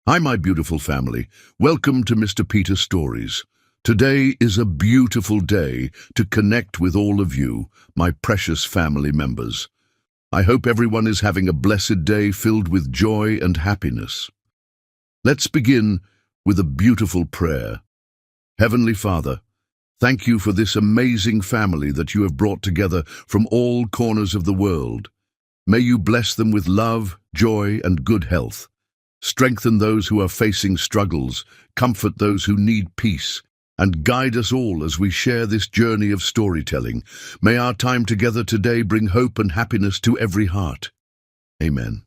Hi, my beautiful family. Welcome to Mr. Peter Stories. Today is a beautiful day to connect with all of you, my precious family members. I hope everyone is having a blessed day filled with joy and happiness. Let's begin with a beautiful prayer. Heavenly Father, thank you for this amazing family that you have brought together from all corners of the world. May you bless them with love, joy, and good health. Strengthen those who are facing struggles, comfort those who need peace, and guide us all as we share this journey of storytelling. May our time together today bring hope and happiness to every heart. Amen.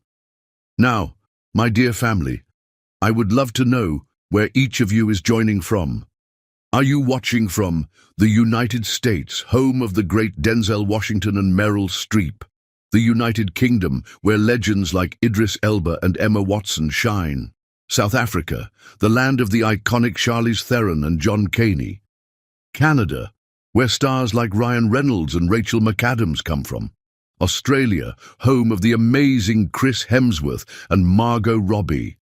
Now, my dear family, I would love to know where each of you is joining from. Are you watching from the United States, home of the great Denzel Washington and Meryl Streep? The United Kingdom, where legends like Idris Elba and Emma Watson shine. South Africa, the land of the iconic Charlize Theron and John Caney. Canada, where stars like Ryan Reynolds and Rachel McAdams come from. Australia, home of the amazing Chris Hemsworth and Margot Robbie.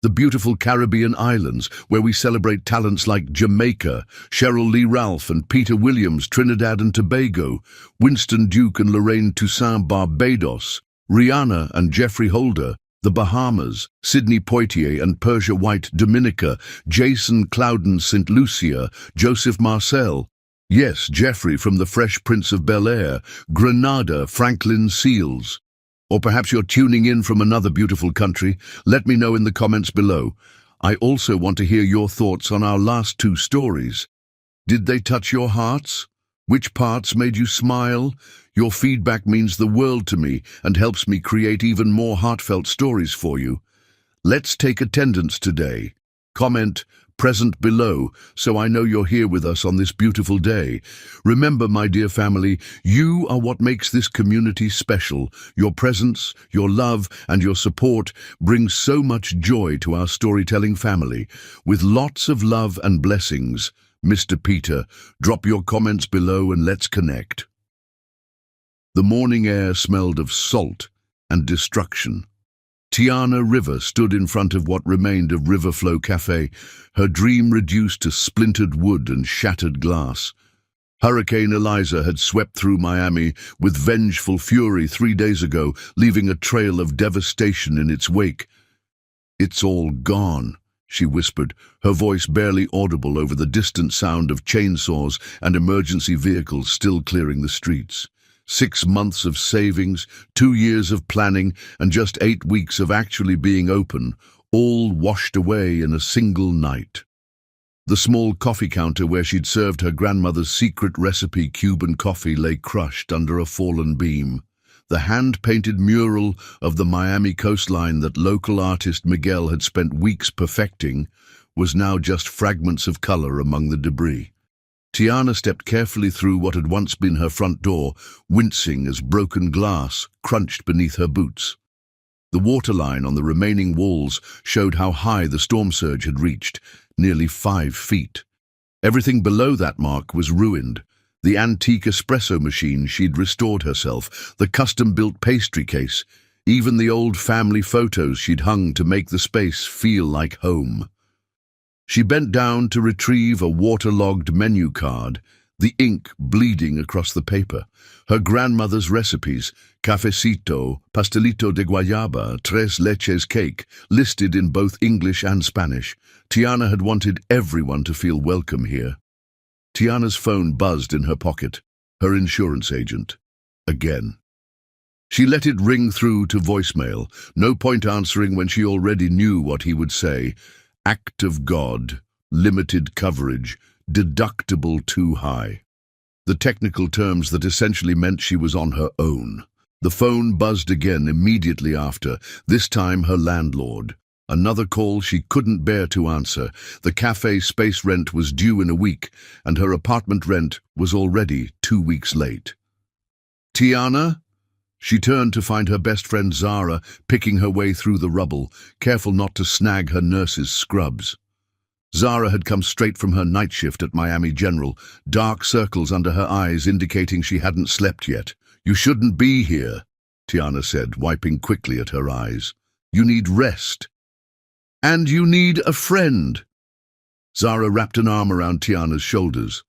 The beautiful Caribbean islands, where we celebrate talents like Jamaica, Cheryl Lee Ralph and Peter Williams, Trinidad and Tobago, Winston Duke and Lorraine Toussaint, Barbados, Rihanna and Jeffrey Holder, the Bahamas, Sidney Poitier and Persia White, Dominica, Jason Clouden, St. Lucia, Joseph Marcel, yes, Jeffrey from the Fresh Prince of Bel-Air, Grenada, Franklin Seals. Or perhaps you're tuning in from another beautiful country. Let me know in the comments below. I also want to hear your thoughts on our last two stories. Did they touch your hearts? Which parts made you smile? Your feedback means the world to me and helps me create even more heartfelt stories for you. Let's take attendance today. Comment present below so I know you're here with us on this beautiful day. Remember, my dear family, you are what makes this community special. Your presence, your love, and your support bring so much joy to our storytelling family. With lots of love and blessings, Mr. Peter, drop your comments below and let's connect. The morning air smelled of salt and destruction. Tiana River stood in front of what remained of Riverflow Cafe, her dream reduced to splintered wood and shattered glass. Hurricane Eliza had swept through Miami with vengeful fury 3 days ago, leaving a trail of devastation in its wake. "It's all gone," she whispered, her voice barely audible over the distant sound of chainsaws and emergency vehicles still clearing the streets. 6 months of savings, 2 years of planning, and just 8 weeks of actually being open, all washed away in a single night. The small coffee counter where she'd served her grandmother's secret recipe Cuban coffee lay crushed under a fallen beam. The hand-painted mural of the Miami coastline that local artist Miguel had spent weeks perfecting was now just fragments of color among the debris. Tiana stepped carefully through what had once been her front door, wincing as broken glass crunched beneath her boots. The waterline on the remaining walls showed how high the storm surge had reached, nearly 5 feet. Everything below that mark was ruined. The antique espresso machine she'd restored herself, the custom-built pastry case, even the old family photos she'd hung to make the space feel like home. She bent down to retrieve a waterlogged menu card, the ink bleeding across the paper. Her grandmother's recipes, cafecito, pastelito de guayaba, tres leches cake, listed in both English and Spanish. Tiana had wanted everyone to feel welcome here. Tiana's phone buzzed in her pocket, her insurance agent. Again. She let it ring through to voicemail, no point answering when she already knew what he would say. Act of God, limited coverage, deductible too high. The technical terms that essentially meant she was on her own. The phone buzzed again immediately after, this time her landlord. Another call she couldn't bear to answer. The cafe space rent was due in a week, and her apartment rent was already 2 weeks late. "Tiana?" She turned to find her best friend Zara picking her way through the rubble, careful not to snag her nurse's scrubs. Zara had come straight from her night shift at Miami General, dark circles under her eyes indicating she hadn't slept yet. "You shouldn't be here," Tiana said, wiping quickly at her eyes. "You need rest." And you need a friend. Zara wrapped an arm around Tiana's shoulders.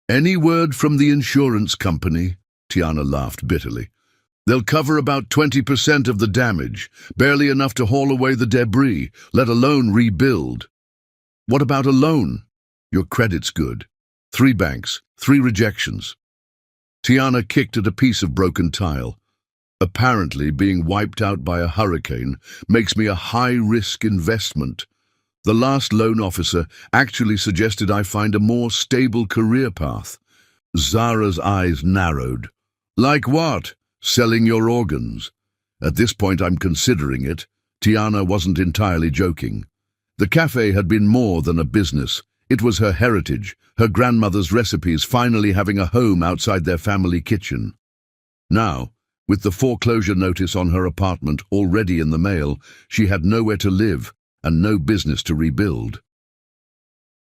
Any word from the insurance company? Tiana laughed bitterly. They'll cover about 20% of the damage, barely enough to haul away the debris, let alone rebuild. What about a loan? Your credit's good. 3 banks, 3 rejections. Tiana kicked at a piece of broken tile. Apparently, being wiped out by a hurricane makes me a high-risk investment. The last loan officer actually suggested I find a more stable career path. Zara's eyes narrowed. Like what? Selling your organs? At this point I'm considering it. Tiana wasn't entirely joking. The cafe had been more than a business. It was her heritage, her grandmother's recipes finally having a home outside their family kitchen. Now, with the foreclosure notice on her apartment already in the mail, she had nowhere to live and no business to rebuild.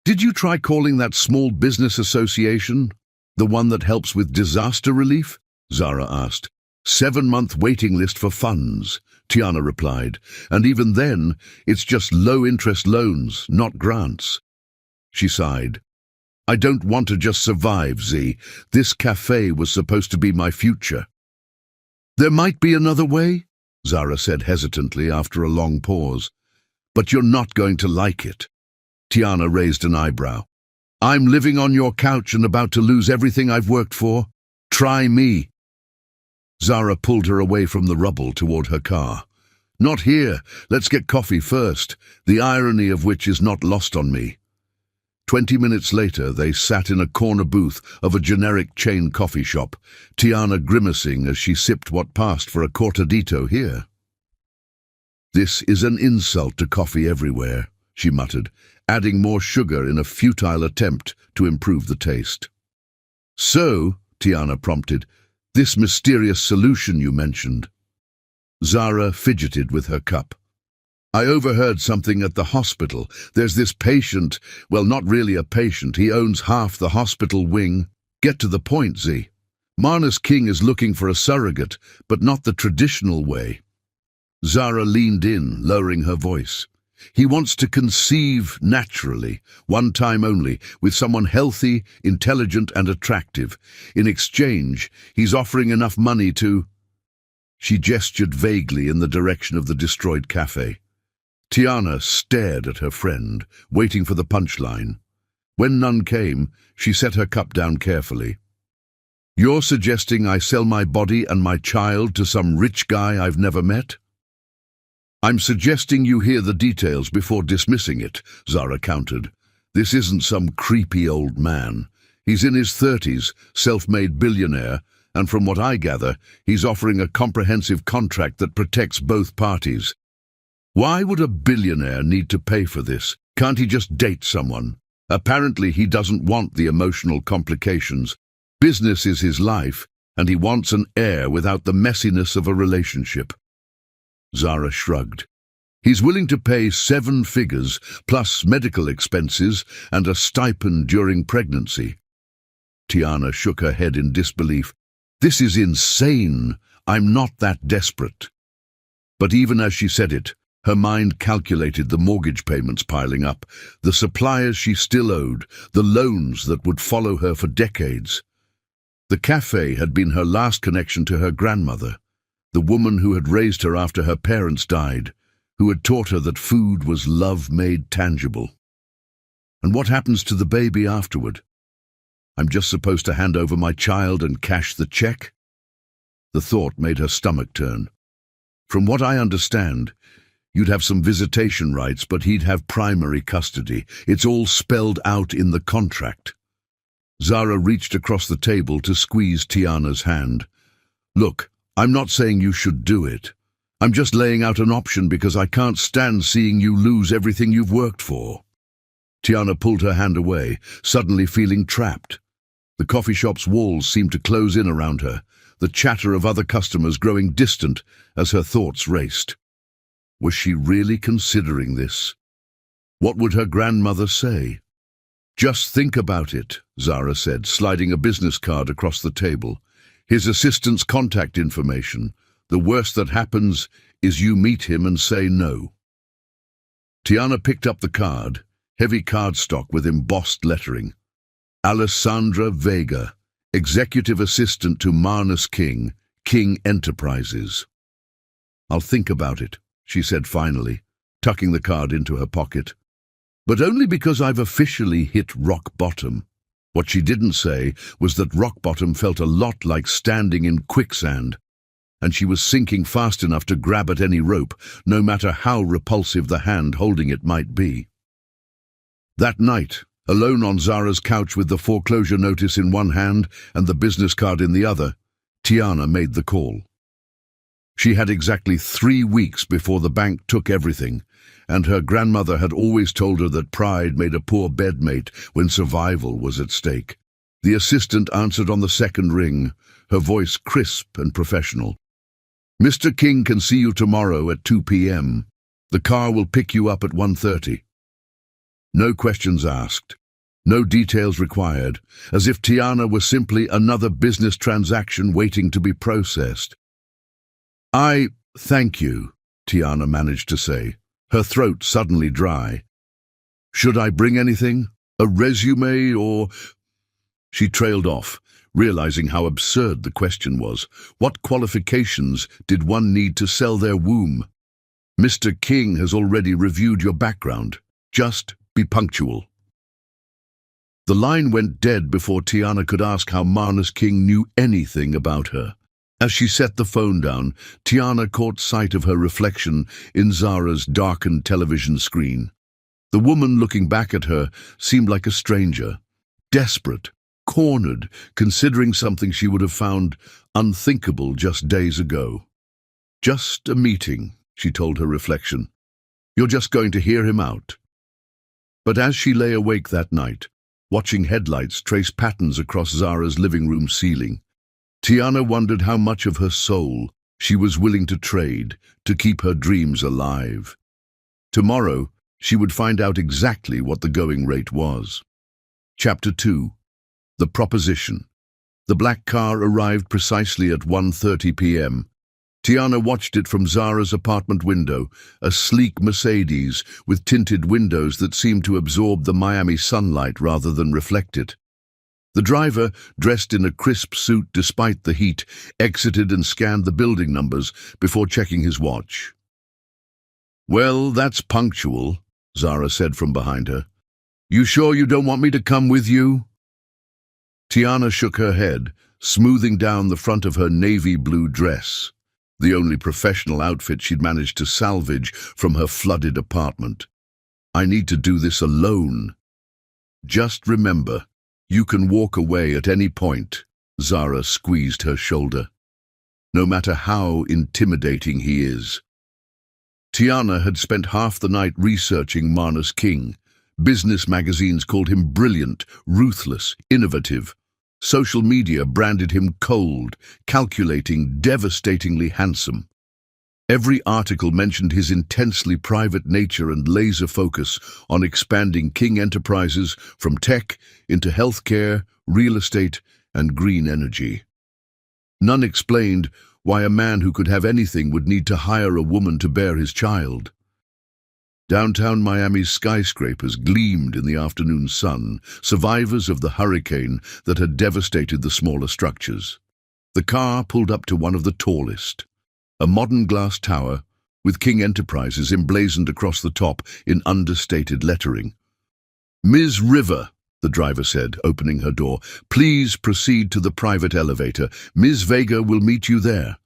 Did you try calling that small business association? The one that helps with disaster relief? Zara asked. 7-month waiting list for funds, Tiana replied, and even then, it's just low-interest loans, not grants. She sighed. I don't want to just survive, Z. This cafe was supposed to be my future. There might be another way, Zara said hesitantly after a long pause. But you're not going to like it. Tiana raised an eyebrow. I'm living on your couch and about to lose everything I've worked for. Try me. Zara pulled her away from the rubble toward her car. Not here. Let's get coffee first, the irony of which is not lost on me. 20 minutes later, they sat in a corner booth of a generic chain coffee shop, Tiana grimacing as she sipped what passed for a cortadito here. This is an insult to coffee everywhere, she muttered, adding more sugar in a futile attempt to improve the taste. So, Tiana prompted, this mysterious solution you mentioned. Zara fidgeted with her cup. I overheard something at the hospital. There's this patient, well, not really a patient, he owns half the hospital wing. Get to the point, Z. Marnus King is looking for a surrogate, but not the traditional way. Zara leaned in, lowering her voice. He wants to conceive naturally, one time only, with someone healthy, intelligent and attractive. In exchange, he's offering enough money to... She gestured vaguely in the direction of the destroyed cafe. Tiana stared at her friend, waiting for the punchline. When none came, she set her cup down carefully. You're suggesting I sell my body and my child to some rich guy I've never met? I'm suggesting you hear the details before dismissing it, Zara countered. This isn't some creepy old man. He's in his 30s, self-made billionaire, and from what I gather, he's offering a comprehensive contract that protects both parties. Why would a billionaire need to pay for this? Can't he just date someone? Apparently he doesn't want the emotional complications. Business is his life, and he wants an heir without the messiness of a relationship. Zara shrugged. He's willing to pay 7 figures, plus medical expenses and a stipend during pregnancy. Tiana shook her head in disbelief. This is insane. I'm not that desperate. But even as she said it, her mind calculated the mortgage payments piling up, the suppliers she still owed, the loans that would follow her for decades. The cafe had been her last connection to her grandmother, the woman who had raised her after her parents died, who had taught her that food was love made tangible. And what happens to the baby afterward? I'm just supposed to hand over my child and cash the check? The thought made her stomach turn. From what I understand, you'd have some visitation rights, but he'd have primary custody. It's all spelled out in the contract. Zara reached across the table to squeeze Tiana's hand. Look, I'm not saying you should do it. I'm just laying out an option because I can't stand seeing you lose everything you've worked for. Tiana pulled her hand away, suddenly feeling trapped. The coffee shop's walls seemed to close in around her, the chatter of other customers growing distant as her thoughts raced. Was she really considering this? What would her grandmother say? Just think about it, Zara said, sliding a business card across the table. His assistant's contact information. The worst that happens is you meet him and say no. Tiana picked up the card, heavy cardstock with embossed lettering. Alessandra Vega, Executive Assistant to Marnus King, King Enterprises. "I'll think about it," she said finally, tucking the card into her pocket. "But only because I've officially hit rock bottom." What she didn't say was that rock bottom felt a lot like standing in quicksand, and she was sinking fast enough to grab at any rope, no matter how repulsive the hand holding it might be. That night, alone on Zara's couch with the foreclosure notice in one hand and the business card in the other, Tiana made the call. She had exactly 3 weeks before the bank took everything, and her grandmother had always told her that pride made a poor bedmate when survival was at stake. The assistant answered on the second ring, her voice crisp and professional. "Mr. King can see you tomorrow at 2 p.m. The car will pick you up at 1:30. No questions asked, no details required, as if Tiana were simply another business transaction waiting to be processed. Thank you," Tiana managed to say, her throat suddenly dry. "Should I bring anything? A resume or—" She trailed off, realizing how absurd the question was. What qualifications did one need to sell their womb? "Mr. King has already reviewed your background. Just be punctual." The line went dead before Tiana could ask how Marnus King knew anything about her. As she set the phone down, Tiana caught sight of her reflection in Zara's darkened television screen. The woman looking back at her seemed like a stranger, desperate, cornered, considering something she would have found unthinkable just days ago. "Just a meeting," she told her reflection. "You're just going to hear him out." But as she lay awake that night, watching headlights trace patterns across Zara's living room ceiling, Tiana wondered how much of her soul she was willing to trade to keep her dreams alive. Tomorrow, she would find out exactly what the going rate was. Chapter 2. The Proposition. The black car arrived precisely at 1:30 p.m. Tiana watched it from Zara's apartment window, a sleek Mercedes with tinted windows that seemed to absorb the Miami sunlight rather than reflect it. The driver, dressed in a crisp suit despite the heat, exited and scanned the building numbers before checking his watch. "Well, that's punctual," Zara said from behind her. "You sure you don't want me to come with you?" Tiana shook her head, smoothing down the front of her navy blue dress, the only professional outfit she'd managed to salvage from her flooded apartment. "I need to do this alone." "Just remember, you can walk away at any point," Zara squeezed her shoulder. "No matter how intimidating he is." Tiana had spent half the night researching Marnus King. Business magazines called him brilliant, ruthless, innovative. Social media branded him cold, calculating, devastatingly handsome. Every article mentioned his intensely private nature and laser focus on expanding King Enterprises from tech into healthcare, real estate, and green energy. None explained why a man who could have anything would need to hire a woman to bear his child. Downtown Miami's skyscrapers gleamed in the afternoon sun, survivors of the hurricane that had devastated the smaller structures. The car pulled up to one of the tallest, a modern glass tower with King Enterprises emblazoned across the top in understated lettering. "Ms. River," the driver said, opening her door, "please proceed to the private elevator. Ms. Vega will meet you there."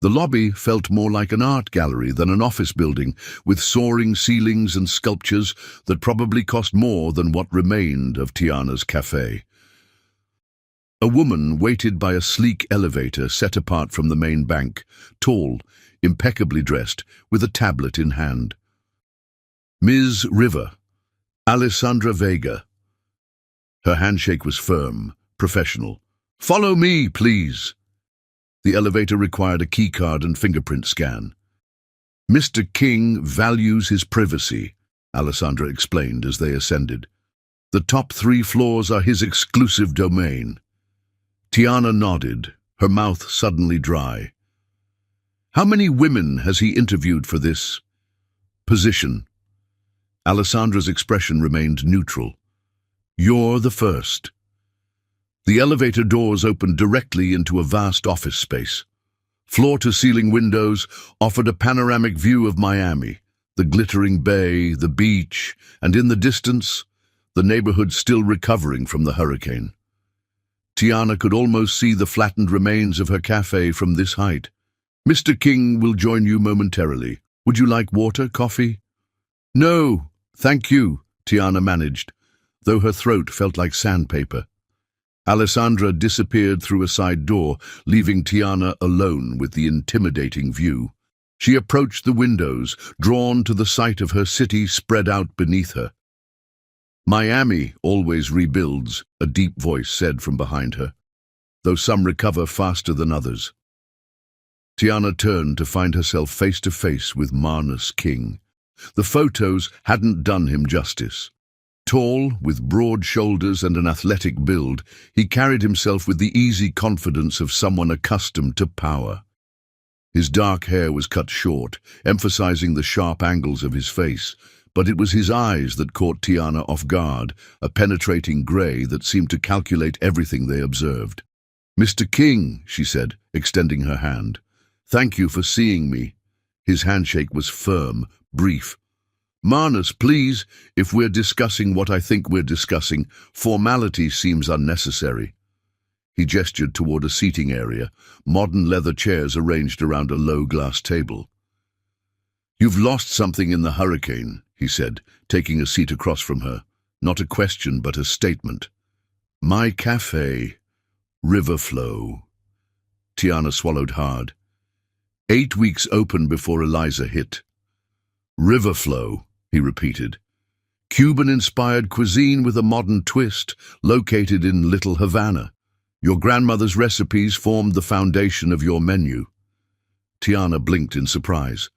The lobby felt more like an art gallery than an office building, with soaring ceilings and sculptures that probably cost more than what remained of Tiana's cafe. A woman waited by a sleek elevator set apart from the main bank, tall, impeccably dressed, with a tablet in hand. "Ms. River, Alessandra Vega." Her handshake was firm, professional. "Follow me, please." The elevator required a keycard and fingerprint scan. "Mr. King values his privacy," Alessandra explained as they ascended. "The top 3 floors are his exclusive domain." Tiana nodded, her mouth suddenly dry. "How many women has he interviewed for this position?" Alessandra's expression remained neutral. "You're the first." The elevator doors opened directly into a vast office space. Floor-to-ceiling windows offered a panoramic view of Miami, the glittering bay, the beach, and in the distance, the neighborhood still recovering from the hurricane. Tiana could almost see the flattened remains of her cafe from this height. "Mr. King will join you momentarily. Would you like water, coffee?" "No, thank you," Tiana managed, though her throat felt like sandpaper. Alessandra disappeared through a side door, leaving Tiana alone with the intimidating view. She approached the windows, drawn to the sight of her city spread out beneath her. "Miami always rebuilds," a deep voice said from behind her, "though some recover faster than others." Tiana turned to find herself face to face with Marnus King. The photos hadn't done him justice. Tall, with broad shoulders and an athletic build, he carried himself with the easy confidence of someone accustomed to power. His dark hair was cut short, emphasizing the sharp angles of his face, but it was his eyes that caught Tiana off guard, a penetrating grey that seemed to calculate everything they observed. "Mr. King," she said, extending her hand. "Thank you for seeing me." His handshake was firm, brief. "Marnus, please, if we're discussing what I think we're discussing, formality seems unnecessary." He gestured toward a seating area, modern leather chairs arranged around a low glass table. "You've lost something in the hurricane," he said, taking a seat across from her. Not a question, but a statement. "My cafe, river flow." Tiana swallowed hard. 8 weeks open before Eliza hit. "River flow," he repeated. "Cuban-inspired cuisine with a modern twist, located in Little Havana. Your grandmother's recipes formed the foundation of your menu." Tiana blinked in surprise.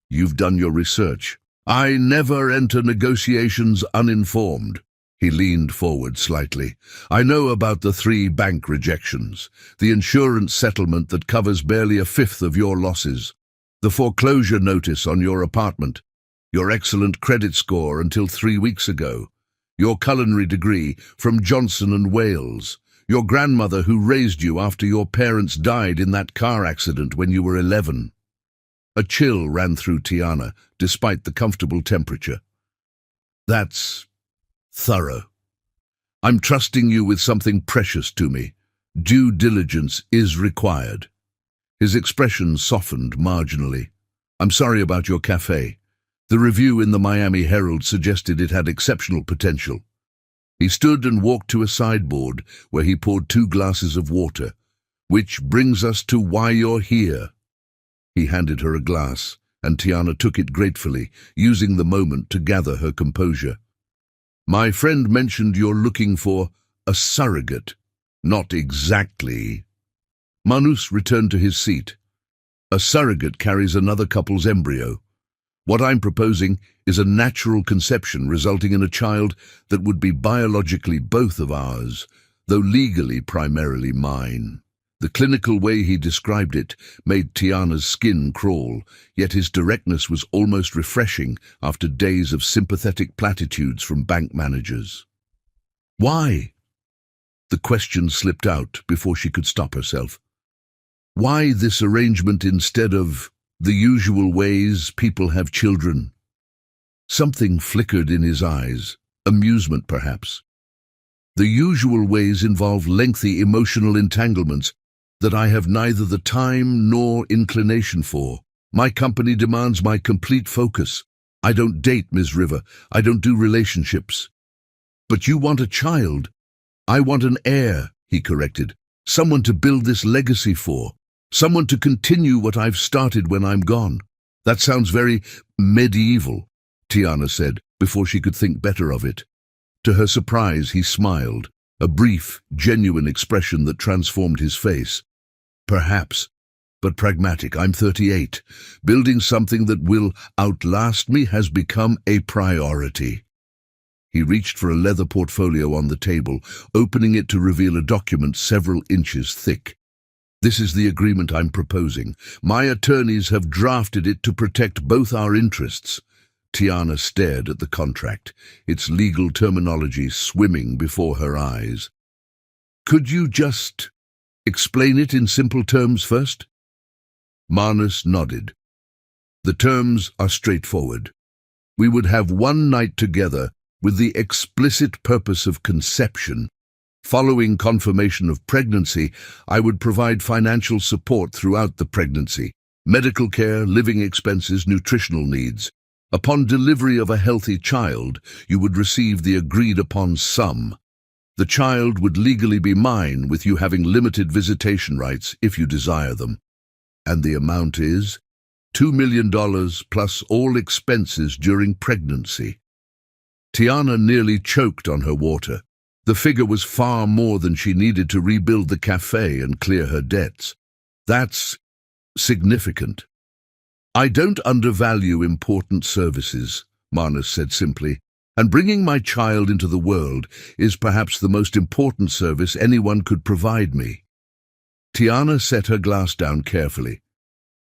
"You've done your research." "I never enter negotiations uninformed." He leaned forward slightly. "I know about the 3 bank rejections, the insurance settlement that covers barely a fifth of your losses, the foreclosure notice on your apartment, your excellent credit score until 3 weeks ago, your culinary degree from Johnson & Wales, your grandmother who raised you after your parents died in that car accident when you were 11. A chill ran through Tiana, despite the comfortable temperature. "That's thorough. I'm trusting you with something precious to me. Due diligence is required." His expression softened marginally. "I'm sorry about your cafe. The review in the Miami Herald suggested it had exceptional potential." He stood and walked to a sideboard where he poured 2 glasses of water. "Which brings us to why you're here." He handed her a glass, and Tiana took it gratefully, using the moment to gather her composure. "My friend mentioned you're looking for a surrogate." "Not exactly." Manus returned to his seat. "A surrogate carries another couple's embryo. What I'm proposing is a natural conception resulting in a child that would be biologically both of ours, though legally primarily mine." The clinical way he described it made Tiana's skin crawl, yet his directness was almost refreshing after days of sympathetic platitudes from bank managers. "Why?" The question slipped out before she could stop herself. "Why this arrangement instead of the usual ways people have children?" Something flickered in his eyes, amusement perhaps. "The usual ways involve lengthy emotional entanglements that I have neither the time nor inclination for. My company demands my complete focus. I don't date, Ms. River. I don't do relationships." "But you want a child." "I want an heir," he corrected. "Someone to build this legacy for. Someone to continue what I've started when I'm gone." "That sounds very medieval," Tiana said, before she could think better of it. To her surprise, he smiled, a brief, genuine expression that transformed his face. "Perhaps, but pragmatic. I'm 38. Building something that will outlast me has become a priority." He reached for a leather portfolio on the table, opening it to reveal a document several inches thick. "This is the agreement I'm proposing. My attorneys have drafted it to protect both our interests." Tiana stared at the contract, its legal terminology swimming before her eyes. Could you just explain it in simple terms first? Manus nodded. The terms are straightforward. We would have one night together with the explicit purpose of conception. Following confirmation of pregnancy, I would provide financial support throughout the pregnancy, medical care, living expenses, nutritional needs. Upon delivery of a healthy child, you would receive the agreed-upon sum. The child would legally be mine, with you having limited visitation rights if you desire them. And the amount is $2 million plus all expenses during pregnancy. Tiana nearly choked on her water. The figure was far more than she needed to rebuild the cafe and clear her debts. That's significant. I don't undervalue important services, Manus said simply, and bringing my child into the world is perhaps the most important service anyone could provide me. Tiana set her glass down carefully.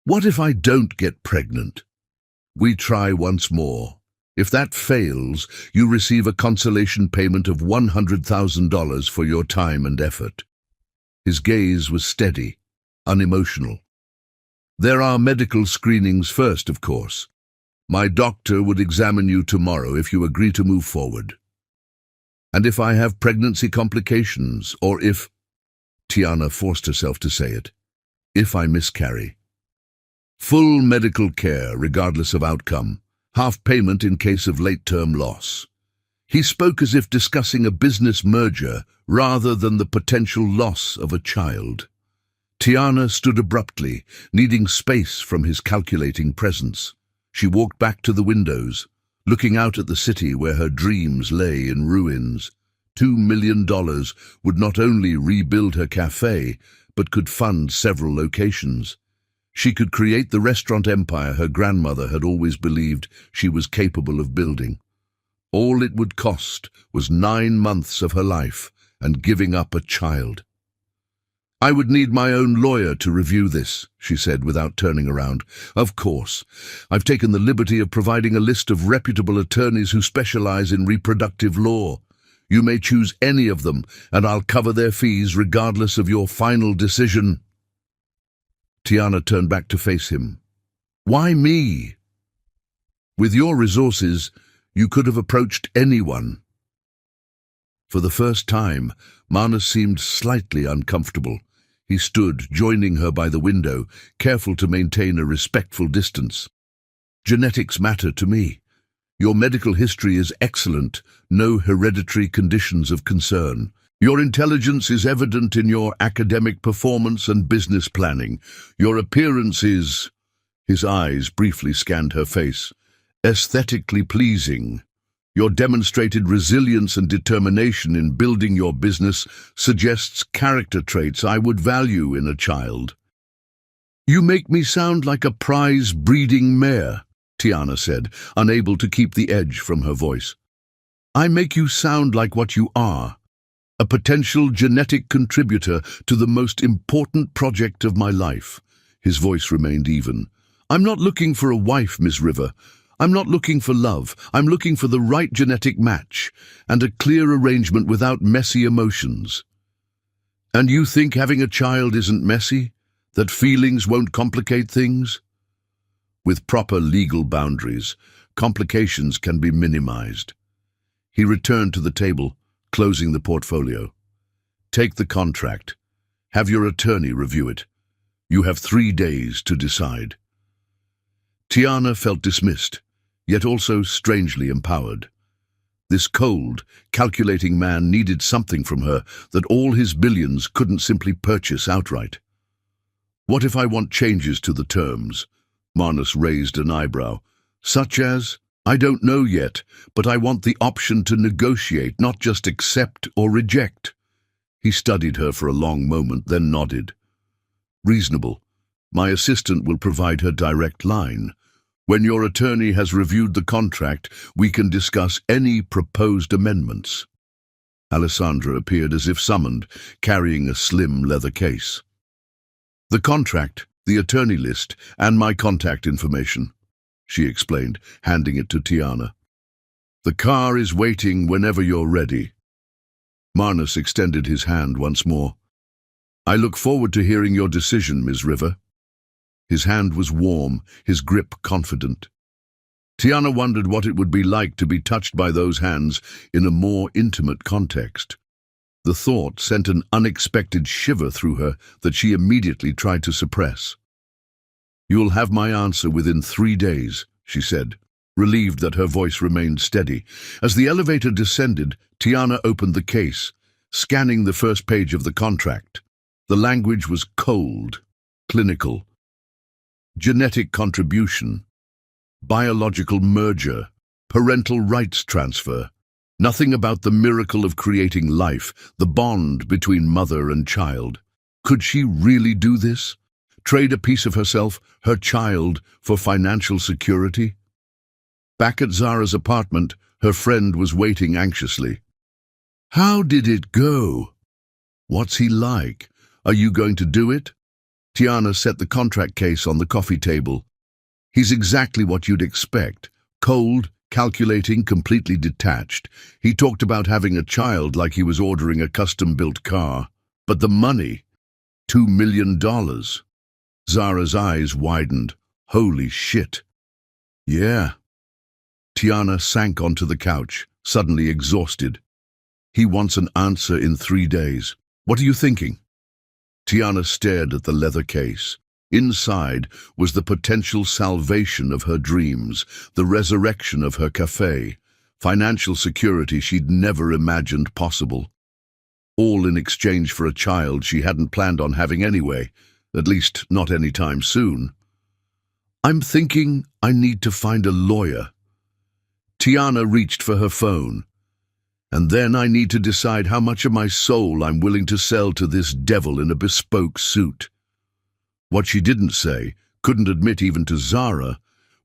What if I don't get pregnant? We try once more. If that fails, you receive a consolation payment of $100,000 for your time and effort. His gaze was steady, unemotional. There are medical screenings first, of course. My doctor would examine you tomorrow if you agree to move forward. And if I have pregnancy complications, or if, Tiana forced herself to say it, if I miscarry. Full medical care, regardless of outcome. Half payment in case of late-term loss. He spoke as if discussing a business merger rather than the potential loss of a child. Tiana stood abruptly, needing space from his calculating presence. She walked back to the windows, looking out at the city where her dreams lay in ruins. $2 million would not only rebuild her cafe, but could fund several locations. She could create the restaurant empire her grandmother had always believed she was capable of building. All it would cost was 9 months of her life and giving up a child. I would need my own lawyer to review this, she said without turning around. Of course. I've taken the liberty of providing a list of reputable attorneys who specialize in reproductive law. You may choose any of them, and I'll cover their fees regardless of your final decision. Tiana turned back to face him. Why me? With your resources, you could have approached anyone. For the first time, Manus seemed slightly uncomfortable. He stood, joining her by the window, careful to maintain a respectful distance. Genetics matter to me. Your medical history is excellent, no hereditary conditions of concern. Your intelligence is evident in your academic performance and business planning. Your appearance is, his eyes briefly scanned her face, aesthetically pleasing. Your demonstrated resilience and determination in building your business suggests character traits I would value in a child. You make me sound like a prize-breeding mare, Tiana said, unable to keep the edge from her voice. I make you sound like what you are. A potential genetic contributor to the most important project of my life. His voice remained even. I'm not looking for a wife, Miss River. I'm not looking for love. I'm looking for the right genetic match and a clear arrangement without messy emotions. And you think having a child isn't messy? That feelings won't complicate things? With proper legal boundaries, complications can be minimized. He returned to the table, closing the portfolio. Take the contract. Have your attorney review it. You have 3 days to decide. Tiana felt dismissed, yet also strangely empowered. This cold, calculating man needed something from her that all his billions couldn't simply purchase outright. What if I want changes to the terms? Manus raised an eyebrow. Such as? I don't know yet, but I want the option to negotiate, not just accept or reject. He studied her for a long moment, then nodded. Reasonable. My assistant will provide her direct line. When your attorney has reviewed the contract, we can discuss any proposed amendments. Alessandra appeared as if summoned, carrying a slim leather case. The contract, the attorney list, and my contact information. she explained, handing it to Tiana. "The car is waiting whenever you're ready." Marnus extended his hand once more. "I look forward to hearing your decision, Ms. River." His hand was warm, his grip confident. Tiana wondered what it would be like to be touched by those hands in a more intimate context. The thought sent an unexpected shiver through her that she immediately tried to suppress. "You'll have my answer within 3 days," she said, relieved that her voice remained steady. As the elevator descended, Tiana opened the case, scanning the first page of the contract. The language was cold, clinical. Genetic contribution, biological merger, parental rights transfer. Nothing about the miracle of creating life, the bond between mother and child. Could she really do this? Trade a piece of herself, her child, for financial security? Back at Zara's apartment, her friend was waiting anxiously. "How did it go? What's he like? Are you going to do it?" Tiana set the contract case on the coffee table. "He's exactly what you'd expect. Cold, calculating, completely detached. He talked about having a child like he was ordering a custom-built car. But the money, $2 million. Zara's eyes widened. "Holy shit." "Yeah." Tiana sank onto the couch, suddenly exhausted. "He wants an answer in 3 days. What are you thinking?" Tiana stared at the leather case. Inside was the potential salvation of her dreams, the resurrection of her cafe, financial security she'd never imagined possible. All in exchange for a child she hadn't planned on having anyway, at least not anytime soon. "I'm thinking I need to find a lawyer." Tiana reached for her phone. "And then I need to decide how much of my soul I'm willing to sell to this devil in a bespoke suit." What she didn't say, couldn't admit even to Zara,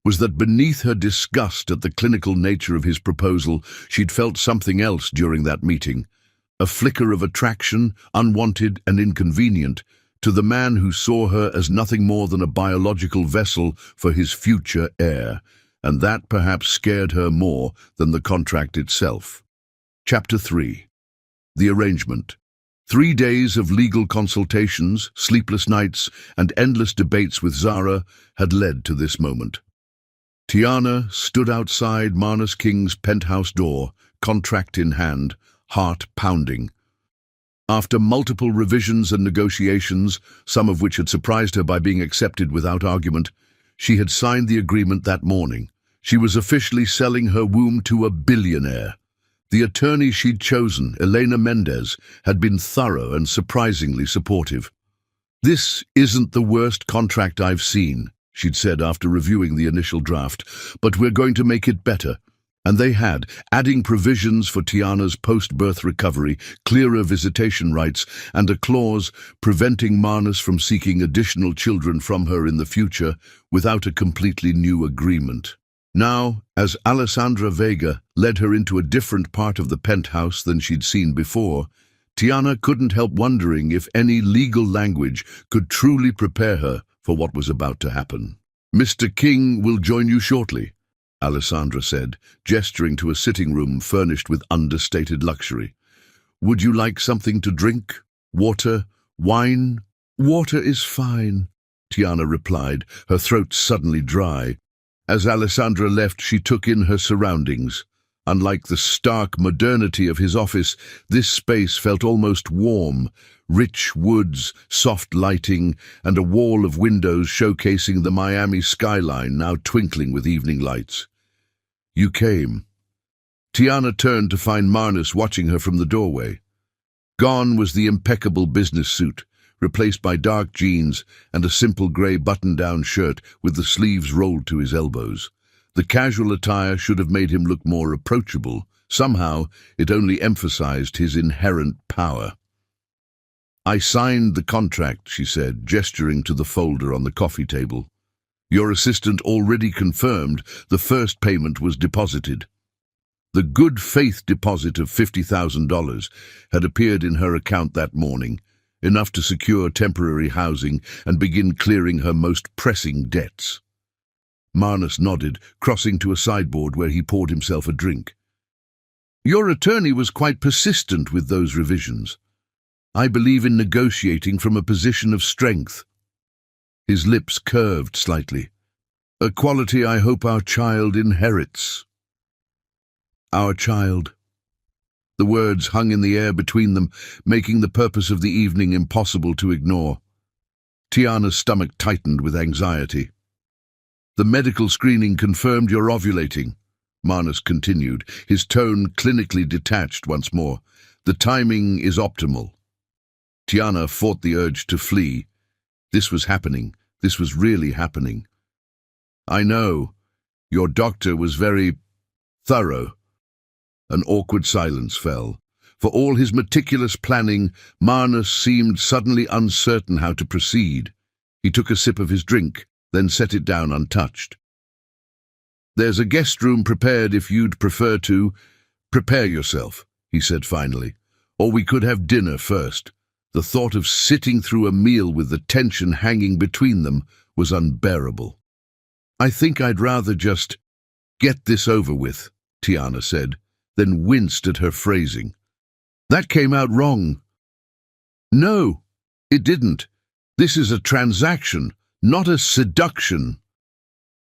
was that beneath her disgust at the clinical nature of his proposal, she'd felt something else during that meeting. A flicker of attraction, unwanted and inconvenient, to the man who saw her as nothing more than a biological vessel for his future heir, and that perhaps scared her more than the contract itself. Chapter 3. The Arrangement. 3 days of legal consultations, sleepless nights, and endless debates with Zara had led to this moment. Tiana stood outside Marnus King's penthouse door, contract in hand, heart pounding. After multiple revisions and negotiations, some of which had surprised her by being accepted without argument, she had signed the agreement that morning. She was officially selling her womb to a billionaire. The attorney she'd chosen, Elena Mendez, had been thorough and surprisingly supportive. "This isn't the worst contract I've seen," she'd said after reviewing the initial draft, "but we're going to make it better." And they had, adding provisions for Tiana's post-birth recovery, clearer visitation rights, and a clause preventing Marnus from seeking additional children from her in the future without a completely new agreement. Now, as Alessandra Vega led her into a different part of the penthouse than she'd seen before, Tiana couldn't help wondering if any legal language could truly prepare her for what was about to happen. "Mr. King will join you shortly," Alessandra said, gesturing to a sitting room furnished with understated luxury. "Would you like something to drink? Water? Wine?" "Water is fine," Tiana replied, her throat suddenly dry. As Alessandra left, she took in her surroundings. Unlike the stark modernity of his office, this space felt almost warm. Rich woods, soft lighting, and a wall of windows showcasing the Miami skyline now twinkling with evening lights. "You came." Tiana turned to find Marnus watching her from the doorway. Gone was the impeccable business suit, replaced by dark jeans and a simple grey button-down shirt with the sleeves rolled to his elbows. The casual attire should have made him look more approachable. Somehow, it only emphasized his inherent power. "I signed the contract," she said, gesturing to the folder on the coffee table. "Your assistant already confirmed the first payment was deposited." The good faith deposit of $50,000 had appeared in her account that morning, enough to secure temporary housing and begin clearing her most pressing debts. Marnus nodded, crossing to a sideboard where he poured himself a drink. Your attorney was quite persistent with those revisions. I believe in negotiating from a position of strength. His lips curved slightly. A quality I hope our child inherits. Our child. The words hung in the air between them, making the purpose of the evening impossible to ignore. Tiana's stomach tightened with anxiety. The medical screening confirmed you're ovulating, Marnus continued, his tone clinically detached once more. The timing is optimal. Tiana fought the urge to flee. This was happening. This was really happening. I know. Your doctor was very thorough. An awkward silence fell. For all his meticulous planning, Marnus seemed suddenly uncertain how to proceed. He took a sip of his drink, then set it down untouched. There's a guest room prepared if you'd prefer to. Prepare yourself, he said finally. Or we could have dinner first. The thought of sitting through a meal with the tension hanging between them was unbearable. I think I'd rather just get this over with, Tiana said, then winced at her phrasing. That came out wrong. No, it didn't. This is a transaction, not a seduction.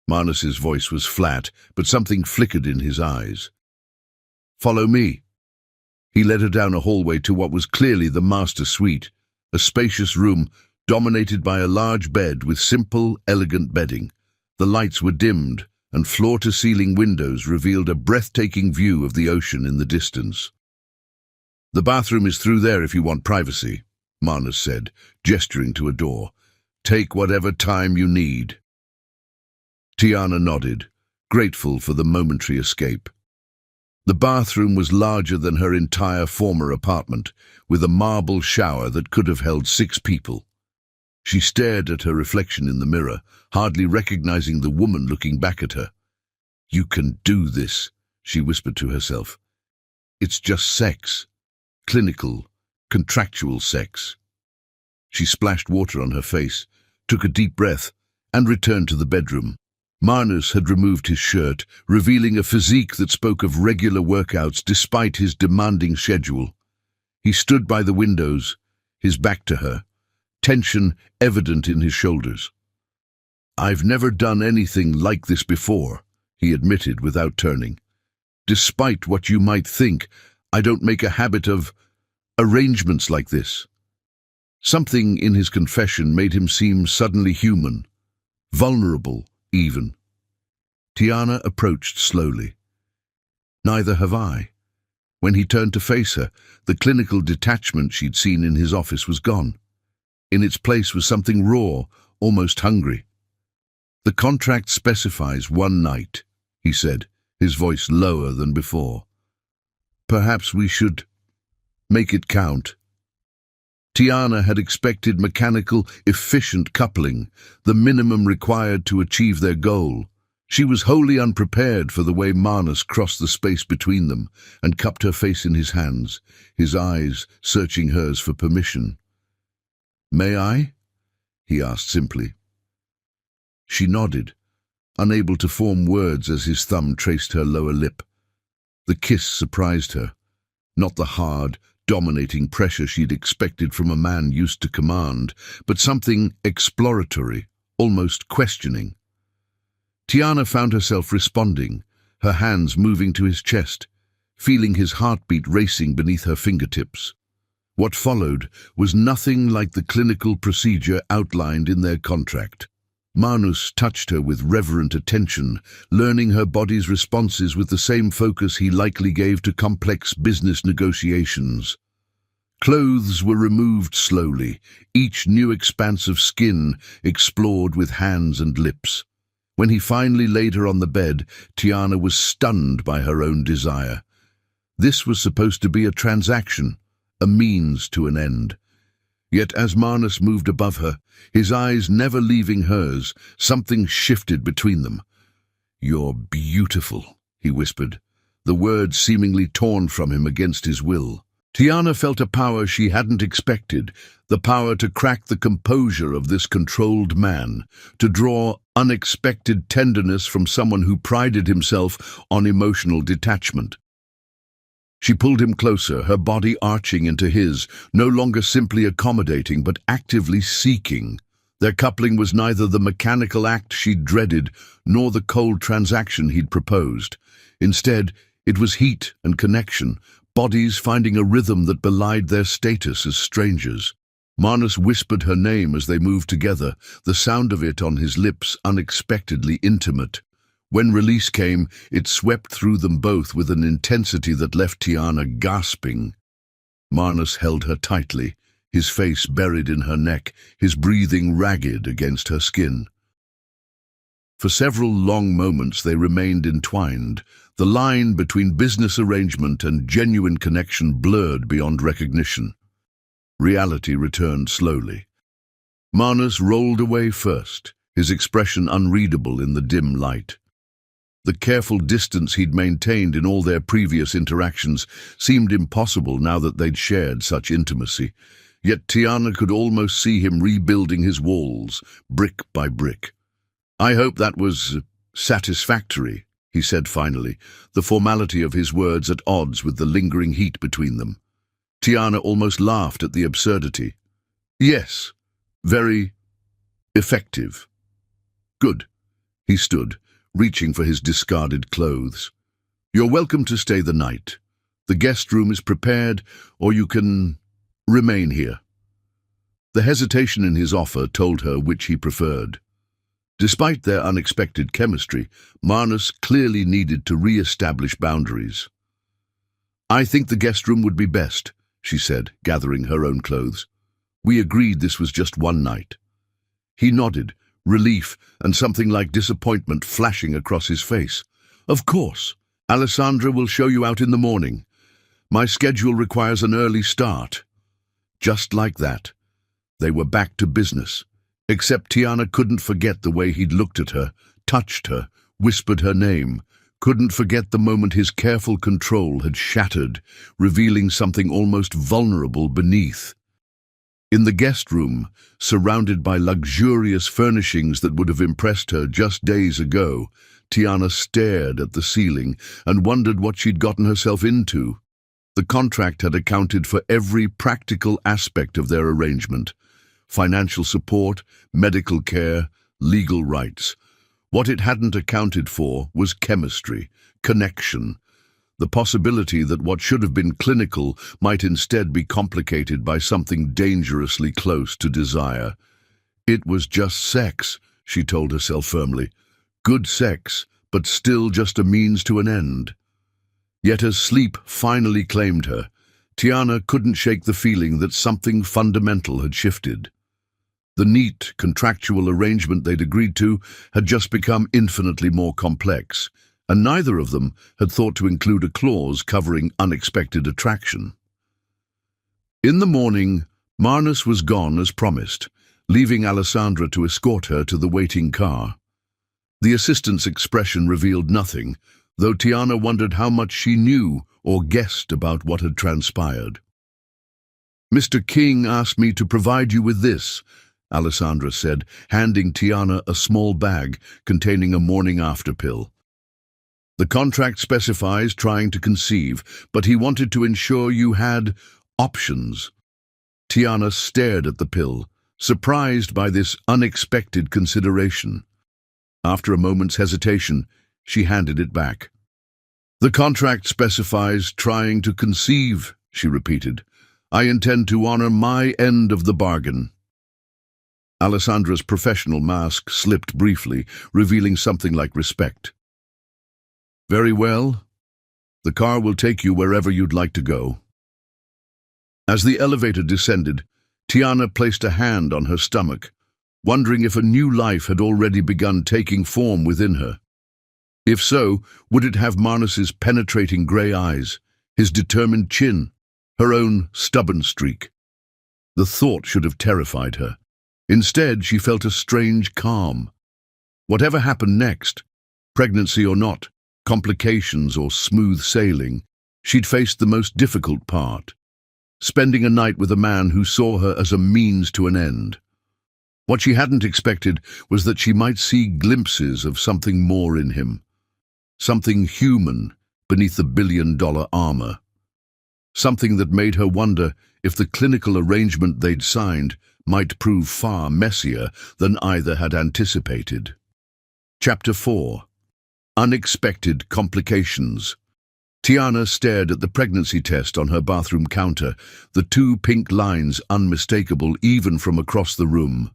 Marnus's voice was flat, but something flickered in his eyes. Follow me. He led her down a hallway to what was clearly the master suite, a spacious room dominated by a large bed with simple, elegant bedding. The lights were dimmed, and floor-to-ceiling windows revealed a breathtaking view of the ocean in the distance. The bathroom is through there if you want privacy, Marnus said, gesturing to a door. Take whatever time you need. Tiana nodded, grateful for the momentary escape. The bathroom was larger than her entire former apartment, with a marble shower that could have held 6 people. She stared at her reflection in the mirror, hardly recognizing the woman looking back at her. You can do this, she whispered to herself. It's just sex. Clinical, contractual sex. She splashed water on her face, took a deep breath, and returned to the bedroom. Marnus had removed his shirt, revealing a physique that spoke of regular workouts despite his demanding schedule. He stood by the windows, his back to her, tension evident in his shoulders. I've never done anything like this before, he admitted without turning. Despite what you might think, I don't make a habit of arrangements like this. Something in his confession made him seem suddenly human, vulnerable even. Tiana approached slowly. Neither have I. When he turned to face her, the clinical detachment she'd seen in his office was gone. In its place was something raw, almost hungry. The contract specifies 1 night, he said, his voice lower than before. Perhaps we should make it count. Tiana had expected mechanical, efficient coupling, the minimum required to achieve their goal. She was wholly unprepared for the way Marnus crossed the space between them and cupped her face in his hands, his eyes searching hers for permission. May I? He asked simply. She nodded, unable to form words as his thumb traced her lower lip. The kiss surprised her, not the hard, dominating pressure she'd expected from a man used to command, but something exploratory, almost questioning. Tiana found herself responding, her hands moving to his chest, feeling his heartbeat racing beneath her fingertips. What followed was nothing like the clinical procedure outlined in their contract. Marnus touched her with reverent attention, learning her body's responses with the same focus he likely gave to complex business negotiations. Clothes were removed slowly, each new expanse of skin explored with hands and lips. When he finally laid her on the bed, Tiana was stunned by her own desire. This was supposed to be a transaction, a means to an end. Yet as Marnus moved above her, his eyes never leaving hers, something shifted between them. You're beautiful, he whispered, the words seemingly torn from him against his will. Tiana felt a power she hadn't expected, the power to crack the composure of this controlled man, to draw unexpected tenderness from someone who prided himself on emotional detachment. She pulled him closer, her body arching into his, no longer simply accommodating but actively seeking. Their coupling was neither the mechanical act she'd dreaded nor the cold transaction he'd proposed. Instead, it was heat and connection, bodies finding a rhythm that belied their status as strangers. Marnus whispered her name as they moved together, the sound of it on his lips unexpectedly intimate. When release came, it swept through them both with an intensity that left Tiana gasping. Marnus held her tightly, his face buried in her neck, his breathing ragged against her skin. For several long moments they remained entwined, the line between business arrangement and genuine connection blurred beyond recognition. Reality returned slowly. Marnus rolled away first, his expression unreadable in the dim light. The careful distance he'd maintained in all their previous interactions seemed impossible now that they'd shared such intimacy. Yet Tiana could almost see him rebuilding his walls, brick by brick. "I hope that was satisfactory," he said finally, the formality of his words at odds with the lingering heat between them. Tiana almost laughed at the absurdity. "Yes, very effective." "Good." He stood, reaching for his discarded clothes. "You're welcome to stay the night. The guest room is prepared, or you can remain here." The hesitation in his offer told her which he preferred. Despite their unexpected chemistry, Marnus clearly needed to re-establish boundaries. "I think the guest room would be best," she said, gathering her own clothes. "We agreed this was just one night." He nodded, relief and something like disappointment flashing across his face. "Of course. Alessandra will show you out in the morning. My schedule requires an early start." Just like that, they were back to business. Except Tiana couldn't forget the way he'd looked at her, touched her, whispered her name, couldn't forget the moment his careful control had shattered, revealing something almost vulnerable beneath. In the guest room, surrounded by luxurious furnishings that would have impressed her just days ago, Tiana stared at the ceiling and wondered what she'd gotten herself into. The contract had accounted for every practical aspect of their arrangement: financial support, medical care, legal rights. What it hadn't accounted for was chemistry, connection, the possibility that what should have been clinical might instead be complicated by something dangerously close to desire. It was just sex, she told herself firmly. Good sex, but still just a means to an end. Yet as sleep finally claimed her, Tiana couldn't shake the feeling that something fundamental had shifted. The neat, contractual arrangement they'd agreed to had just become infinitely more complex, and neither of them had thought to include a clause covering unexpected attraction. In the morning, Marnus was gone as promised, leaving Alessandra to escort her to the waiting car. The assistant's expression revealed nothing, though Tiana wondered how much she knew or guessed about what had transpired. "Mr. King asked me to provide you with this," Alessandra said, handing Tiana a small bag containing a morning-after pill. "The contract specifies trying to conceive, but he wanted to ensure you had options." Tiana stared at the pill, surprised by this unexpected consideration. After a moment's hesitation, she handed it back. "The contract specifies trying to conceive," she repeated. "I intend to honor my end of the bargain." Alessandra's professional mask slipped briefly, revealing something like respect. "Very well. The car will take you wherever you'd like to go." As the elevator descended, Tiana placed a hand on her stomach, wondering if a new life had already begun taking form within her. If so, would it have Marnus's penetrating grey eyes, his determined chin, her own stubborn streak? The thought should have terrified her. Instead, she felt a strange calm. Whatever happened next, pregnancy or not, complications or smooth sailing, she'd faced the most difficult part: spending a night with a man who saw her as a means to an end. What she hadn't expected was that she might see glimpses of something more in him, something human beneath the billion-dollar armor, something that made her wonder if the clinical arrangement they'd signed might prove far messier than either had anticipated. Chapter 4. Unexpected Complications. Tiana stared at the pregnancy test on her bathroom counter, the two pink lines unmistakable even from across the room.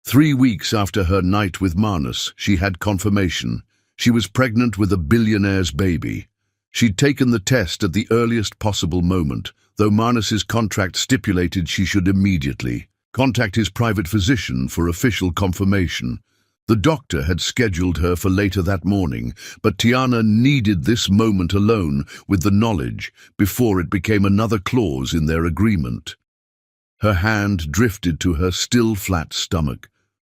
3 weeks after her night with Marnus, she had confirmation. She was pregnant with a billionaire's baby. She'd taken the test at the earliest possible moment, though Marnus's contract stipulated she should immediately contact his private physician for official confirmation. The doctor had scheduled her for later that morning, but Tiana needed this moment alone with the knowledge before it became another clause in their agreement. Her hand drifted to her still flat stomach.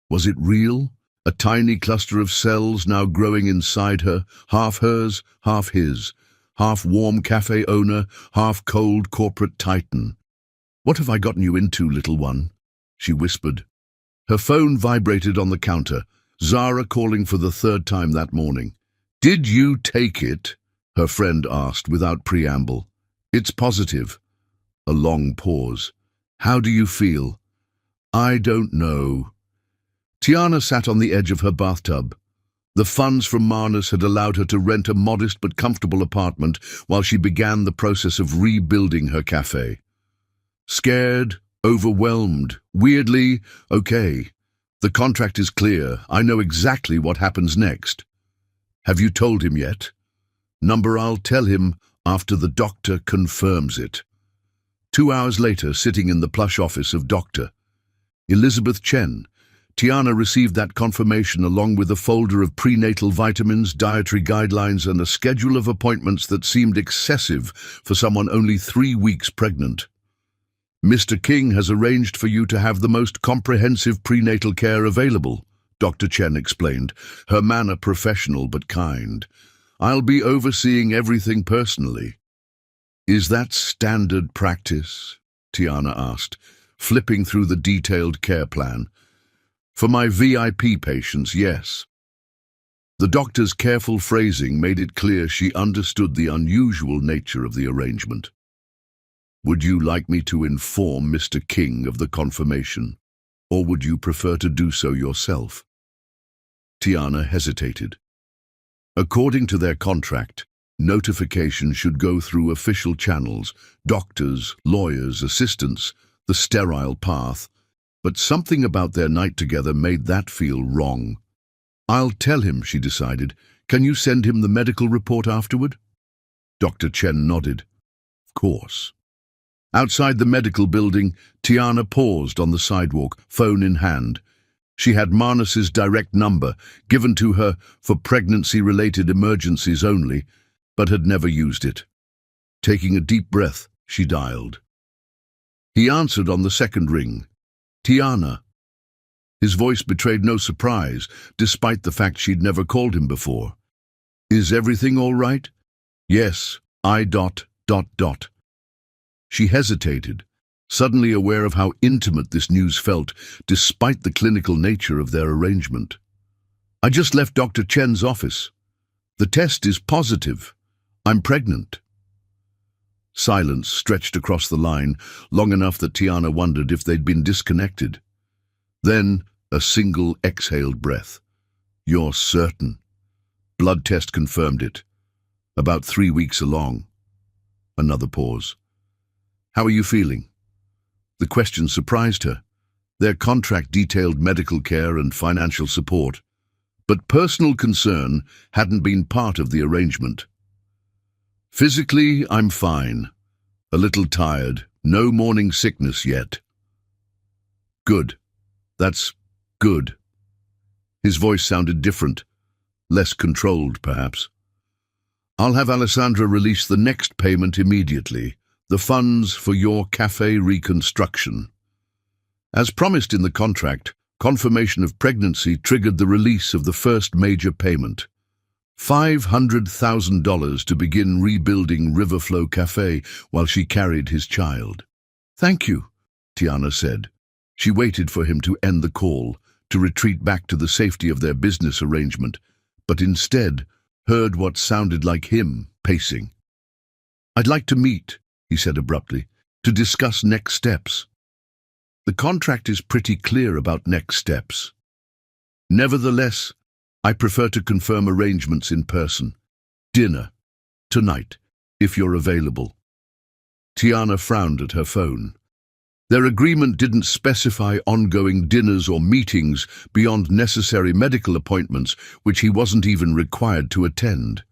Was it real? A tiny cluster of cells now growing inside her, half hers, half his, half warm cafe owner, half cold corporate titan. "What have I gotten you into, little one?" she whispered. Her phone vibrated on the counter, Zara calling for the third time that morning. "Did you take it?" her friend asked without preamble. "It's positive." A long pause. "How do you feel?" "I don't know." Tiana sat on the edge of her bathtub. The funds from Marnus had allowed her to rent a modest but comfortable apartment while she began the process of rebuilding her cafe. Scared, overwhelmed, weirdly okay. The contract is clear. I know exactly what happens next. "Have you told him yet?" "Number I'll tell him after the doctor confirms it." 2 hours later, sitting in the plush office of Dr. Elizabeth Chen, Tiana received that confirmation along with a folder of prenatal vitamins, dietary guidelines, and a schedule of appointments that seemed excessive for someone only 3 weeks pregnant. "Mr. King has arranged for you to have the most comprehensive prenatal care available," Dr. Chen explained, her manner professional but kind. "I'll be overseeing everything personally." "Is that standard practice?" Tiana asked, flipping through the detailed care plan. "For my VIP patients, yes." The doctor's careful phrasing made it clear she understood the unusual nature of the arrangement. "Would you like me to inform Mr. King of the confirmation, or would you prefer to do so yourself?" Tiana hesitated. According to their contract, notification should go through official channels, doctors, lawyers, assistants, the sterile path, but something about their night together made that feel wrong. "I'll tell him," she decided. "Can you send him the medical report afterward?" Dr. Chen nodded. "Of course." Outside the medical building, Tiana paused on the sidewalk, phone in hand. She had Marnus's direct number, given to her for pregnancy-related emergencies only, but had never used it. Taking a deep breath, she dialed. He answered on the second ring. "Tiana." His voice betrayed no surprise, despite the fact she'd never called him before. "Is everything all right?" "Yes, I... She hesitated, suddenly aware of how intimate this news felt, despite the clinical nature of their arrangement. "I just left Dr. Chen's office. The test is positive. I'm pregnant." Silence stretched across the line, long enough that Tiana wondered if they'd been disconnected. Then, a single exhaled breath. "You're certain?" "Blood test confirmed it. About 3 weeks along." Another pause. "How are you feeling?" The question surprised her. Their contract detailed medical care and financial support, but personal concern hadn't been part of the arrangement. "Physically, I'm fine. A little tired. No morning sickness yet." "Good. That's good." His voice sounded different, less controlled, perhaps. "I'll have Alessandra release the next payment immediately. The funds for your cafe reconstruction." As promised in the contract, confirmation of pregnancy triggered the release of the first major payment. $500,000 to begin rebuilding Riverflow Cafe while she carried his child. "Thank you," Tiana said. She waited for him to end the call, to retreat back to the safety of their business arrangement, but instead heard what sounded like him pacing. "I'd like to meet," he said abruptly, "to discuss next steps." "The contract is pretty clear about next steps. Nevertheless, I prefer to confirm arrangements in person. Dinner, tonight, if you're available." Tiana frowned at her phone. Their agreement didn't specify ongoing dinners or meetings beyond necessary medical appointments, which he wasn't even required to attend.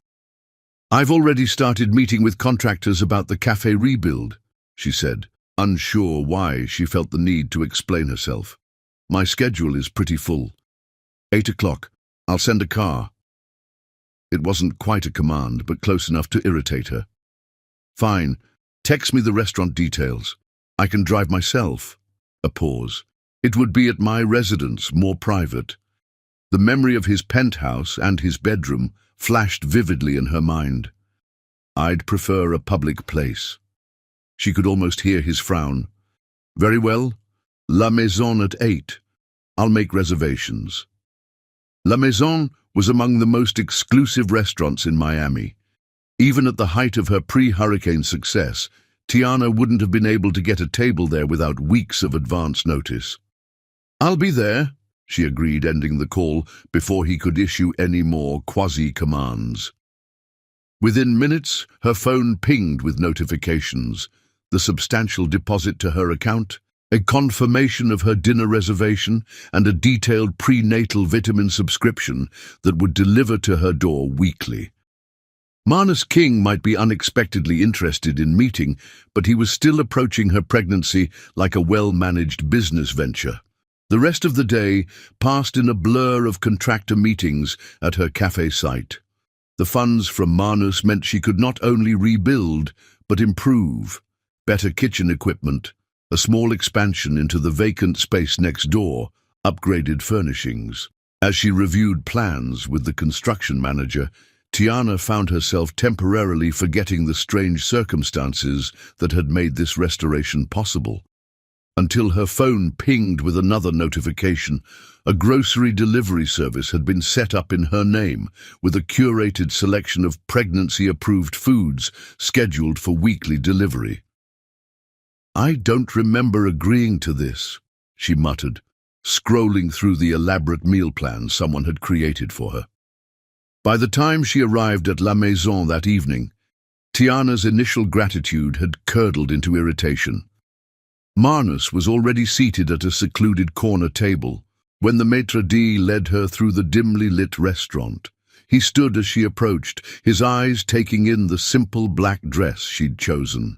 "I've already started meeting with contractors about the cafe rebuild," she said, unsure why she felt the need to explain herself. "My schedule is pretty full. 8 o'clock. I'll send a car." It wasn't quite a command, but close enough to irritate her. "Fine. Text me the restaurant details. I can drive myself." A pause. "It would be at my residence, more private." The memory of his penthouse and his bedroom flashed vividly in her mind. "I'd prefer a public place." She could almost hear his frown. "Very well. La Maison at 8. I'll make reservations." La Maison was among the most exclusive restaurants in Miami. Even at the height of her pre-hurricane success, Tiana wouldn't have been able to get a table there without weeks of advance notice. "I'll be there," she agreed, ending the call before he could issue any more quasi-commands. Within minutes, her phone pinged with notifications: the substantial deposit to her account, a confirmation of her dinner reservation, and a detailed prenatal vitamin subscription that would deliver to her door weekly. Marnus King might be unexpectedly interested in meeting, but he was still approaching her pregnancy like a well-managed business venture. The rest of the day passed in a blur of contractor meetings at her cafe site. The funds from Marnus meant she could not only rebuild, but improve. Better kitchen equipment, a small expansion into the vacant space next door, upgraded furnishings. As she reviewed plans with the construction manager, Tiana found herself temporarily forgetting the strange circumstances that had made this restoration possible. Until her phone pinged with another notification, a grocery delivery service had been set up in her name, with a curated selection of pregnancy-approved foods scheduled for weekly delivery. "I don't remember agreeing to this," she muttered, scrolling through the elaborate meal plan someone had created for her. By the time she arrived at La Maison that evening, Tiana's initial gratitude had curdled into irritation. Marnus was already seated at a secluded corner table when the maitre d' led her through the dimly lit restaurant. He stood as she approached, his eyes taking in the simple black dress she'd chosen.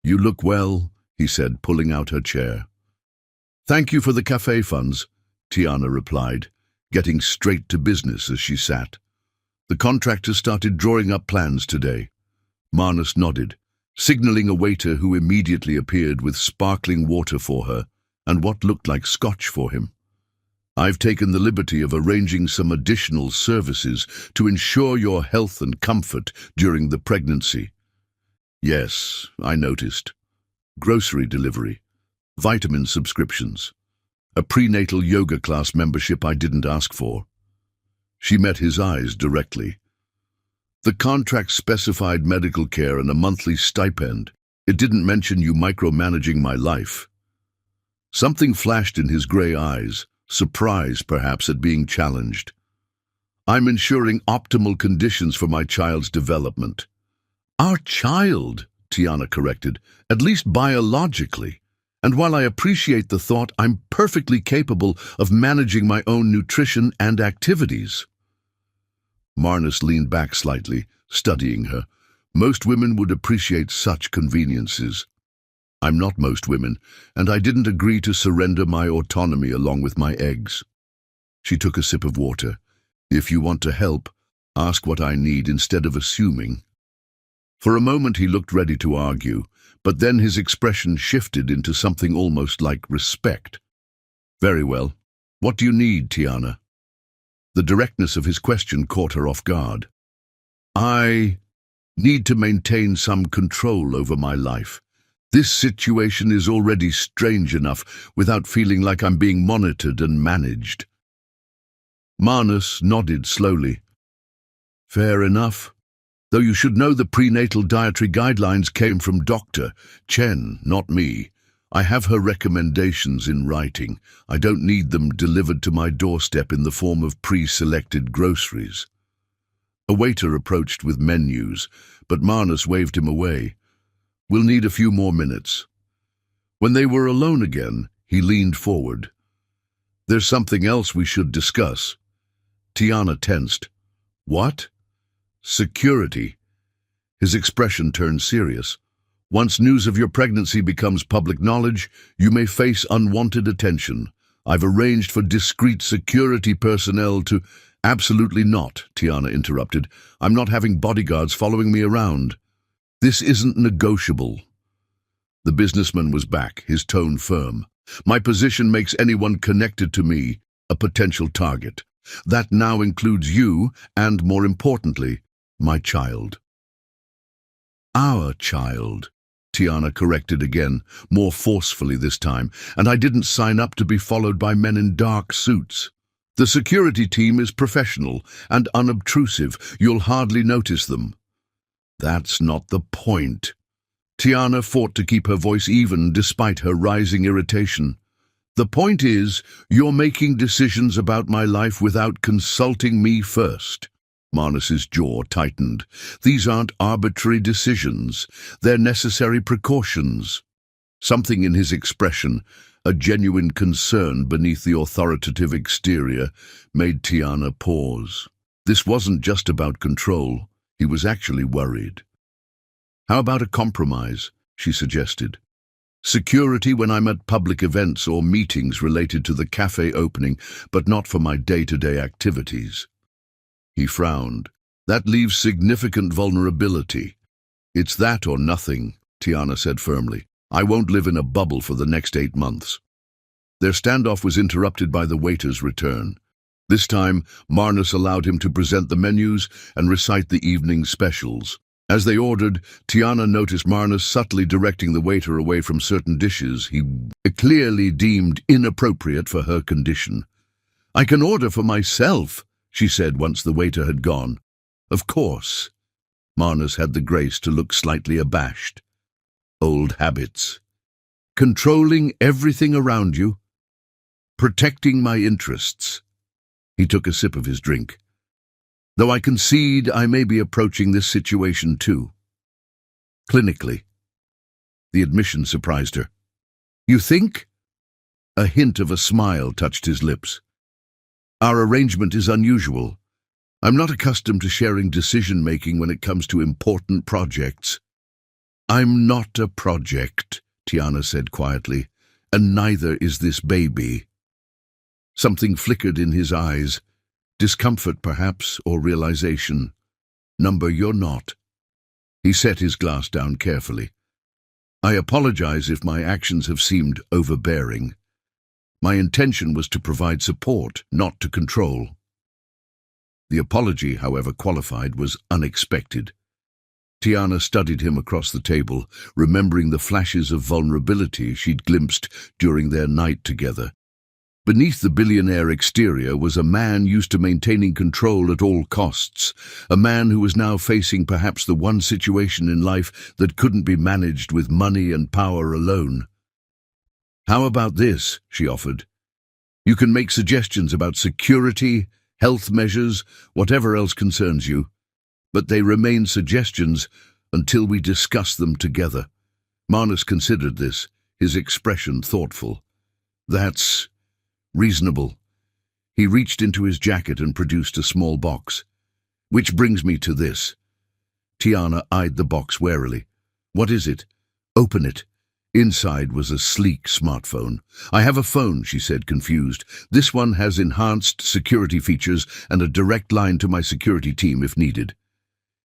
"You look well," he said, pulling out her chair. "Thank you for the cafe funds," Tiana replied, getting straight to business as she sat. "The contractors started drawing up plans today." Marnus nodded, signaling a waiter who immediately appeared with sparkling water for her and what looked like scotch for him. "I've taken the liberty of arranging some additional services to ensure your health and comfort during the pregnancy." "Yes, I noticed. Grocery delivery, vitamin subscriptions, a prenatal yoga class membership I didn't ask for." She met his eyes directly. "The contract specified medical care and a monthly stipend. It didn't mention you micromanaging my life." Something flashed in his grey eyes, surprise perhaps at being challenged. "I'm ensuring optimal conditions for my child's development." "Our child," Tiana corrected, "at least biologically. And while I appreciate the thought, I'm perfectly capable of managing my own nutrition and activities." Marnus leaned back slightly, studying her. "Most women would appreciate such conveniences. I'm not most women, and I didn't agree to surrender my autonomy along with my eggs." She took a sip of water. "If you want to help, ask what I need instead of assuming." For a moment he looked ready to argue, but then his expression shifted into something almost like respect. "Very well. What do you need, Tiana?" The directness of his question caught her off guard. "I need to maintain some control over my life. This situation is already strange enough without feeling like I'm being monitored and managed. Marnus nodded slowly. Fair enough. Though you should know the prenatal dietary guidelines came from Dr. Chen, not me. I have her recommendations in writing. I don't need them delivered to my doorstep in the form of pre-selected groceries. A waiter approached with menus, but Marnus waved him away. We'll need a few more minutes. When they were alone again, he leaned forward. There's something else we should discuss. Tiana tensed. What? Security. His expression turned serious. Once news of your pregnancy becomes public knowledge, you may face unwanted attention. I've arranged for discreet security personnel to— Absolutely not, Tiana interrupted. I'm not having bodyguards following me around. This isn't negotiable. The businessman was back, his tone firm. My position makes anyone connected to me a potential target. That now includes you and, more importantly, my child. Our child, Tiana corrected again, more forcefully this time, and I didn't sign up to be followed by men in dark suits. The security team is professional and unobtrusive. You'll hardly notice them. That's not the point. Tiana fought to keep her voice even despite her rising irritation. The point is, you're making decisions about my life without consulting me first. Marnus's jaw tightened. These aren't arbitrary decisions. They're necessary precautions. Something in his expression, a genuine concern beneath the authoritative exterior, made Tiana pause. This wasn't just about control. He was actually worried. How about a compromise, she suggested. Security when I'm at public events or meetings related to the cafe opening, but not for my day-to-day activities. He frowned. That leaves significant vulnerability. It's that or nothing, Tiana said firmly. I won't live in a bubble for the next 8 months. Their standoff was interrupted by the waiter's return. This time, Marnus allowed him to present the menus and recite the evening's specials. As they ordered, Tiana noticed Marnus subtly directing the waiter away from certain dishes he clearly deemed inappropriate for her condition. I can order for myself, she said once the waiter had gone. Of course. Marnus had the grace to look slightly abashed. Old habits. Controlling everything around you. Protecting my interests. He took a sip of his drink. Though I concede I may be approaching this situation too. Clinically. The admission surprised her. You think? A hint of a smile touched his lips. Our arrangement is unusual. I'm not accustomed to sharing decision-making when it comes to important projects. I'm not a project, Tiana said quietly, and neither is this baby. Something flickered in his eyes. Discomfort, perhaps, or realization. Number, you're not. He set his glass down carefully. I apologize if my actions have seemed overbearing. My intention was to provide support, not to control. The apology, however qualified, was unexpected. Tiana studied him across the table, remembering the flashes of vulnerability she'd glimpsed during their night together. Beneath the billionaire exterior was a man used to maintaining control at all costs, a man who was now facing perhaps the one situation in life that couldn't be managed with money and power alone. How about this, she offered. You can make suggestions about security, health measures, whatever else concerns you, but they remain suggestions until we discuss them together. Marnus considered this, his expression thoughtful. That's reasonable. He reached into his jacket and produced a small box. Which brings me to this. Tiana eyed the box warily. What is it? Open it. Inside was a sleek smartphone. I have a phone, she said, confused. This one has enhanced security features and a direct line to my security team if needed.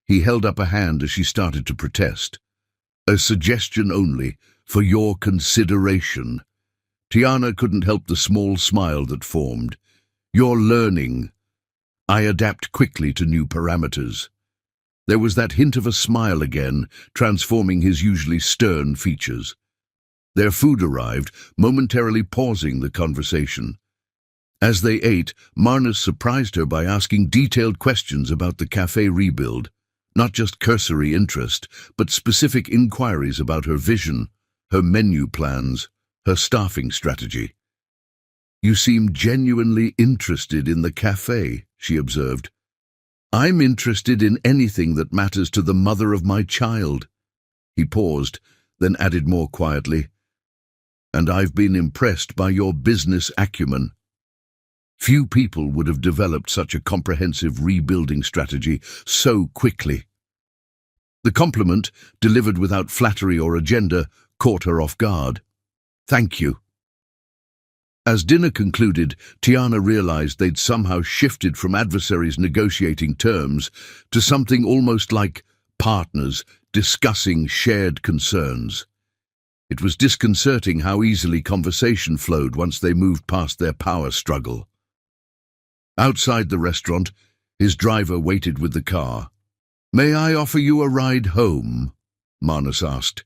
He held up a hand as she started to protest. A suggestion only, for your consideration. Tiana couldn't help the small smile that formed. You're learning. I adapt quickly to new parameters. There was that hint of a smile again, transforming his usually stern features. Their food arrived, momentarily pausing the conversation. As they ate, Marnus surprised her by asking detailed questions about the cafe rebuild, not just cursory interest, but specific inquiries about her vision, her menu plans, her staffing strategy. "You seem genuinely interested in the cafe," she observed. "I'm interested in anything that matters to the mother of my child." He paused, then added more quietly, "And I've been impressed by your business acumen." Few people would have developed such a comprehensive rebuilding strategy so quickly. The compliment, delivered without flattery or agenda, caught her off guard. "Thank you." As dinner concluded, Tiana realized they'd somehow shifted from adversaries negotiating terms to something almost like partners discussing shared concerns. It was disconcerting how easily conversation flowed once they moved past their power struggle. Outside the restaurant, his driver waited with the car. "May I offer you a ride home?" Marnus asked.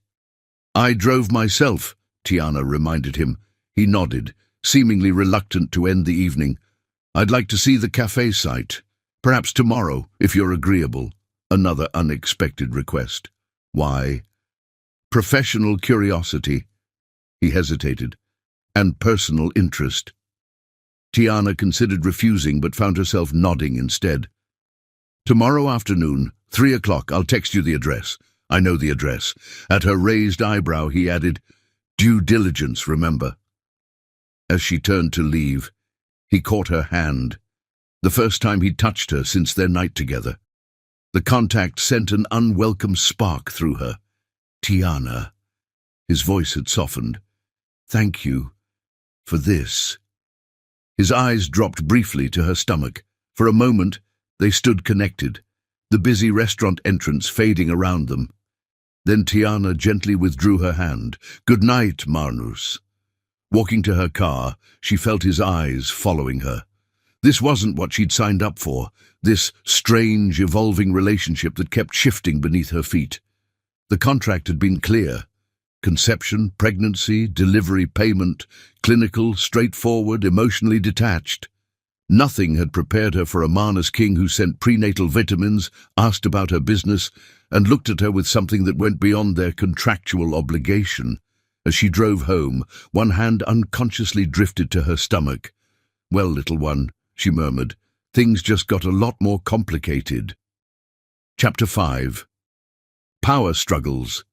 "I drove myself," Tiana reminded him. He nodded, seemingly reluctant to end the evening. "I'd like to see the cafe site. Perhaps tomorrow, if you're agreeable." Another unexpected request. "Why?" "Professional curiosity," he hesitated, "and personal interest." Tiana considered refusing but found herself nodding instead. "Tomorrow afternoon, 3 o'clock, I'll text you the address." "I know the address." At her raised eyebrow, he added, "Due diligence, remember." As she turned to leave, he caught her hand, the first time he'd touched her since their night together. The contact sent an unwelcome spark through her. "Tiana," his voice had softened, "thank you for this." His eyes dropped briefly to her stomach. For a moment, they stood connected, the busy restaurant entrance fading around them. Then Tiana gently withdrew her hand. "Good night, Marnus." Walking to her car, she felt his eyes following her. This wasn't what she'd signed up for, this strange, evolving relationship that kept shifting beneath her feet. The contract had been clear. Conception, pregnancy, delivery, payment, clinical, straightforward, emotionally detached. Nothing had prepared her for a Marnus king who sent prenatal vitamins, asked about her business, and looked at her with something that went beyond their contractual obligation. As she drove home, one hand unconsciously drifted to her stomach. "Well, little one," she murmured, "things just got a lot more complicated." Chapter 5. Power Struggles.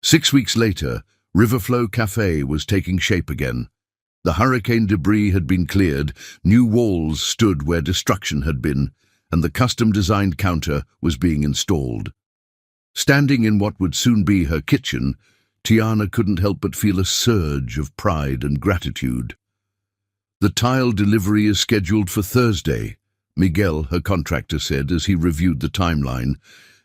6 weeks later, Riverflow Cafe was taking shape again. The hurricane debris had been cleared, new walls stood where destruction had been, and the custom-designed counter was being installed. Standing in what would soon be her kitchen, Tiana couldn't help but feel a surge of pride and gratitude. "The tile delivery is scheduled for Thursday," Miguel, her contractor, said as he reviewed the timeline,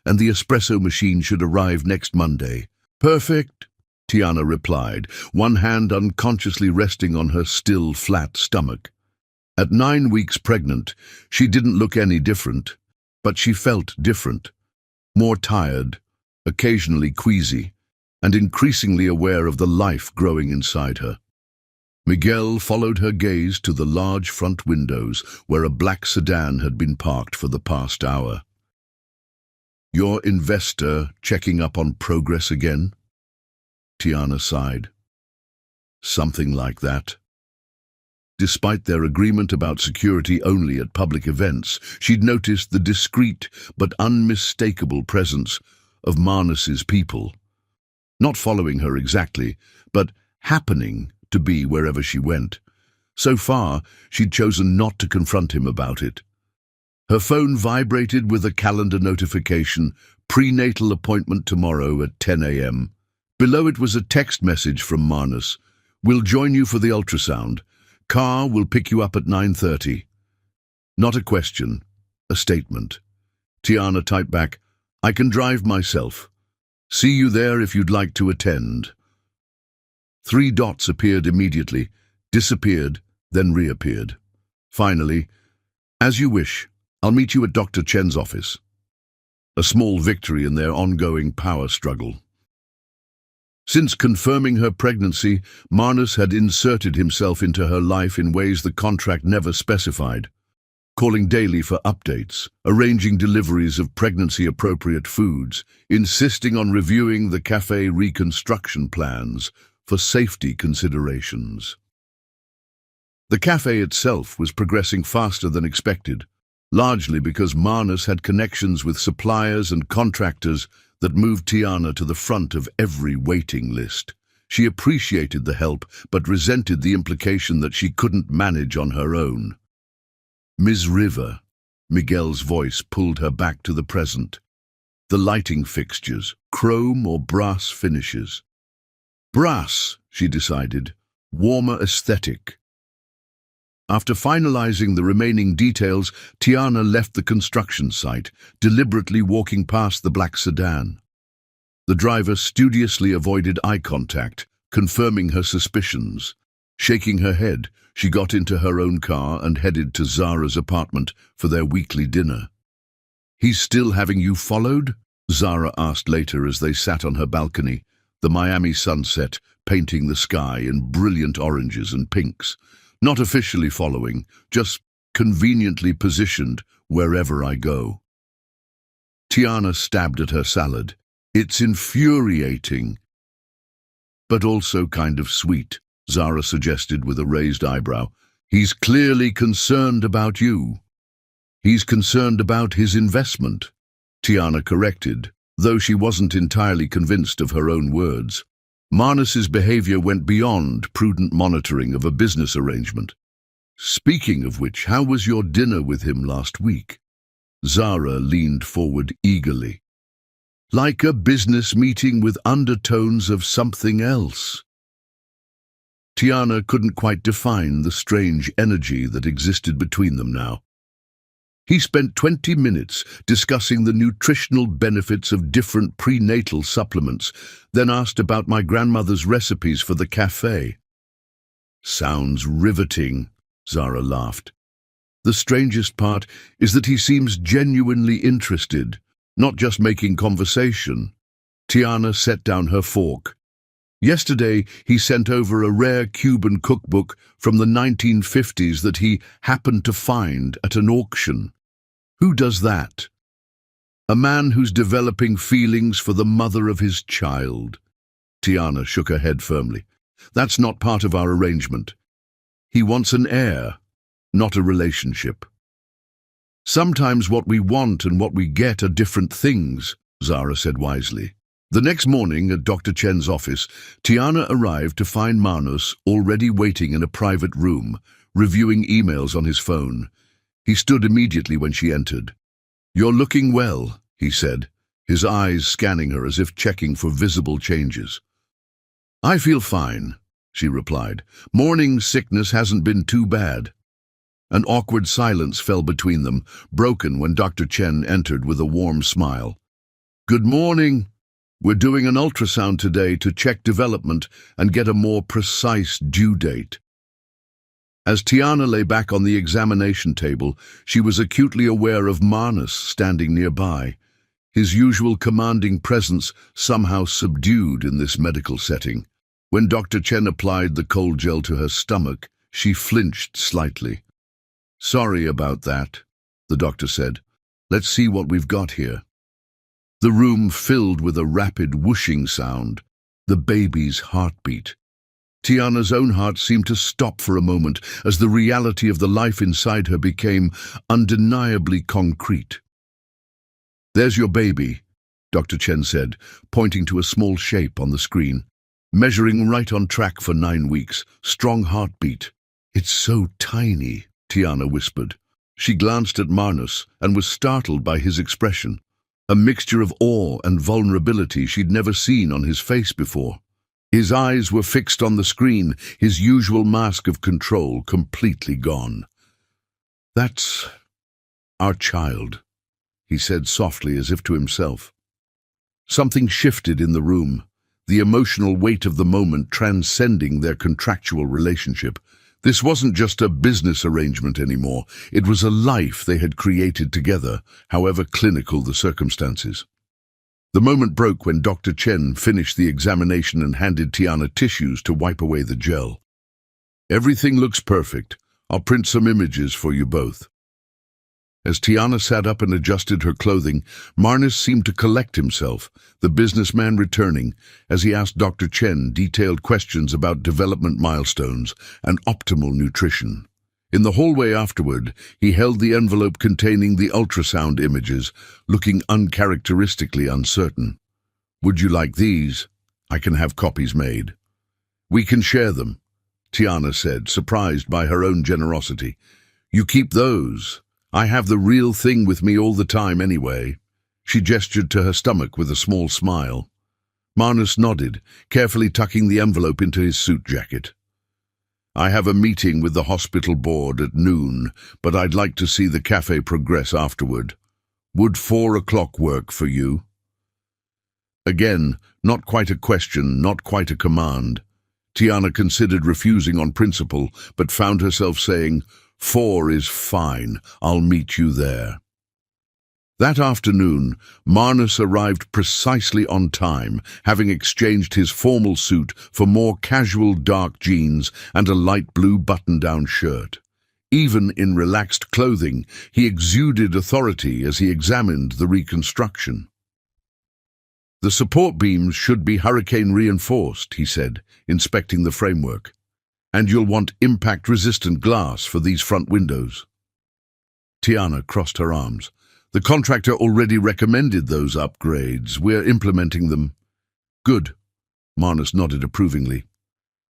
"and the espresso machine should arrive next Monday." "Perfect," Tiana replied, one hand unconsciously resting on her still flat stomach. At 9 weeks pregnant, she didn't look any different, but she felt different. More tired, occasionally queasy, and increasingly aware of the life growing inside her. Miguel followed her gaze to the large front windows where a black sedan had been parked for the past hour. "Your investor checking up on progress again?" Tiana sighed. "Something like that." Despite their agreement about security only at public events, she'd noticed the discreet but unmistakable presence of Marnus's people. Not following her exactly, but happening to be wherever she went. So far, she'd chosen not to confront him about it. Her phone vibrated with a calendar notification, prenatal appointment tomorrow at 10 a.m. Below it was a text message from Marnus. "We'll join you for the ultrasound. Car will pick you up at 9:30. Not a question, a statement. Tiana typed back, "I can drive myself. See you there if you'd like to attend." 3 dots appeared immediately, disappeared, then reappeared. Finally, "As you wish. I'll meet you at Dr. Chen's office." a small victory in their ongoing power struggle. Since confirming her pregnancy, Marnus had inserted himself into her life in ways the contract never specified, calling daily for updates, arranging deliveries of pregnancy-appropriate foods, insisting on reviewing the cafe reconstruction plans for safety considerations. The cafe itself was progressing faster than expected, largely because Marnus had connections with suppliers and contractors that moved Tiana to the front of every waiting list. She appreciated the help, but resented the implication that she couldn't manage on her own. Ms. River, Miguel's voice pulled her back to the present. The lighting fixtures, chrome or brass finishes. Brass, she decided, warmer aesthetic. After finalizing the remaining details, Tiana left the construction site, deliberately walking past the black sedan. The driver studiously avoided eye contact, confirming her suspicions. Shaking her head, she got into her own car and headed to Zara's apartment for their weekly dinner. "He's still having you followed?" Zara asked later as they sat on her balcony, the Miami sunset painting the sky in brilliant oranges and pinks. "Not officially following, just conveniently positioned wherever I go." Tiana stabbed at her salad. "It's infuriating, but also kind of sweet," Zara suggested with a raised eyebrow. "He's clearly concerned about you." "He's concerned about his investment," Tiana corrected, though she wasn't entirely convinced of her own words. Marnus's behavior went beyond prudent monitoring of a business arrangement. "Speaking of which, how was your dinner with him last week?" Zara leaned forward eagerly. "Like a business meeting with undertones of something else." Tiana couldn't quite define the strange energy that existed between them now. "He spent 20 minutes discussing the nutritional benefits of different prenatal supplements, then asked about my grandmother's recipes for the cafe." "Sounds riveting," Zara laughed. "The strangest part is that he seems genuinely interested, not just making conversation." Tiana set down her fork. "Yesterday, he sent over a rare Cuban cookbook from the 1950s that he happened to find at an auction." "Who does that?" "A man who's developing feelings for the mother of his child." Tiana shook her head firmly. "That's not part of our arrangement. He wants an heir, not a relationship." "Sometimes what we want and what we get are different things," Zara said wisely. The next morning at Dr. Chen's office, Tiana arrived to find Marnus already waiting in a private room, reviewing emails on his phone. He stood immediately when she entered. "You're looking well," he said, his eyes scanning her as if checking for visible changes. "I feel fine," she replied. "Morning sickness hasn't been too bad." An awkward silence fell between them, broken when Dr. Chen entered with a warm smile. "Good morning. We're doing an ultrasound today to check development and get a more precise due date." As Tiana lay back on the examination table, she was acutely aware of Marnus standing nearby, his usual commanding presence somehow subdued in this medical setting. When Dr. Chen applied the cold gel to her stomach, she flinched slightly. "Sorry about that," the doctor said. "Let's see what we've got here." The room filled with a rapid whooshing sound, the baby's heartbeat. Tiana's own heart seemed to stop for a moment as the reality of the life inside her became undeniably concrete. "There's your baby," Dr. Chen said, pointing to a small shape on the screen. "Measuring right on track for 9 weeks. Strong heartbeat." "It's so tiny," Tiana whispered. She glanced at Marnus and was startled by his expression, a mixture of awe and vulnerability she'd never seen on his face before. His eyes were fixed on the screen, his usual mask of control completely gone. "That's our child," he said softly as if to himself. Something shifted in the room, the emotional weight of the moment transcending their contractual relationship. This wasn't just a business arrangement anymore. It was a life they had created together, however clinical the circumstances. The moment broke when Dr. Chen finished the examination and handed Tiana tissues to wipe away the gel. "Everything looks perfect. I'll print some images for you both." As Tiana sat up and adjusted her clothing, Marnus seemed to collect himself, the businessman returning, as he asked Dr. Chen detailed questions about development milestones and optimal nutrition. In the hallway afterward, he held the envelope containing the ultrasound images, looking uncharacteristically uncertain. "Would you like these? I can have copies made." "We can share them," Tiana said, surprised by her own generosity. "You keep those. I have the real thing with me all the time anyway." She gestured to her stomach with a small smile. Marnus nodded, carefully tucking the envelope into his suit jacket. "I have a meeting with the hospital board at noon, but I'd like to see the cafe progress afterward. Would 4 o'clock work for you?" Again, not quite a question, not quite a command. Tiana considered refusing on principle, but found herself saying, "4 is fine. I'll meet you there." That afternoon, Marnus arrived precisely on time, having exchanged his formal suit for more casual dark jeans and a light blue button-down shirt. Even in relaxed clothing, he exuded authority as he examined the reconstruction. "The support beams should be hurricane-reinforced," he said, inspecting the framework. "And you'll want impact-resistant glass for these front windows." Tiana crossed her arms. "The contractor already recommended those upgrades. We're implementing them." "Good." Marnus nodded approvingly.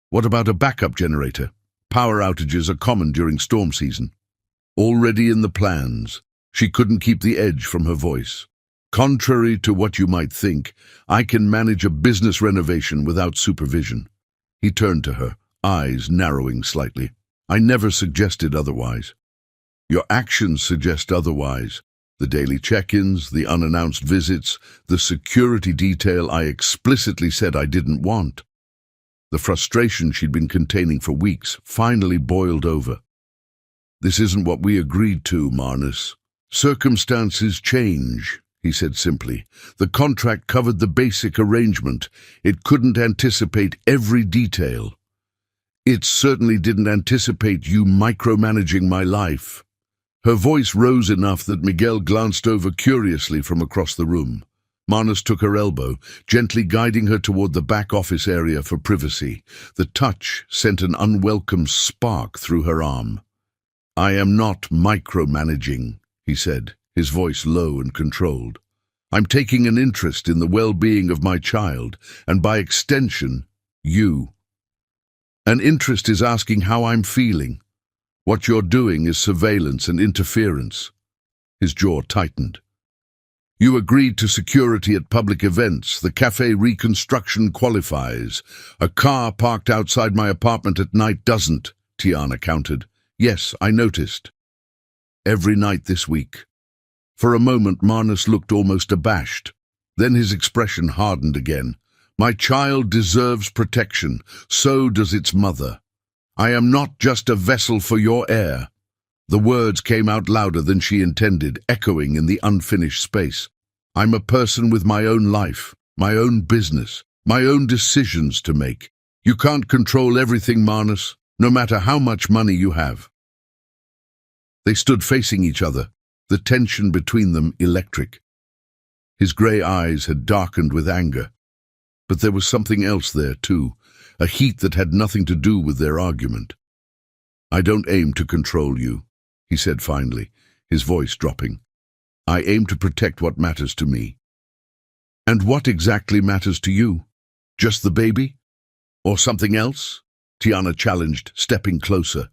"What about a backup generator? Power outages are common during storm season." "Already in the plans." She couldn't keep the edge from her voice. "Contrary to what you might think, I can manage a business renovation without supervision." He turned to her, eyes narrowing slightly. "I never suggested otherwise." "Your actions suggest otherwise. The daily check-ins, the unannounced visits, the security detail I explicitly said I didn't want." The frustration she'd been containing for weeks finally boiled over. "This isn't what we agreed to, Marnus." "Circumstances change," he said simply. "The contract covered the basic arrangement. It couldn't anticipate every detail." "It certainly didn't anticipate you micromanaging my life." Her voice rose enough that Miguel glanced over curiously from across the room. Marnus took her elbow, gently guiding her toward the back office area for privacy. The touch sent an unwelcome spark through her arm. "I am not micromanaging," he said, his voice low and controlled. "I'm taking an interest in the well-being of my child, and by extension, you. An interest is asking how I'm feeling. What you're doing is surveillance and interference." His jaw tightened. "You agreed to security at public events. The cafe reconstruction qualifies. A car parked outside my apartment at night doesn't," Tiana countered. "Yes, I noticed. Every night this week." For a moment, Marnus looked almost abashed. Then his expression hardened again. "My child deserves protection. So does its mother. I am not just a vessel for your heir." The words came out louder than she intended, echoing in the unfinished space. "I'm a person with my own life, my own business, my own decisions to make. You can't control everything, Marnus, no matter how much money you have." They stood facing each other, the tension between them electric. His grey eyes had darkened with anger. But there was something else there, too, a heat that had nothing to do with their argument. "I don't aim to control you," he said finally, his voice dropping. "I aim to protect what matters to me." "And what exactly matters to you? Just the baby? Or something else?" Tiana challenged, stepping closer.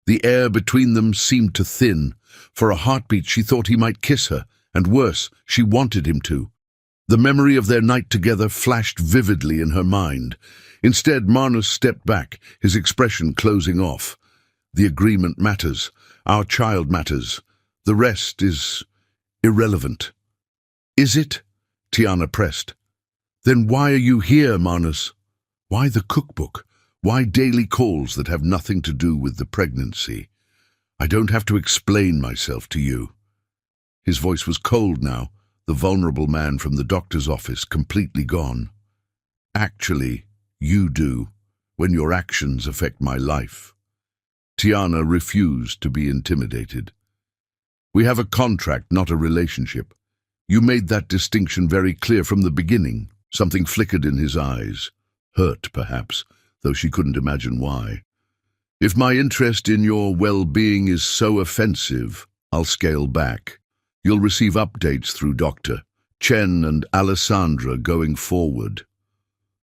The air between them seemed to thin. For a heartbeat she thought he might kiss her, and worse, she wanted him to. The memory of their night together flashed vividly in her mind. Instead, Marnus stepped back, his expression closing off. "The agreement matters. Our child matters. The rest is irrelevant." "Is it?" Tiana pressed. "Then why are you here, Marnus? Why the cookbook? Why daily calls that have nothing to do with the pregnancy? I don't have to explain myself to you." His voice was cold now, the vulnerable man from the doctor's office completely gone. "Actually, you do, when your actions affect my life." Tiana refused to be intimidated. "We have a contract, not a relationship. You made that distinction very clear from the beginning." Something flickered in his eyes. Hurt, perhaps, though she couldn't imagine why. "If my interest in your well-being is so offensive, I'll scale back. You'll receive updates through Dr. Chen and Alessandra going forward."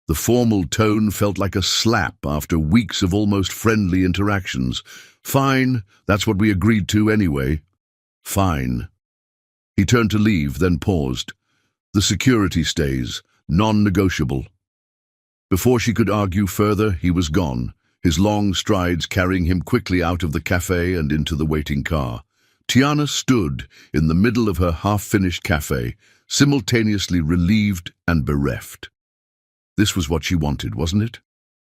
The formal tone felt like a slap after weeks of almost friendly interactions. "Fine, that's what we agreed to anyway." "Fine." He turned to leave, then paused. "The security stays, non-negotiable." Before she could argue further, he was gone, his long strides carrying him quickly out of the cafe and into the waiting car. Tiana stood in the middle of her half-finished cafe, simultaneously relieved and bereft. This was what she wanted, wasn't it?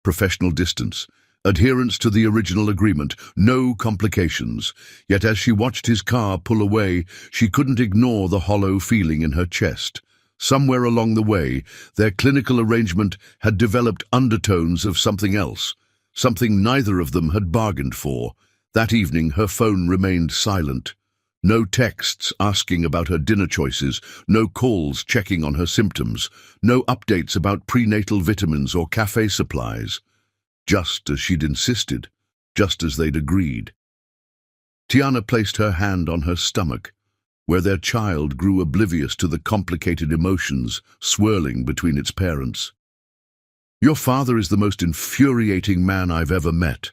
Professional distance, adherence to the original agreement, no complications. Yet as she watched his car pull away, she couldn't ignore the hollow feeling in her chest. Somewhere along the way, their clinical arrangement had developed undertones of something else, something neither of them had bargained for. That evening, her phone remained silent. No texts asking about her dinner choices, no calls checking on her symptoms, no updates about prenatal vitamins or cafe supplies. Just as she'd insisted, just as they'd agreed. Tiana placed her hand on her stomach, where their child grew oblivious to the complicated emotions swirling between its parents. "Your father is the most infuriating man I've ever met,"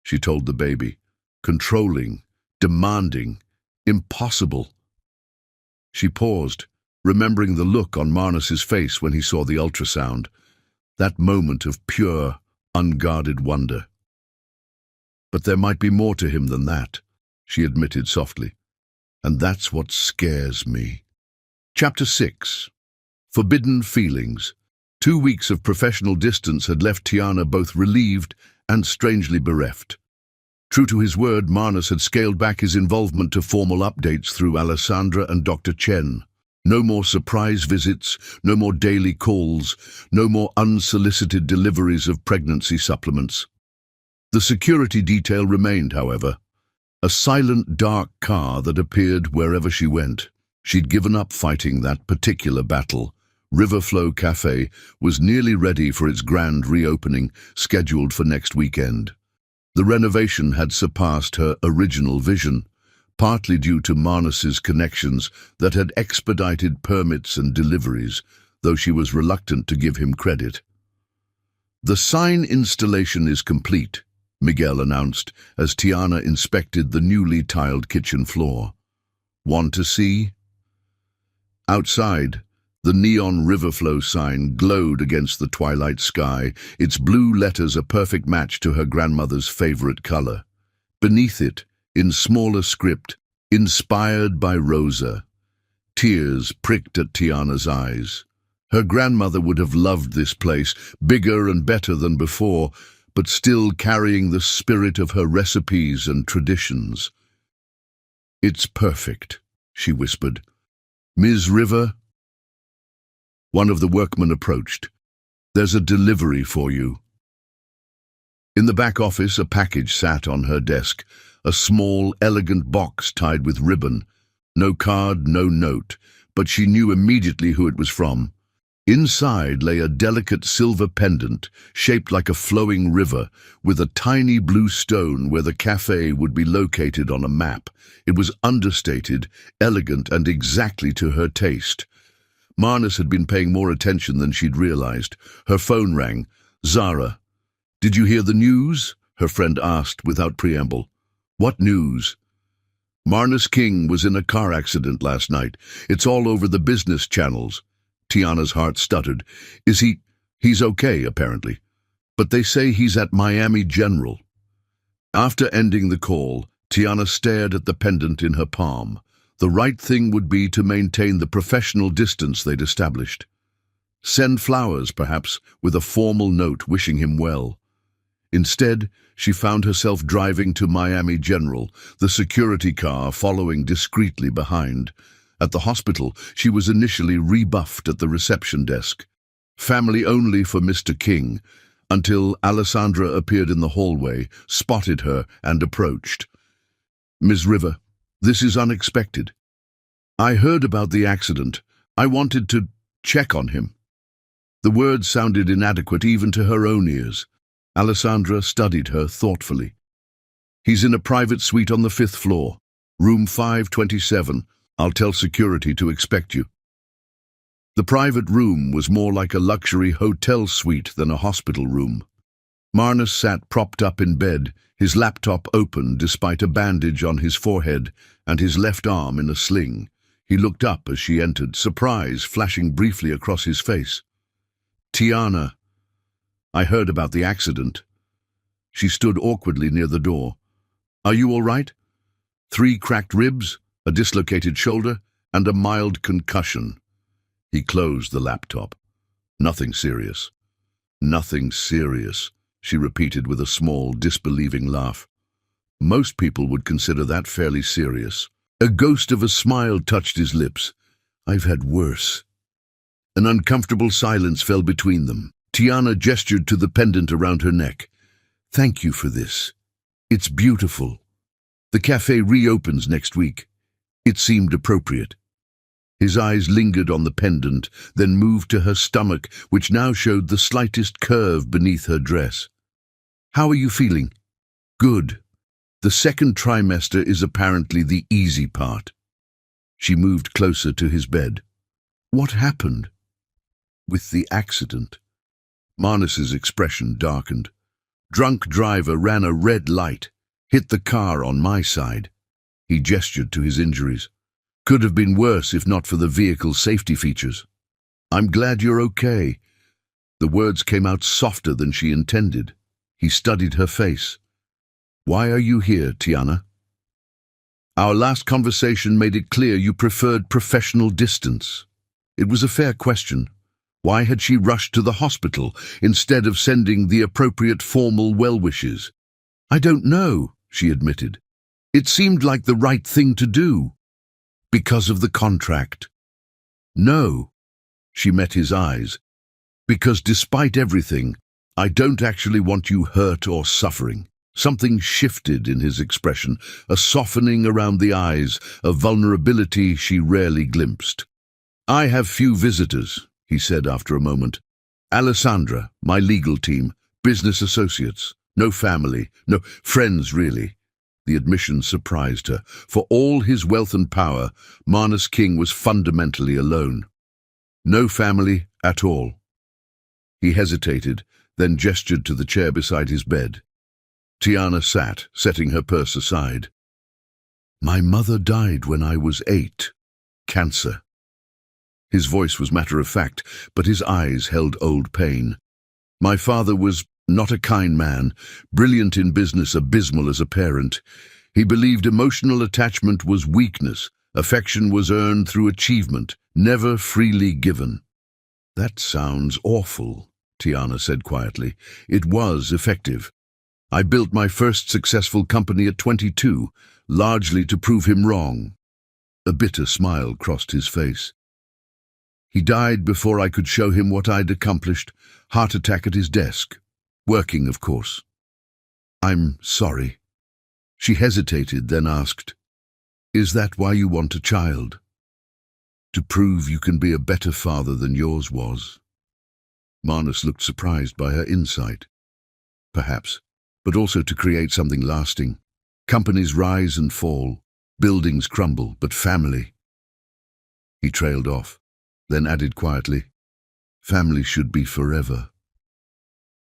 she told the baby. "Controlling, demanding, impossible." She paused, remembering the look on Marnus's face when he saw the ultrasound, that moment of pure, unguarded wonder. "But there might be more to him than that," she admitted softly. "And that's what scares me." Chapter 6. Forbidden Feelings. 2 weeks of professional distance had left Tiana both relieved and strangely bereft. True to his word, Marnus had scaled back his involvement to formal updates through Alessandra and Dr. Chen. No more surprise visits, no more daily calls, no more unsolicited deliveries of pregnancy supplements. The security detail remained, however. A silent, dark car that appeared wherever she went. She'd given up fighting that particular battle. Riverflow Cafe was nearly ready for its grand reopening, scheduled for next weekend. The renovation had surpassed her original vision, partly due to Marnus's connections that had expedited permits and deliveries, though she was reluctant to give him credit. "The sign installation is complete," Miguel announced as Tiana inspected the newly tiled kitchen floor. "Want to see?" Outside, the neon Riverflow sign glowed against the twilight sky, its blue letters a perfect match to her grandmother's favorite color. Beneath it, in smaller script, "Inspired by Rosa." Tears pricked at Tiana's eyes. Her grandmother would have loved this place, bigger and better than before, but still carrying the spirit of her recipes and traditions. "It's perfect," she whispered. "Ms. River?" One of the workmen approached. "There's a delivery for you." In the back office, a package sat on her desk, a small, elegant box tied with ribbon. No card, no note, but she knew immediately who it was from. Inside lay a delicate silver pendant, shaped like a flowing river, with a tiny blue stone where the cafe would be located on a map. It was understated, elegant, and exactly to her taste. Marnus had been paying more attention than she'd realized. Her phone rang. "Zara." "Did you hear the news?" her friend asked without preamble. "What news?" "Marnus King was in a car accident last night. It's all over the business channels." Tiana's heart stuttered. He's okay, apparently. But they say he's at Miami General." After ending the call, Tiana stared at the pendant in her palm. The right thing would be to maintain the professional distance they'd established. Send flowers, perhaps, with a formal note wishing him well. Instead, she found herself driving to Miami General, the security car following discreetly behind. At the hospital, she was initially rebuffed at the reception desk. Family only for Mr. King, until Alessandra appeared in the hallway, spotted her, and approached. "Ms. River, this is unexpected. I heard about the accident. I wanted to check on him." The words sounded inadequate even to her own ears. Alessandra studied her thoughtfully. "He's in a private suite on the 5th floor, room 527. I'll tell security to expect you." The private room was more like a luxury hotel suite than a hospital room. Marnus sat propped up in bed, his laptop open despite a bandage on his forehead and his left arm in a sling. He looked up as she entered, surprise flashing briefly across his face. "Tiana, I heard about the accident." She stood awkwardly near the door. "Are you all right?" 3 cracked ribs, a dislocated shoulder, and a mild concussion. He closed the laptop. "Nothing serious." "Nothing serious," she repeated with a small, disbelieving laugh. "Most people would consider that fairly serious." A ghost of a smile touched his lips. "I've had worse." An uncomfortable silence fell between them. Tiana gestured to the pendant around her neck. "Thank you for this. It's beautiful. The cafe reopens next week." It seemed appropriate. His eyes lingered on the pendant, then moved to her stomach, which now showed the slightest curve beneath her dress. "How are you feeling?" "Good. The 2nd trimester is apparently the easy part." She moved closer to his bed. "What happened?" "With the accident." Marnus's expression darkened. "Drunk driver ran a red light, hit the car on my side." He gestured to his injuries. "Could have been worse if not for the vehicle's safety features." "I'm glad you're okay." The words came out softer than she intended. He studied her face. "Why are you here, Tiana?" "Our last conversation made it clear you preferred professional distance." It was a fair question. Why had she rushed to the hospital instead of sending the appropriate formal well-wishes? "I don't know," she admitted. "It seemed like the right thing to do." "Because of the contract?" "No." She met his eyes. "Because despite everything, I don't actually want you hurt or suffering." Something shifted in his expression, a softening around the eyes, a vulnerability she rarely glimpsed. "I have few visitors," he said after a moment. "Alessandra, my legal team, business associates, no family, no friends really." The admission surprised her. For all his wealth and power, Marnus King was fundamentally alone. "No family at all." He hesitated, then gestured to the chair beside his bed. Tiana sat, setting her purse aside. "My mother died when I was 8. Cancer." His voice was matter-of-fact, but his eyes held old pain. "My father was not a kind man, brilliant in business, abysmal as a parent. He believed emotional attachment was weakness, affection was earned through achievement, never freely given." "That sounds awful," Tiana said quietly. "It was effective. I built my first successful company at 22, largely to prove him wrong." A bitter smile crossed his face. "He died before I could show him what I'd accomplished. Heart attack at his desk. Working, of course." "I'm sorry." She hesitated, then asked, "Is that why you want a child? To prove you can be a better father than yours was?" Marnus looked surprised by her insight. "Perhaps, but also to create something lasting. Companies rise and fall, buildings crumble, but family." He trailed off, then added quietly, "Family should be forever."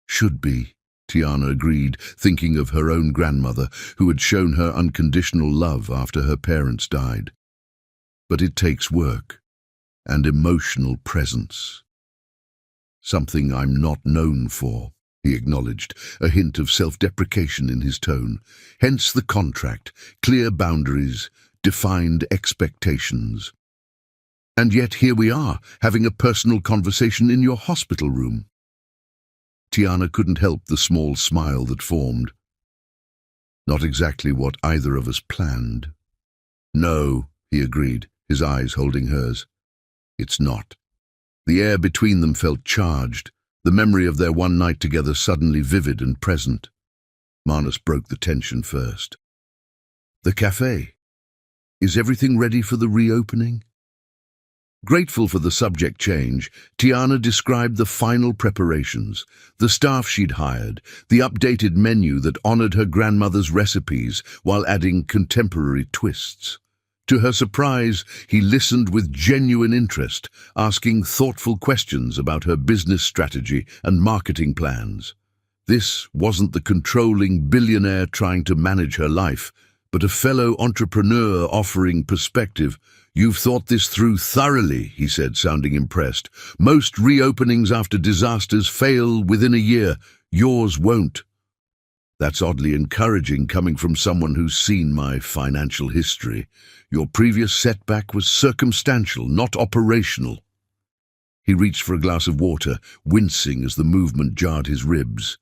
"Should be," Tiana agreed, thinking of her own grandmother, who had shown her unconditional love after her parents died. "But it takes work and emotional presence. Something I'm not known for," he acknowledged, a hint of self-deprecation in his tone. "Hence the contract, clear boundaries, defined expectations. And yet here we are, having a personal conversation in your hospital room." Tiana couldn't help the small smile that formed. Not exactly what either of us planned. No, he agreed, his eyes holding hers. It's not. The air between them felt charged, the memory of their one night together suddenly vivid and present. Manus broke the tension first. The cafe. Is everything ready for the reopening? Grateful for the subject change, Tiana described the final preparations, the staff she'd hired, the updated menu that honored her grandmother's recipes while adding contemporary twists. To her surprise, he listened with genuine interest, asking thoughtful questions about her business strategy and marketing plans. This wasn't the controlling billionaire trying to manage her life, but a fellow entrepreneur offering perspective. You've thought this through thoroughly, he said, sounding impressed. Most reopenings after disasters fail within a year. Yours won't. That's oddly encouraging coming from someone who's seen my financial history. Your previous setback was circumstantial, not operational. He reached for a glass of water, wincing as the movement jarred his ribs.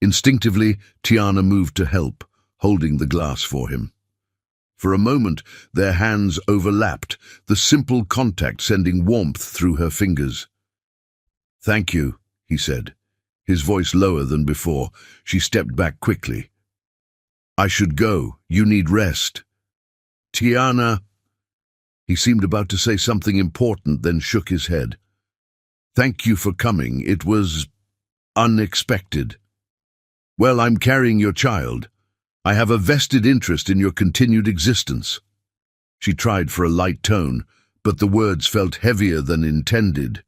Instinctively, Tiana moved to help, holding the glass for him. For a moment, their hands overlapped, the simple contact sending warmth through her fingers. Thank you, he said, his voice lower than before. She stepped back quickly. I should go. You need rest. Tiana. He seemed about to say something important, then shook his head. Thank you for coming. It was unexpected. Well, I'm carrying your child. I have a vested interest in your continued existence. She tried for a light tone, but the words felt heavier than intended.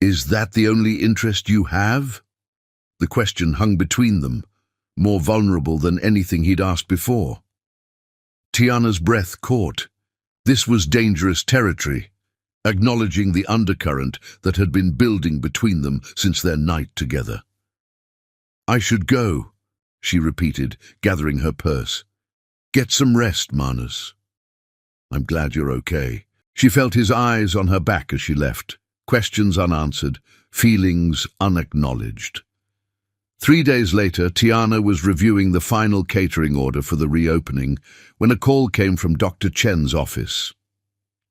Is that the only interest you have? The question hung between them, more vulnerable than anything he'd asked before. Tiana's breath caught. This was dangerous territory, acknowledging the undercurrent that had been building between them since their night together. I should go, she repeated, gathering her purse. Get some rest, Manus. I'm glad you're okay. She felt his eyes on her back as she left, questions unanswered, feelings unacknowledged. 3 days later, Tiana was reviewing the final catering order for the reopening when a call came from Dr. Chen's office.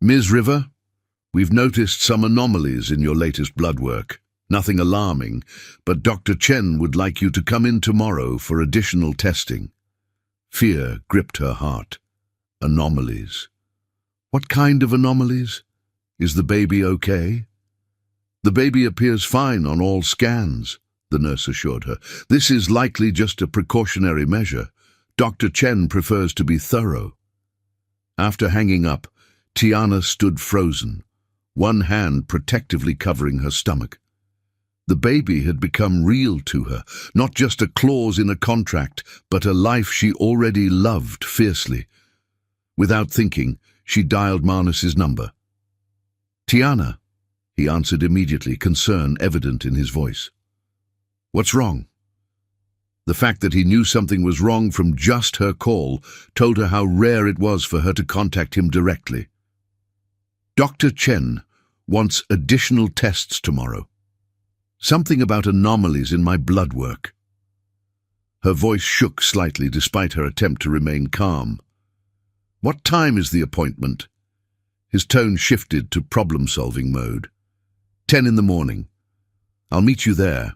Ms. River, we've noticed some anomalies in your latest blood work. Nothing alarming, but Dr. Chen would like you to come in tomorrow for additional testing. Fear gripped her heart. Anomalies. What kind of anomalies? Is the baby okay? The baby appears fine on all scans, the nurse assured her. This is likely just a precautionary measure. Dr. Chen prefers to be thorough. After hanging up, Tiana stood frozen, one hand protectively covering her stomach. The baby had become real to her, not just a clause in a contract, but a life she already loved fiercely. Without thinking, she dialed Manus's number. Tiana, he answered immediately, concern evident in his voice. What's wrong? The fact that he knew something was wrong from just her call told her how rare it was for her to contact him directly. Dr. Chen wants additional tests tomorrow. Something about anomalies in my blood work. Her voice shook slightly despite her attempt to remain calm. What time is the appointment? His tone shifted to problem-solving mode. 10 in the morning. I'll meet you there.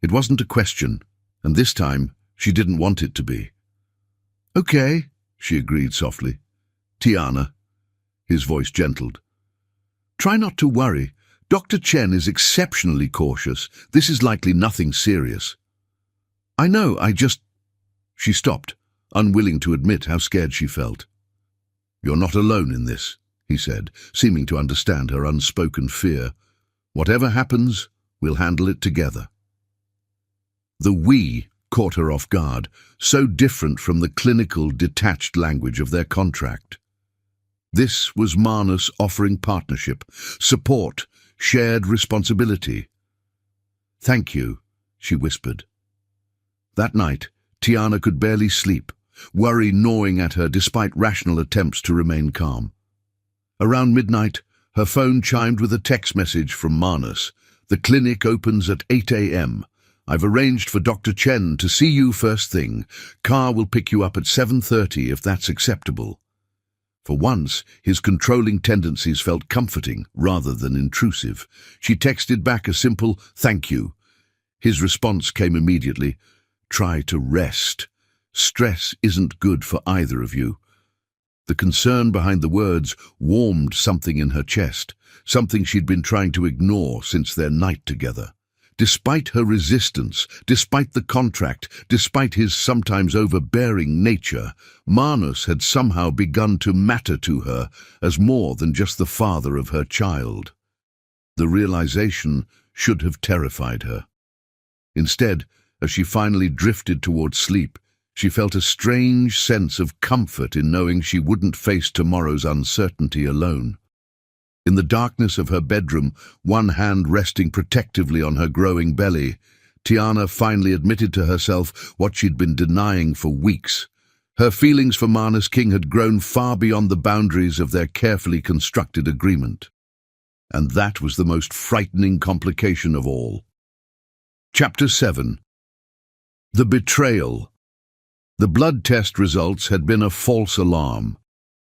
It wasn't a question, and this time she didn't want it to be. Okay, she agreed softly. Tiana. His voice gentled. Try not to worry. Dr. Chen is exceptionally cautious. This is likely nothing serious. I know, She stopped, unwilling to admit how scared she felt. You're not alone in this, he said, seeming to understand her unspoken fear. Whatever happens, we'll handle it together. The we caught her off guard, so different from the clinical, detached language of their contract. This was Manus offering partnership, support, shared responsibility. Thank you, she whispered. That night, Tiana could barely sleep, worry gnawing at her despite rational attempts to remain calm. Around midnight, her phone chimed with a text message from Manus. The clinic opens at 8 a.m. I've arranged for Dr. Chen to see you first thing. Car will pick you up at 7:30 if that's acceptable." For once, his controlling tendencies felt comforting rather than intrusive. She texted back a simple "thank you." His response came immediately: "Try to rest. Stress isn't good for either of you." The concern behind the words warmed something in her chest, something she'd been trying to ignore since their night together. Despite her resistance, despite the contract, despite his sometimes overbearing nature, Manus had somehow begun to matter to her as more than just the father of her child. The realization should have terrified her. Instead, as she finally drifted towards sleep, she felt a strange sense of comfort in knowing she wouldn't face tomorrow's uncertainty alone. In the darkness of her bedroom, one hand resting protectively on her growing belly, Tiana finally admitted to herself what she'd been denying for weeks. Her feelings for Manus King had grown far beyond the boundaries of their carefully constructed agreement. And that was the most frightening complication of all. Chapter 7. The Betrayal. The blood test results had been a false alarm.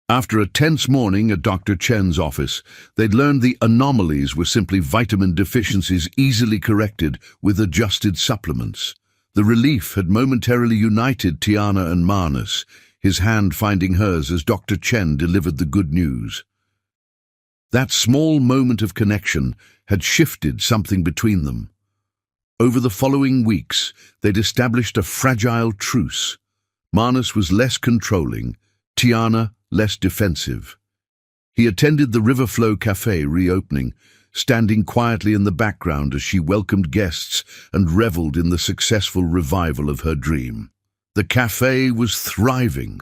After a tense morning at Dr. Chen's office, they'd learned the anomalies were simply vitamin deficiencies easily corrected with adjusted supplements. The relief had momentarily united Tiana and Manus, his hand finding hers as Dr. Chen delivered the good news. That small moment of connection had shifted something between them. Over the following weeks, they'd established a fragile truce. Manus was less controlling, Tiana less defensive. He attended the Riverflow Cafe reopening, standing quietly in the background as she welcomed guests and reveled in the successful revival of her dream. The cafe was thriving.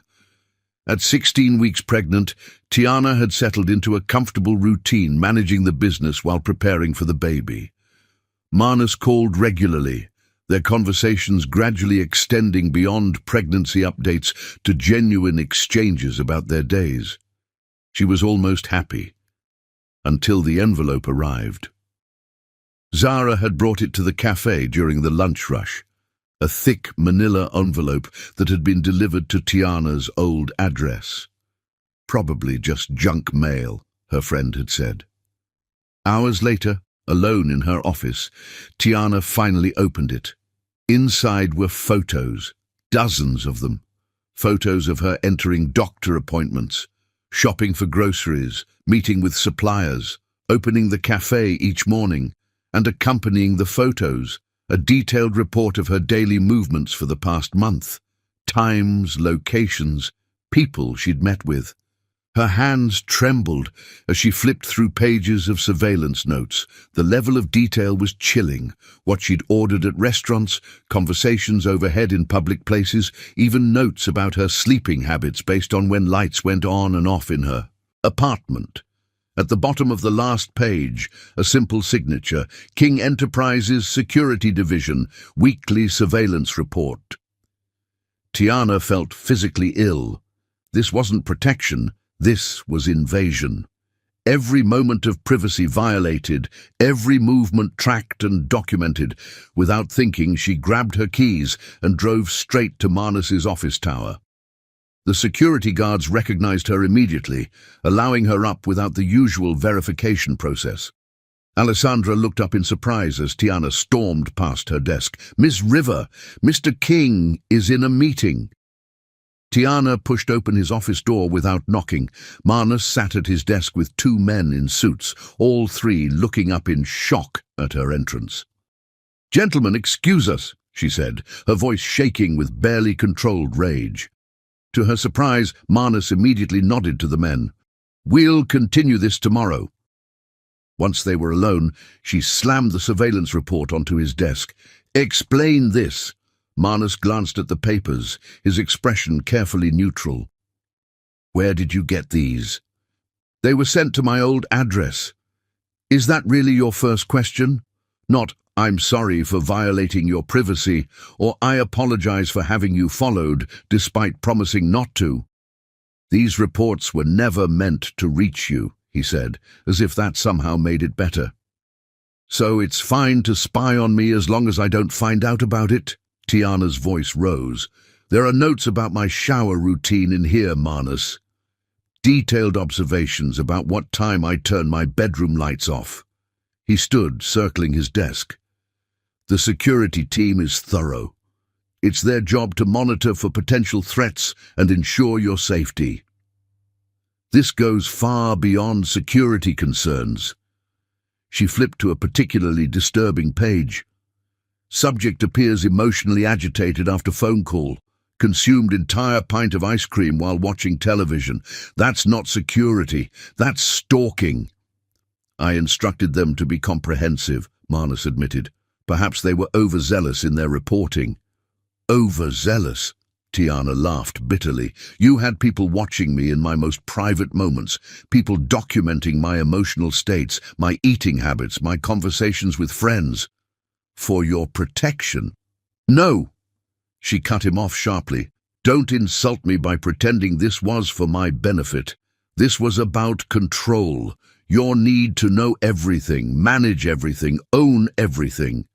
At 16 weeks pregnant, Tiana had settled into a comfortable routine managing the business while preparing for the baby. Manus called regularly, their conversations gradually extending beyond pregnancy updates to genuine exchanges about their days. She was almost happy, until the envelope arrived. Zara had brought it to the cafe during the lunch rush, a thick manila envelope that had been delivered to Tiana's old address. Probably just junk mail, her friend had said. Hours later, alone in her office, Tiana finally opened it. Inside were photos, dozens of them. Photos of her entering doctor appointments, shopping for groceries, meeting with suppliers, opening the cafe each morning, and accompanying the photos, a detailed report of her daily movements for the past month, times, locations, people she'd met with. Her hands trembled as she flipped through pages of surveillance notes. The level of detail was chilling. What she'd ordered at restaurants, conversations overhead in public places, even notes about her sleeping habits based on when lights went on and off in her apartment. At the bottom of the last page, a simple signature: King Enterprises Security Division, Weekly Surveillance Report. Tiana felt physically ill. This wasn't protection. This was invasion. Every moment of privacy violated, every movement tracked and documented. Without thinking, she grabbed her keys and drove straight to Manus's office tower. The security guards recognized her immediately, allowing her up without the usual verification process. Alessandra looked up in surprise as Tiana stormed past her desk. "Miss River, Mr. King is in a meeting." Tiana pushed open his office door without knocking. Manus sat at his desk with two men in suits, all three looking up in shock at her entrance. "Gentlemen, excuse us," she said, her voice shaking with barely controlled rage. To her surprise, Manus immediately nodded to the men. "We'll continue this tomorrow." Once they were alone, she slammed the surveillance report onto his desk. "Explain this." Manus glanced at the papers, his expression carefully neutral. "Where did you get these?" "They were sent to my old address." "Is that really your first question? Not, 'I'm sorry for violating your privacy,' or 'I apologize for having you followed, despite promising not to'?" "These reports were never meant to reach you," he said, as if that somehow made it better. So it's fine to spy on me as long as I don't find out about it? Tiana's voice rose. There are notes about my shower routine in here, Manus. Detailed observations about what time I turn my bedroom lights off. He stood, circling his desk. The security team is thorough. It's their job to monitor for potential threats and ensure your safety. This goes far beyond security concerns. She flipped to a particularly disturbing page. Subject appears emotionally agitated after phone call. Consumed entire pint of ice cream while watching television. That's not security. That's stalking. I instructed them to be comprehensive, Manus admitted. Perhaps they were overzealous in their reporting. Overzealous? Tiana laughed bitterly. You had people watching me in my most private moments, people documenting my emotional states, my eating habits, my conversations with friends. For your protection. No! She cut him off sharply. Don't insult me by pretending this was for my benefit. This was about control. Your need to know everything, manage everything, own everything.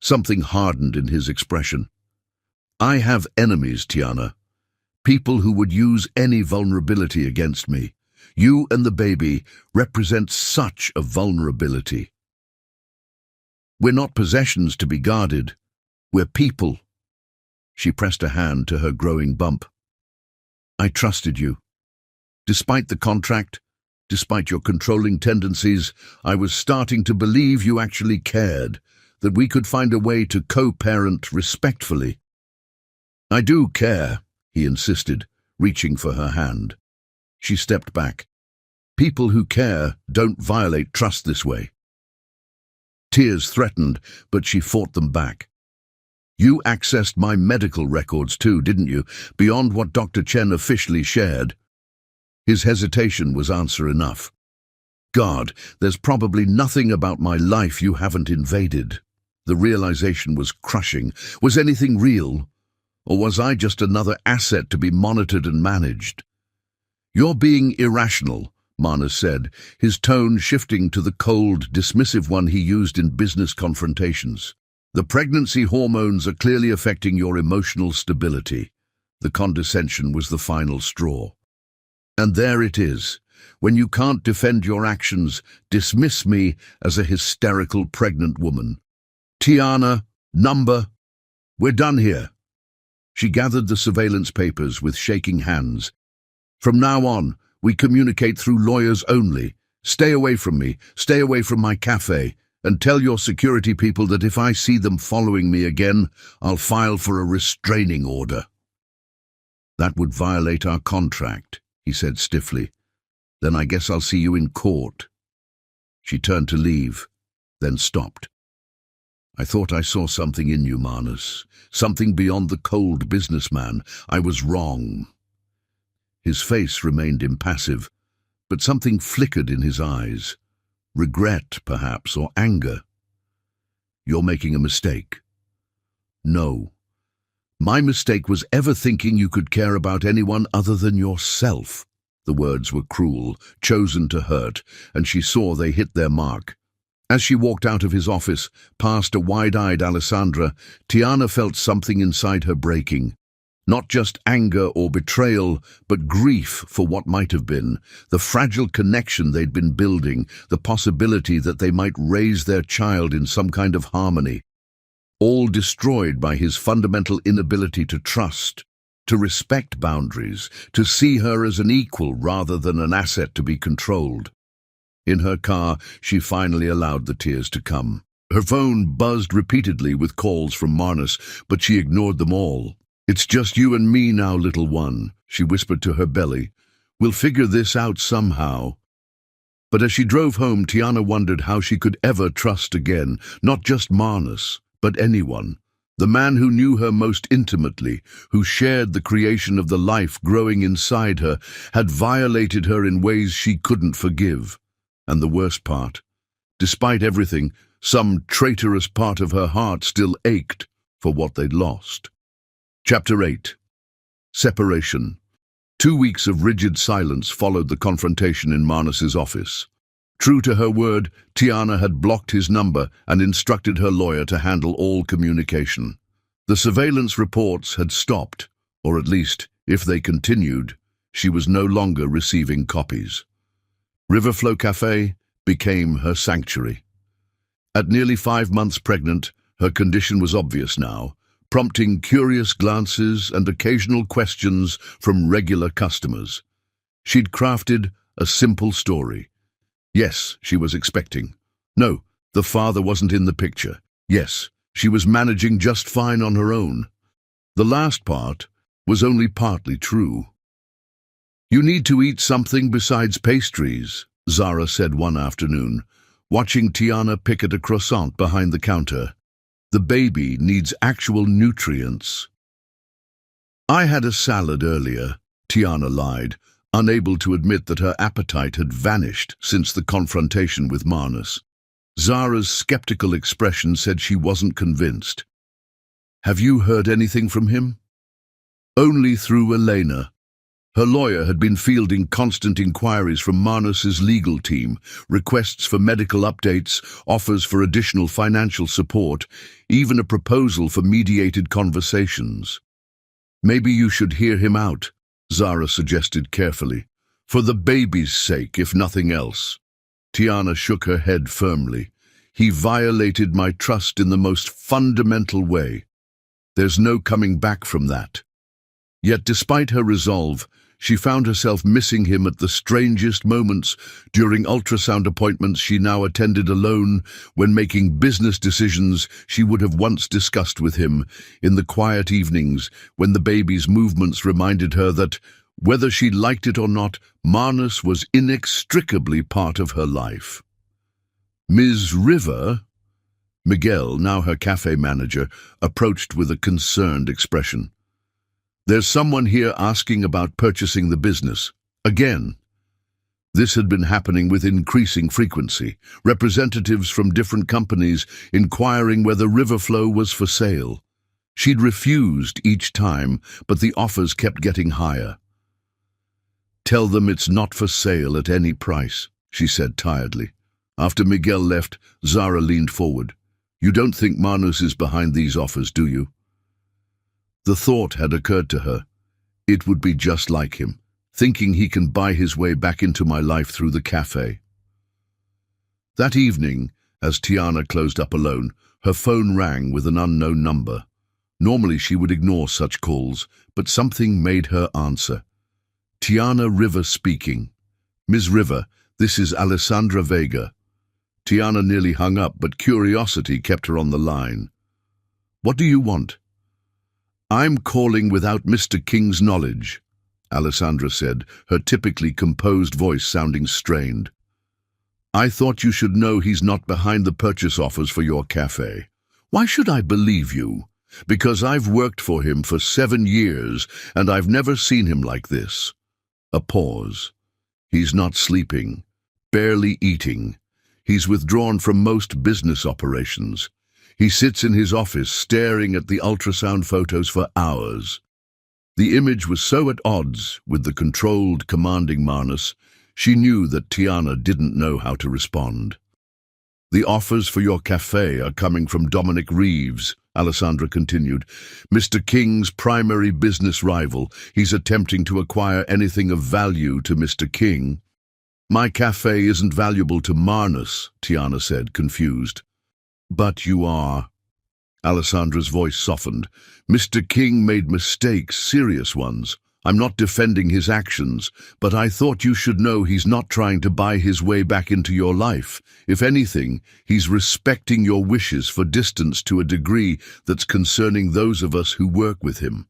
Something hardened in his expression. I have enemies, Tiana. People who would use any vulnerability against me. You and the baby represent such a vulnerability. We're not possessions to be guarded. We're people. She pressed a hand to her growing bump. I trusted you. Despite the contract, despite your controlling tendencies, I was starting to believe you actually cared, that we could find a way to co-parent respectfully. I do care, he insisted, reaching for her hand. She stepped back. People who care don't violate trust this way. Tears threatened, but she fought them back. You accessed my medical records too, didn't you, beyond what Dr. Chen officially shared? His hesitation was answer enough. God, there's probably nothing about my life you haven't invaded. The realization was crushing. Was anything real? Or was I just another asset to be monitored and managed? You're being irrational, Manus said, his tone shifting to the cold, dismissive one he used in business confrontations. The pregnancy hormones are clearly affecting your emotional stability. The condescension was the final straw. And there it is. When you can't defend your actions, dismiss me as a hysterical pregnant woman. Tiana, number. We're done here. She gathered the surveillance papers with shaking hands. From now on, we communicate through lawyers only. Stay away from me. Stay away from my cafe. And tell your security people that if I see them following me again, I'll file for a restraining order. That would violate our contract, he said stiffly. Then I guess I'll see you in court. She turned to leave, then stopped. I thought I saw something in you, Manus. Something beyond the cold businessman. I was wrong. His face remained impassive, but something flickered in his eyes. Regret, perhaps, or anger. You're making a mistake. No. My mistake was ever thinking you could care about anyone other than yourself. The words were cruel, chosen to hurt, and she saw they hit their mark. As she walked out of his office, past a wide-eyed Alessandra, Tiana felt something inside her breaking. Not just anger or betrayal, but grief for what might have been, the fragile connection they'd been building, the possibility that they might raise their child in some kind of harmony. All destroyed by his fundamental inability to trust, to respect boundaries, to see her as an equal rather than an asset to be controlled. In her car, she finally allowed the tears to come. Her phone buzzed repeatedly with calls from Manus, but she ignored them all. It's just you and me now, little one, she whispered to her belly. We'll figure this out somehow. But as she drove home, Tiana wondered how she could ever trust again, not just Manus, but anyone. The man who knew her most intimately, who shared the creation of the life growing inside her, had violated her in ways she couldn't forgive. And the worst part, despite everything, some traitorous part of her heart still ached for what they'd lost. Chapter 8. Separation. 2 weeks of rigid silence followed the confrontation in Manus's office. True to her word, Tiana had blocked his number and instructed her lawyer to handle all communication. The surveillance reports had stopped, or at least, if they continued, she was no longer receiving copies. Riverflow Cafe became her sanctuary. At nearly 5 months pregnant, her condition was obvious now, prompting curious glances and occasional questions from regular customers. She'd crafted a simple story. Yes, she was expecting. No, the father wasn't in the picture. Yes, she was managing just fine on her own. The last part was only partly true. "You need to eat something besides pastries," Zara said one afternoon, watching Tiana pick at a croissant behind the counter. "The baby needs actual nutrients." "I had a salad earlier," Tiana lied, unable to admit that her appetite had vanished since the confrontation with Marnus. Zara's skeptical expression said she wasn't convinced. "Have you heard anything from him?" "Only through Elena." Her lawyer had been fielding constant inquiries from Marnus's legal team, requests for medical updates, offers for additional financial support, even a proposal for mediated conversations. "Maybe you should hear him out," Zara suggested carefully. "For the baby's sake, if nothing else." Tiana shook her head firmly. "He violated my trust in the most fundamental way. There's no coming back from that." Yet despite her resolve, she found herself missing him at the strangest moments, during ultrasound appointments she now attended alone, when making business decisions she would have once discussed with him, in the quiet evenings when the baby's movements reminded her that, whether she liked it or not, Marnus was inextricably part of her life. "Ms. River?" Miguel, now her cafe manager, approached with a concerned expression. "There's someone here asking about purchasing the business. Again." This had been happening with increasing frequency, representatives from different companies inquiring whether Riverflow was for sale. She'd refused each time, but the offers kept getting higher. "Tell them it's not for sale at any price," she said tiredly. After Miguel left, Zara leaned forward. "You don't think Marnus is behind these offers, do you?" The thought had occurred to her. It would be just like him, thinking he can buy his way back into my life through the cafe. That evening, as Tiana closed up alone, her phone rang with an unknown number. Normally she would ignore such calls, but something made her answer. "Tiana River speaking." "Ms. River, this is Alessandra Vega." Tiana nearly hung up, but curiosity kept her on the line. "What do you want?" "I'm calling without Mr. King's knowledge," Alessandra said, her typically composed voice sounding strained. "I thought you should know he's not behind the purchase offers for your cafe." "Why should I believe you?" "Because I've worked for him for 7 years, and I've never seen him like this." A pause. "He's not sleeping, barely eating. He's withdrawn from most business operations. He sits in his office staring at the ultrasound photos for hours." The image was so at odds with the controlled, commanding Marnus, she knew that Tiana didn't know how to respond. "The offers for your cafe are coming from Dominic Reeves," Alessandra continued. "Mr. King's primary business rival. He's attempting to acquire anything of value to Mr. King." "My cafe isn't valuable to Marnus," Tiana said, confused. "But you are." Alessandra's voice softened. "Mr. King made mistakes, serious ones. I'm not defending his actions, but I thought you should know he's not trying to buy his way back into your life. If anything, he's respecting your wishes for distance to a degree that's concerning those of us who work with him."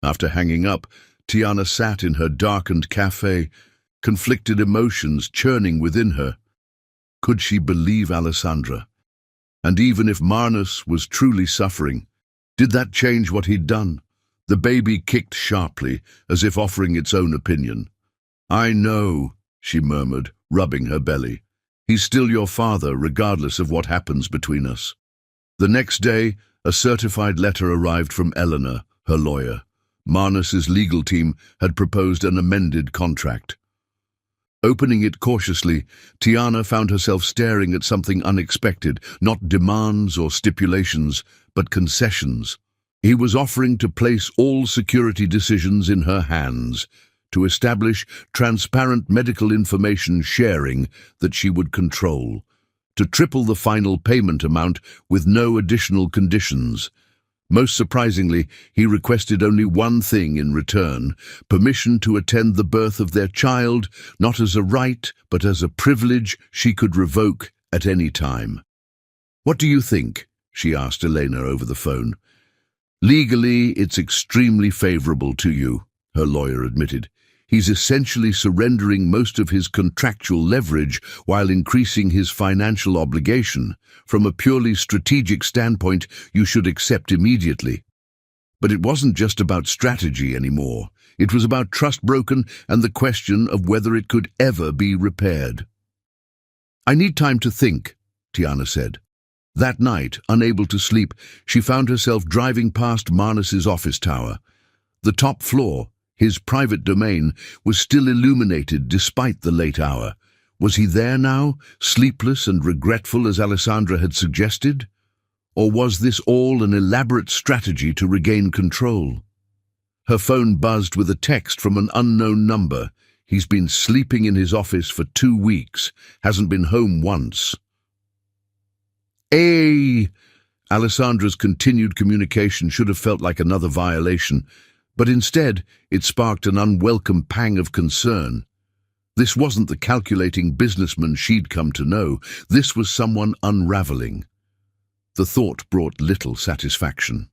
After hanging up, Tiana sat in her darkened cafe, conflicted emotions churning within her. Could she believe Alessandra? And even if Marnus was truly suffering, did that change what he'd done? The baby kicked sharply, as if offering its own opinion. "I know," she murmured, rubbing her belly. "He's still your father, regardless of what happens between us." The next day, a certified letter arrived from Eleanor, her lawyer. Marnus's legal team had proposed an amended contract. Opening it cautiously, Tiana found herself staring at something unexpected, not demands or stipulations, but concessions. He was offering to place all security decisions in her hands, to establish transparent medical information sharing that she would control, to triple the final payment amount with no additional conditions. Most surprisingly, he requested only one thing in return: permission to attend the birth of their child, not as a right, but as a privilege she could revoke at any time. "What do you think?" she asked Elena over the phone. "Legally, it's extremely favorable to you," her lawyer admitted. "He's essentially surrendering most of his contractual leverage while increasing his financial obligation. From a purely strategic standpoint, you should accept immediately." But it wasn't just about strategy anymore. It was about trust broken and the question of whether it could ever be repaired. "I need time to think," Tiana said. That night, unable to sleep, she found herself driving past Marnus's office tower. The top floor, his private domain, was still illuminated despite the late hour. Was he there now, sleepless and regretful as Alessandra had suggested? Or was this all an elaborate strategy to regain control? Her phone buzzed with a text from an unknown number. "He's been sleeping in his office for 2 weeks, hasn't been home once." Hey! Alessandra's continued communication should have felt like another violation, but instead it sparked an unwelcome pang of concern. This wasn't the calculating businessman she'd come to know. This was someone unraveling. The thought brought little satisfaction.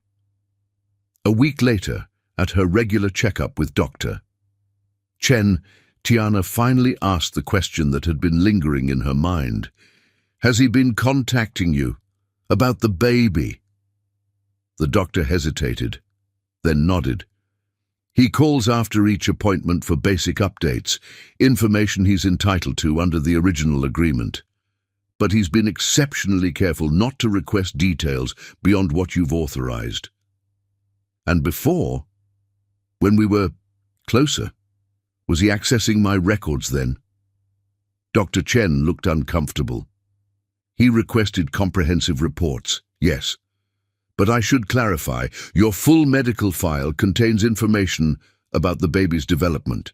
A week later, at her regular checkup with Dr. Chen, Tiana finally asked the question that had been lingering in her mind. "Has he been contacting you about the baby?" The doctor hesitated, then nodded. "He calls after each appointment for basic updates, information he's entitled to under the original agreement. But he's been exceptionally careful not to request details beyond what you've authorized." "And before, when we were closer, was he accessing my records then?" Dr. Chen looked uncomfortable. "He requested comprehensive reports, yes. But I should clarify, your full medical file contains information about the baby's development.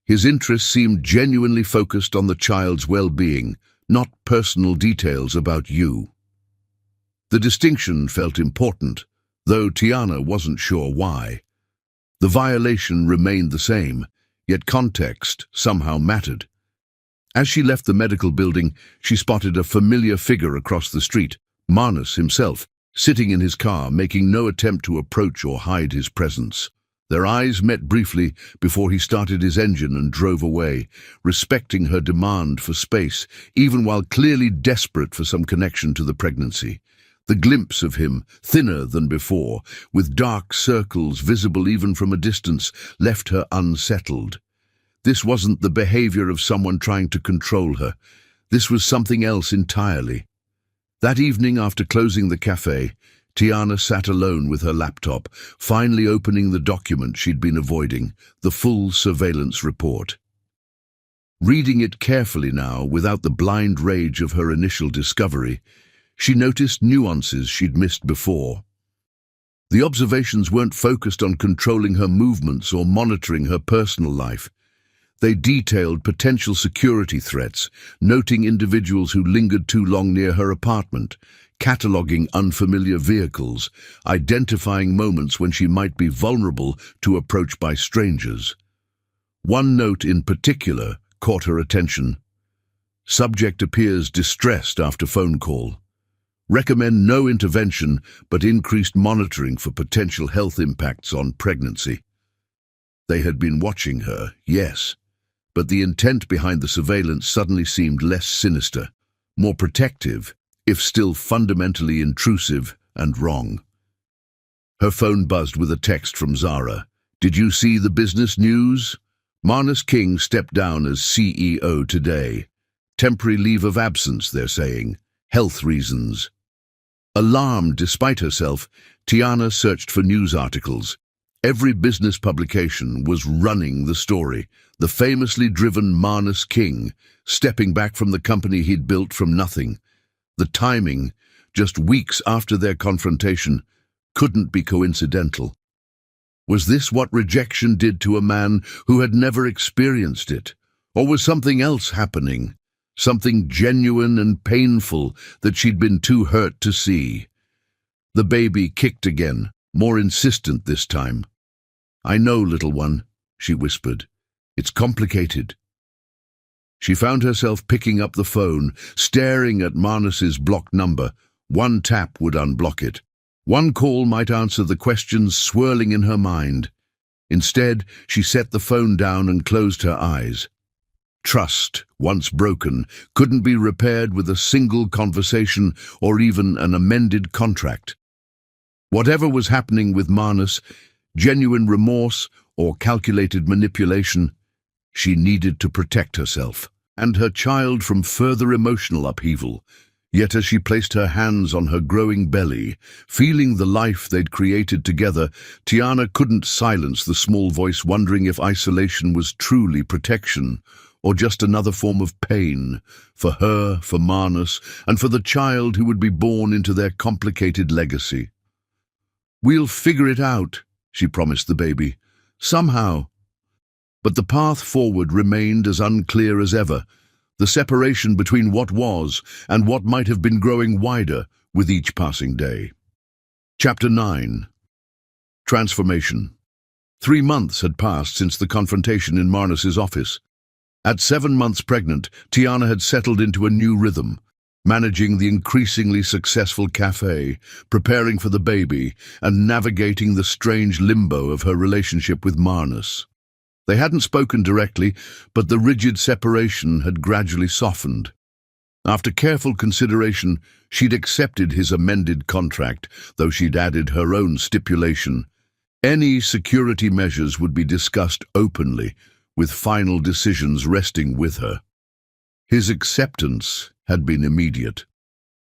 His interests seemed genuinely focused on the child's well-being, not personal details about you." The distinction felt important, though Tiana wasn't sure why. The violation remained the same, yet context somehow mattered. As she left the medical building, she spotted a familiar figure across the street, Marnus himself, sitting in his car, making no attempt to approach or hide his presence. Their eyes met briefly before he started his engine and drove away, respecting her demand for space, even while clearly desperate for some connection to the pregnancy. The glimpse of him, thinner than before, with dark circles visible even from a distance, left her unsettled. This wasn't the behavior of someone trying to control her. This was something else entirely. That evening, after closing the cafe, Tiana sat alone with her laptop, finally opening the document she'd been avoiding, the full surveillance report. Reading it carefully now, without the blind rage of her initial discovery, she noticed nuances she'd missed before. The observations weren't focused on controlling her movements or monitoring her personal life. They detailed potential security threats, noting individuals who lingered too long near her apartment, cataloging unfamiliar vehicles, identifying moments when she might be vulnerable to approach by strangers. One note in particular caught her attention. "Subject appears distressed after phone call. Recommend no intervention but increased monitoring for potential health impacts on pregnancy." They had been watching her, yes, but the intent behind the surveillance suddenly seemed less sinister, more protective, if still fundamentally intrusive and wrong. Her phone buzzed with a text from Zara. "Did you see the business news? Marnus King stepped down as CEO today. Temporary leave of absence, they're saying. Health reasons." Alarmed despite herself, Tiana searched for news articles. Every business publication was running the story. The famously driven Marnus King, stepping back from the company he'd built from nothing. The timing, just weeks after their confrontation, couldn't be coincidental. Was this what rejection did to a man who had never experienced it? Or was something else happening? Something genuine and painful that she'd been too hurt to see? The baby kicked again, more insistent this time. "I know, little one," she whispered. "It's complicated." She found herself picking up the phone, staring at Marnus's blocked number. One tap would unblock it. One call might answer the questions swirling in her mind. Instead, she set the phone down and closed her eyes. Trust, once broken, couldn't be repaired with a single conversation or even an amended contract. Whatever was happening with Marnus, genuine remorse or calculated manipulation, she needed to protect herself and her child from further emotional upheaval. Yet as she placed her hands on her growing belly, feeling the life they'd created together, Tiana couldn't silence the small voice wondering if isolation was truly protection or just another form of pain for her, for Marnus, and for the child who would be born into their complicated legacy. "We'll figure it out," she promised the baby. "Somehow." But the path forward remained as unclear as ever, the separation between what was and what might have been growing wider with each passing day. Chapter 9. Transformation. 3 months had passed since the confrontation in Marnus's office. At 7 months pregnant, Tiana had settled into a new rhythm, managing the increasingly successful cafe, preparing for the baby, and navigating the strange limbo of her relationship with Marnus. They hadn't spoken directly, but the rigid separation had gradually softened. After careful consideration, she'd accepted his amended contract, though she'd added her own stipulation. Any security measures would be discussed openly, with final decisions resting with her. His acceptance had been immediate.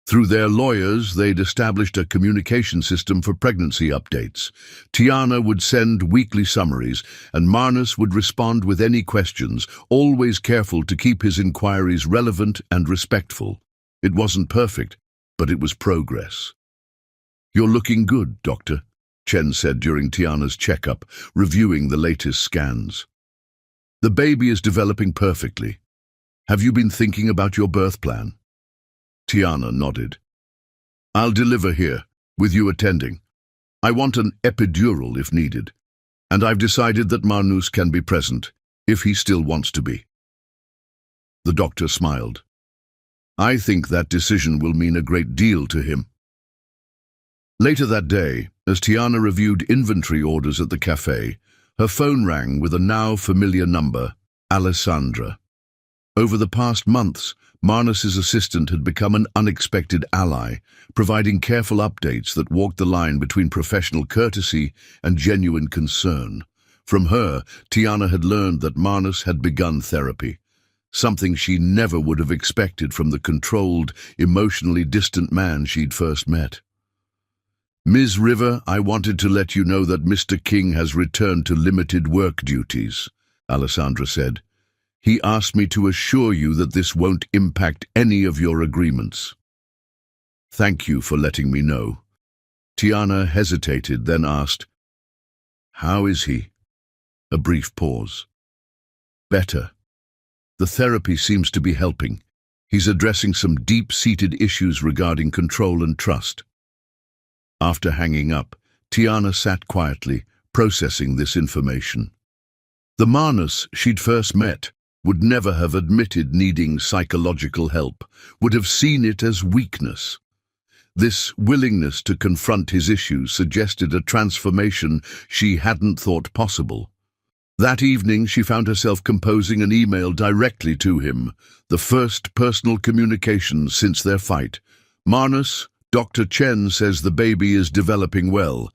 Through their lawyers, they'd established a communication system for pregnancy updates. Tiana would send weekly summaries, and Marnus would respond with any questions, always careful to keep his inquiries relevant and respectful. It wasn't perfect, but it was progress. "You're looking good, Doctor," Chen said during Tiana's checkup, reviewing the latest scans. "The baby is developing perfectly. Have you been thinking about your birth plan?" Tiana nodded. "I'll deliver here, with you attending. I want an epidural if needed, and I've decided that Marnus can be present, if he still wants to be." The doctor smiled. "I think that decision will mean a great deal to him." Later that day, as Tiana reviewed inventory orders at the cafe, her phone rang with a now familiar number, Alessandra. Over the past months, Marnus's assistant had become an unexpected ally, providing careful updates that walked the line between professional courtesy and genuine concern. From her, Tiana had learned that Marnus had begun therapy, something she never would have expected from the controlled, emotionally distant man she'd first met. "Ms. River, I wanted to let you know that Mr. King has returned to limited work duties," Alessandra said. "He asked me to assure you that this won't impact any of your agreements." "Thank you for letting me know." Tiana hesitated, then asked, "How is he?" A brief pause. "Better. The therapy seems to be helping. He's addressing some deep-seated issues regarding control and trust." After hanging up, Tiana sat quietly, processing this information. The Marnus she'd first met would never have admitted needing psychological help, would have seen it as weakness. This willingness to confront his issues suggested a transformation she hadn't thought possible. That evening, she found herself composing an email directly to him, the first personal communication since their fight. "Marnus, Dr. Chen says the baby is developing well.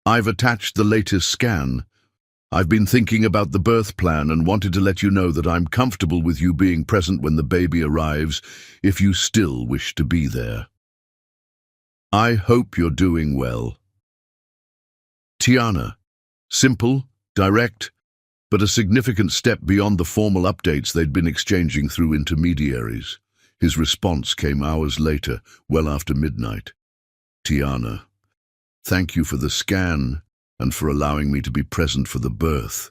I've attached the latest scan. I've been thinking about the birth plan and wanted to let you know that I'm comfortable with you being present when the baby arrives, if you still wish to be there. I hope you're doing well." "Tiana," Simple, direct, but a significant step beyond the formal updates they'd been exchanging through intermediaries. His response came hours later, well after midnight. Tiana, thank you for the scan and for allowing me to be present for the birth.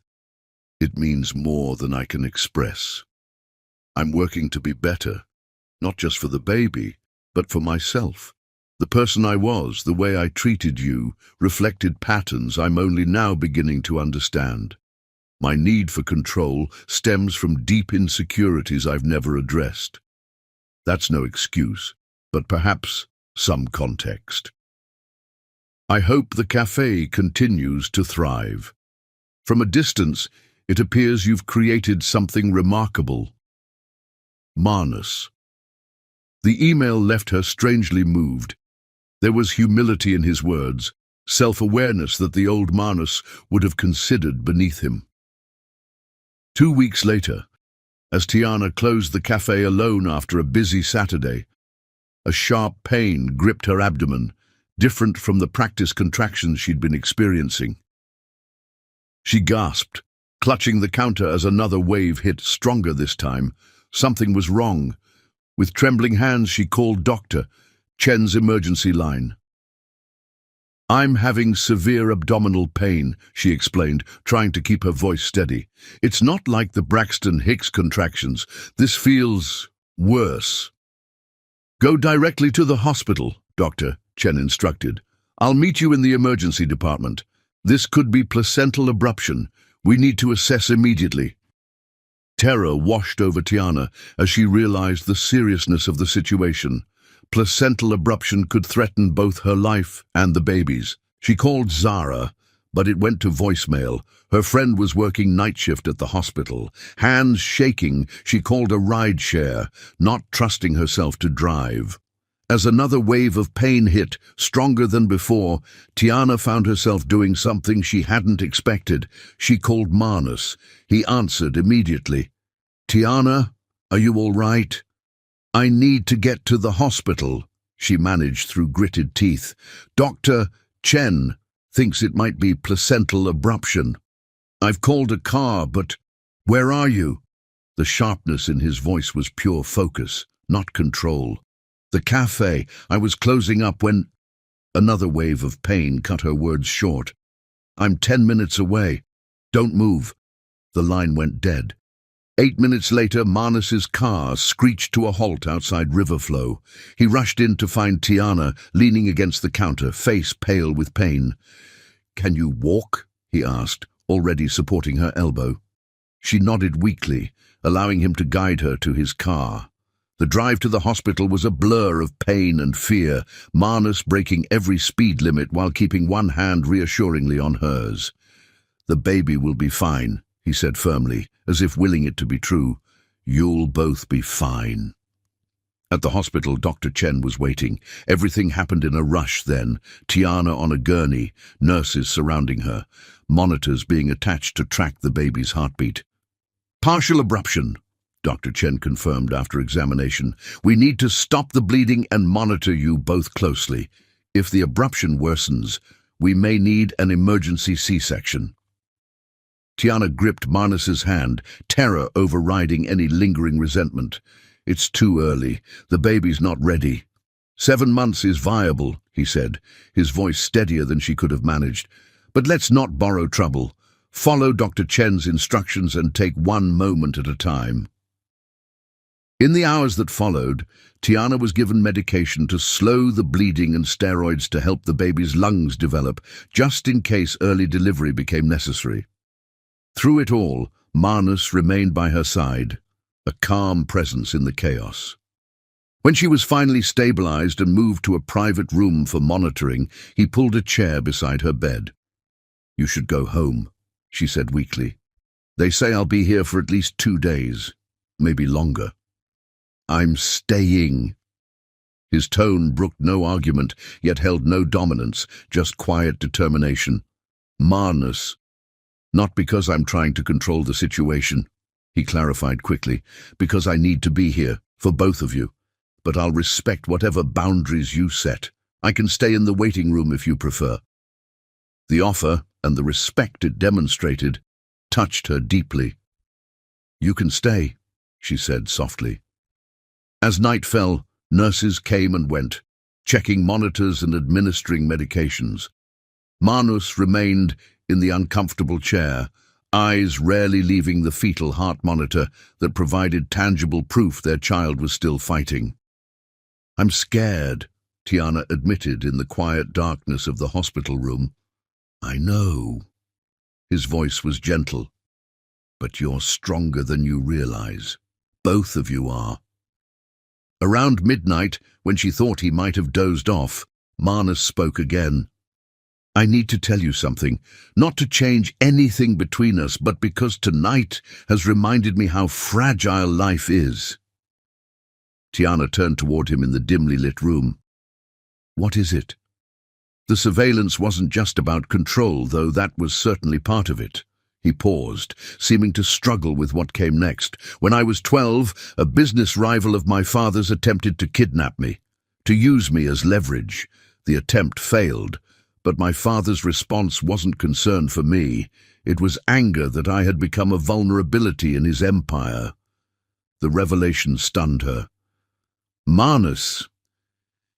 It means more than I can express. I'm working to be better, not just for the baby, but for myself. The person I was, the way I treated you, reflected patterns I'm only now beginning to understand. My need for control stems from deep insecurities I've never addressed. That's no excuse, but perhaps some context. I hope the cafe continues to thrive. From a distance, it appears you've created something remarkable. Marnus. The email left her strangely moved. There was humility in his words, self-awareness that the old Marnus would have considered beneath him. 2 weeks later, as Tiana closed the cafe alone after a busy Saturday, a sharp pain gripped her abdomen, different from the practice contractions she'd been experiencing. She gasped, clutching the counter as another wave hit, stronger this time. Something was wrong. With trembling hands, she called Dr. Chen's emergency line. I'm having severe abdominal pain, she explained, trying to keep her voice steady. It's not like the Braxton Hicks contractions. This feels worse. Go directly to the hospital, Dr. Chen instructed. I'll meet you in the emergency department. This could be placental abruption. We need to assess immediately. Terror washed over Tiana as she realized the seriousness of the situation. Placental abruption could threaten both her life and the baby's. She called Zara, but it went to voicemail. Her friend was working night shift at the hospital. Hands shaking, she called a ride share, not trusting herself to drive. As another wave of pain hit, stronger than before, Tiana found herself doing something she hadn't expected. She called Marnus. He answered immediately. Tiana, are you all right? I need to get to the hospital, she managed through gritted teeth. Dr. Chen thinks it might be placental abruption. I've called a car, but where are you? The sharpness in his voice was pure focus, not control. The cafe. I was closing up when... Another wave of pain cut her words short. I'm 10 minutes away. Don't move. The line went dead. 8 minutes later, Marnus's car screeched to a halt outside Riverflow. He rushed in to find Tiana leaning against the counter, face pale with pain. Can you walk? He asked, already supporting her elbow. She nodded weakly, allowing him to guide her to his car. The drive to the hospital was a blur of pain and fear, Marnus breaking every speed limit while keeping one hand reassuringly on hers. The baby will be fine, he said firmly, as if willing it to be true. You'll both be fine. At the hospital, Dr. Chen was waiting. Everything happened in a rush then. Tiana on a gurney, nurses surrounding her, monitors being attached to track the baby's heartbeat. Partial abruption, Dr. Chen confirmed after examination. We need to stop the bleeding and monitor you both closely. If the abruption worsens, we may need an emergency C-section. Tiana gripped Marnus's hand, terror overriding any lingering resentment. It's too early. The baby's not ready. 7 months is viable, he said, his voice steadier than she could have managed. But let's not borrow trouble. Follow Dr. Chen's instructions and take one moment at a time. In the hours that followed, Tiana was given medication to slow the bleeding and steroids to help the baby's lungs develop, just in case early delivery became necessary. Through it all, Marnus remained by her side, a calm presence in the chaos. When she was finally stabilized and moved to a private room for monitoring, he pulled a chair beside her bed. You should go home, she said weakly. They say I'll be here for at least 2 days, maybe longer. I'm staying. His tone brooked no argument, yet held no dominance, just quiet determination. Marnus. Not because I'm trying to control the situation, he clarified quickly, because I need to be here, for both of you. But I'll respect whatever boundaries you set. I can stay in the waiting room if you prefer. The offer and the respect it demonstrated touched her deeply. "You can stay," she said softly. As night fell, nurses came and went, checking monitors and administering medications. Manus remained in the uncomfortable chair, eyes rarely leaving the fetal heart monitor that provided tangible proof their child was still fighting. "I'm scared," Tiana admitted in the quiet darkness of the hospital room. "I know." His voice was gentle. "But you're stronger than you realize. Both of you are." Around midnight, when she thought he might have dozed off, Manus spoke again. "I need to tell you something, not to change anything between us, but because tonight has reminded me how fragile life is." Tiana turned toward him in the dimly lit room. "What is it?" The surveillance wasn't just about control, though that was certainly part of it. He paused, seeming to struggle with what came next. "When I was 12, a business rival of my father's attempted to kidnap me, to use me as leverage. The attempt failed, but my father's response wasn't concern for me. It was anger that I had become a vulnerability in his empire." The revelation stunned her. "Manus.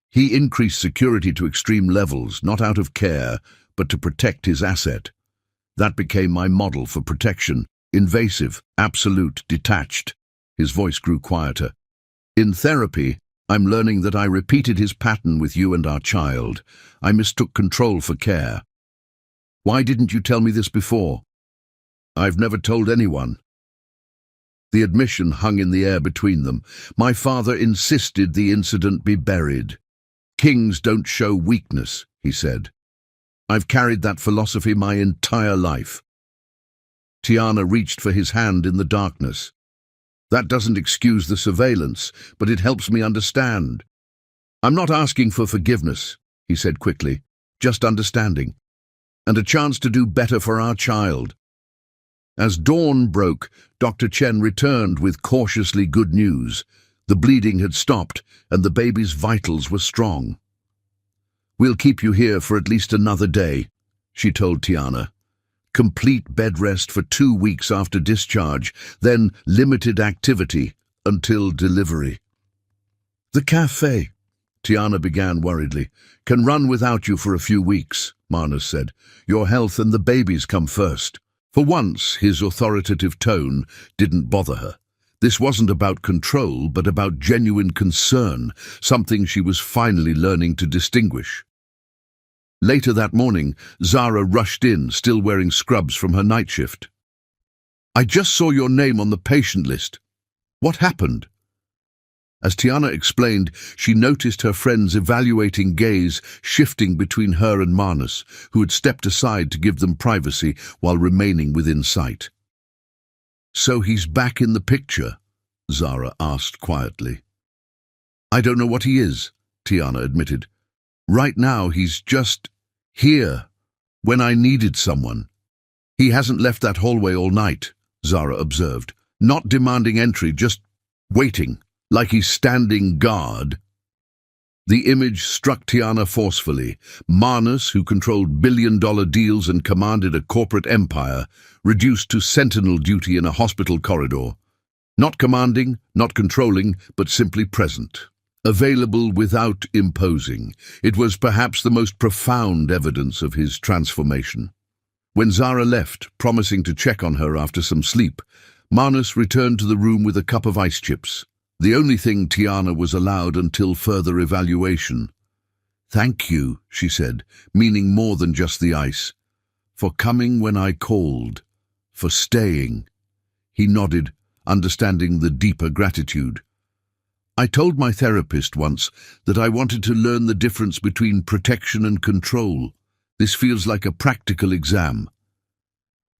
He increased security to extreme levels, not out of care, but to protect his asset. That became my model for protection. Invasive, absolute, detached." His voice grew quieter. "In therapy, I'm learning that I repeated his pattern with you and our child. I mistook control for care. Why didn't you tell me this before?" "I've never told anyone." The admission hung in the air between them. "My father insisted the incident be buried. Kings don't show weakness," he said. "I've carried that philosophy my entire life." Tiana reached for his hand in the darkness. "That doesn't excuse the surveillance, but it helps me understand." "I'm not asking for forgiveness," he said quickly, "just understanding, and a chance to do better for our child." As dawn broke, Dr. Chen returned with cautiously good news. The bleeding had stopped, and the baby's vitals were strong. "We'll keep you here for at least another day," she told Tiana. "Complete bed rest for 2 weeks after discharge, then limited activity until delivery." "The cafe," Tiana began worriedly, "can run without you for a few weeks," Manus said. "Your health and the baby's come first." For once, his authoritative tone didn't bother her. This wasn't about control, but about genuine concern, something she was finally learning to distinguish. Later that morning, Zara rushed in, still wearing scrubs from her night shift. "I just saw your name on the patient list. What happened?" As Tiana explained, she noticed her friend's evaluating gaze shifting between her and Manus, who had stepped aside to give them privacy while remaining within sight. "So he's back in the picture?" Zara asked quietly. "I don't know what he is," Tiana admitted. "Right now he's just here, when I needed someone." "He hasn't left that hallway all night," Zara observed. "Not demanding entry, just waiting, like he's standing guard." The image struck Tiana forcefully. Manus, who controlled billion-dollar deals and commanded a corporate empire, reduced to sentinel duty in a hospital corridor. Not commanding, not controlling, but simply present. Available without imposing. It was perhaps the most profound evidence of his transformation. When Zara left, promising to check on her after some sleep, Manus returned to the room with a cup of ice chips, the only thing Tiana was allowed until further evaluation. "Thank you," she said, meaning more than just the ice. "For coming when I called. For staying." He nodded, understanding the deeper gratitude. "I told my therapist once that I wanted to learn the difference between protection and control. This feels like a practical exam."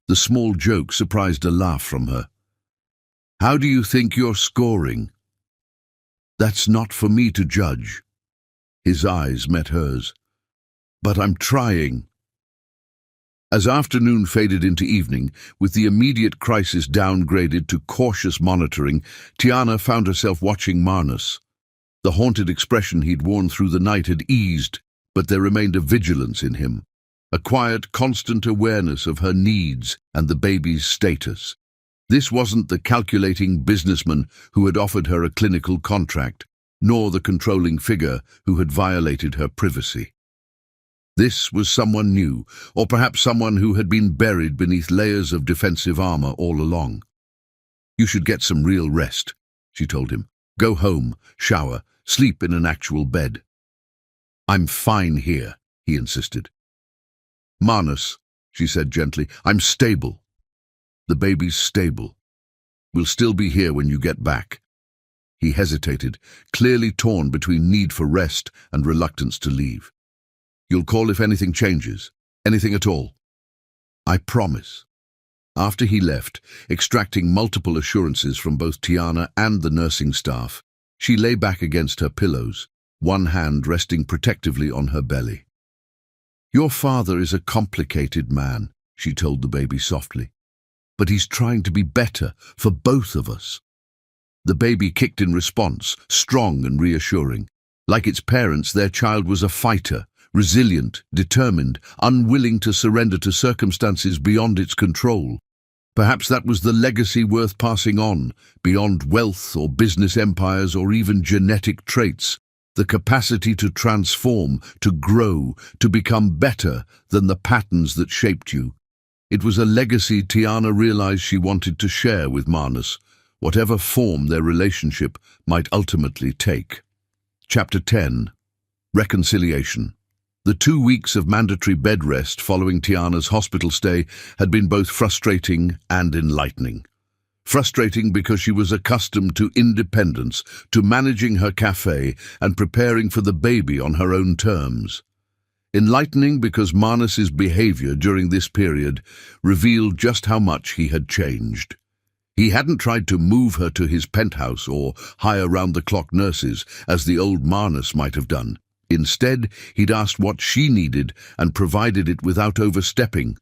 The small joke surprised a laugh from her. "How do you think you're scoring?" "That's not for me to judge." His eyes met hers. "But I'm trying." As afternoon faded into evening, with the immediate crisis downgraded to cautious monitoring, Tiana found herself watching Manus. The haunted expression he'd worn through the night had eased, but there remained a vigilance in him. a quiet, constant awareness of her needs and the baby's status. This wasn't the calculating businessman who had offered her a clinical contract, nor the controlling figure who had violated her privacy. This was someone new, or perhaps someone who had been buried beneath layers of defensive armor all along. "You should get some real rest," she told him. "Go home, shower, sleep in an actual bed." "I'm fine here," he insisted. "Manus," she said gently, "I'm stable. The baby's stable. We'll still be here when you get back." He hesitated, clearly torn between need for rest and reluctance to leave. "You'll call if anything changes, anything at all." "I promise." After he left, extracting multiple assurances from both Tiana and the nursing staff, she lay back against her pillows, one hand resting protectively on her belly. "Your father is a complicated man," she told the baby softly, "but he's trying to be better for both of us." The baby kicked in response, strong and reassuring. Like its parents, their child was a fighter, resilient, determined, unwilling to surrender to circumstances beyond its control. Perhaps that was the legacy worth passing on, beyond wealth or business empires or even genetic traits, the capacity to transform, to grow, to become better than the patterns that shaped you. It was a legacy Tiana realized she wanted to share with Manus, whatever form their relationship might ultimately take. Chapter 10. Reconciliation. The 2 weeks of mandatory bed rest following Tiana's hospital stay had been both frustrating and enlightening. Frustrating because she was accustomed to independence, to managing her cafe and preparing for the baby on her own terms. Enlightening because Manus's behavior during this period revealed just how much he had changed. He hadn't tried to move her to his penthouse or hire round-the-clock nurses, as the old Manus might have done. Instead, he'd asked what she needed and provided it without overstepping.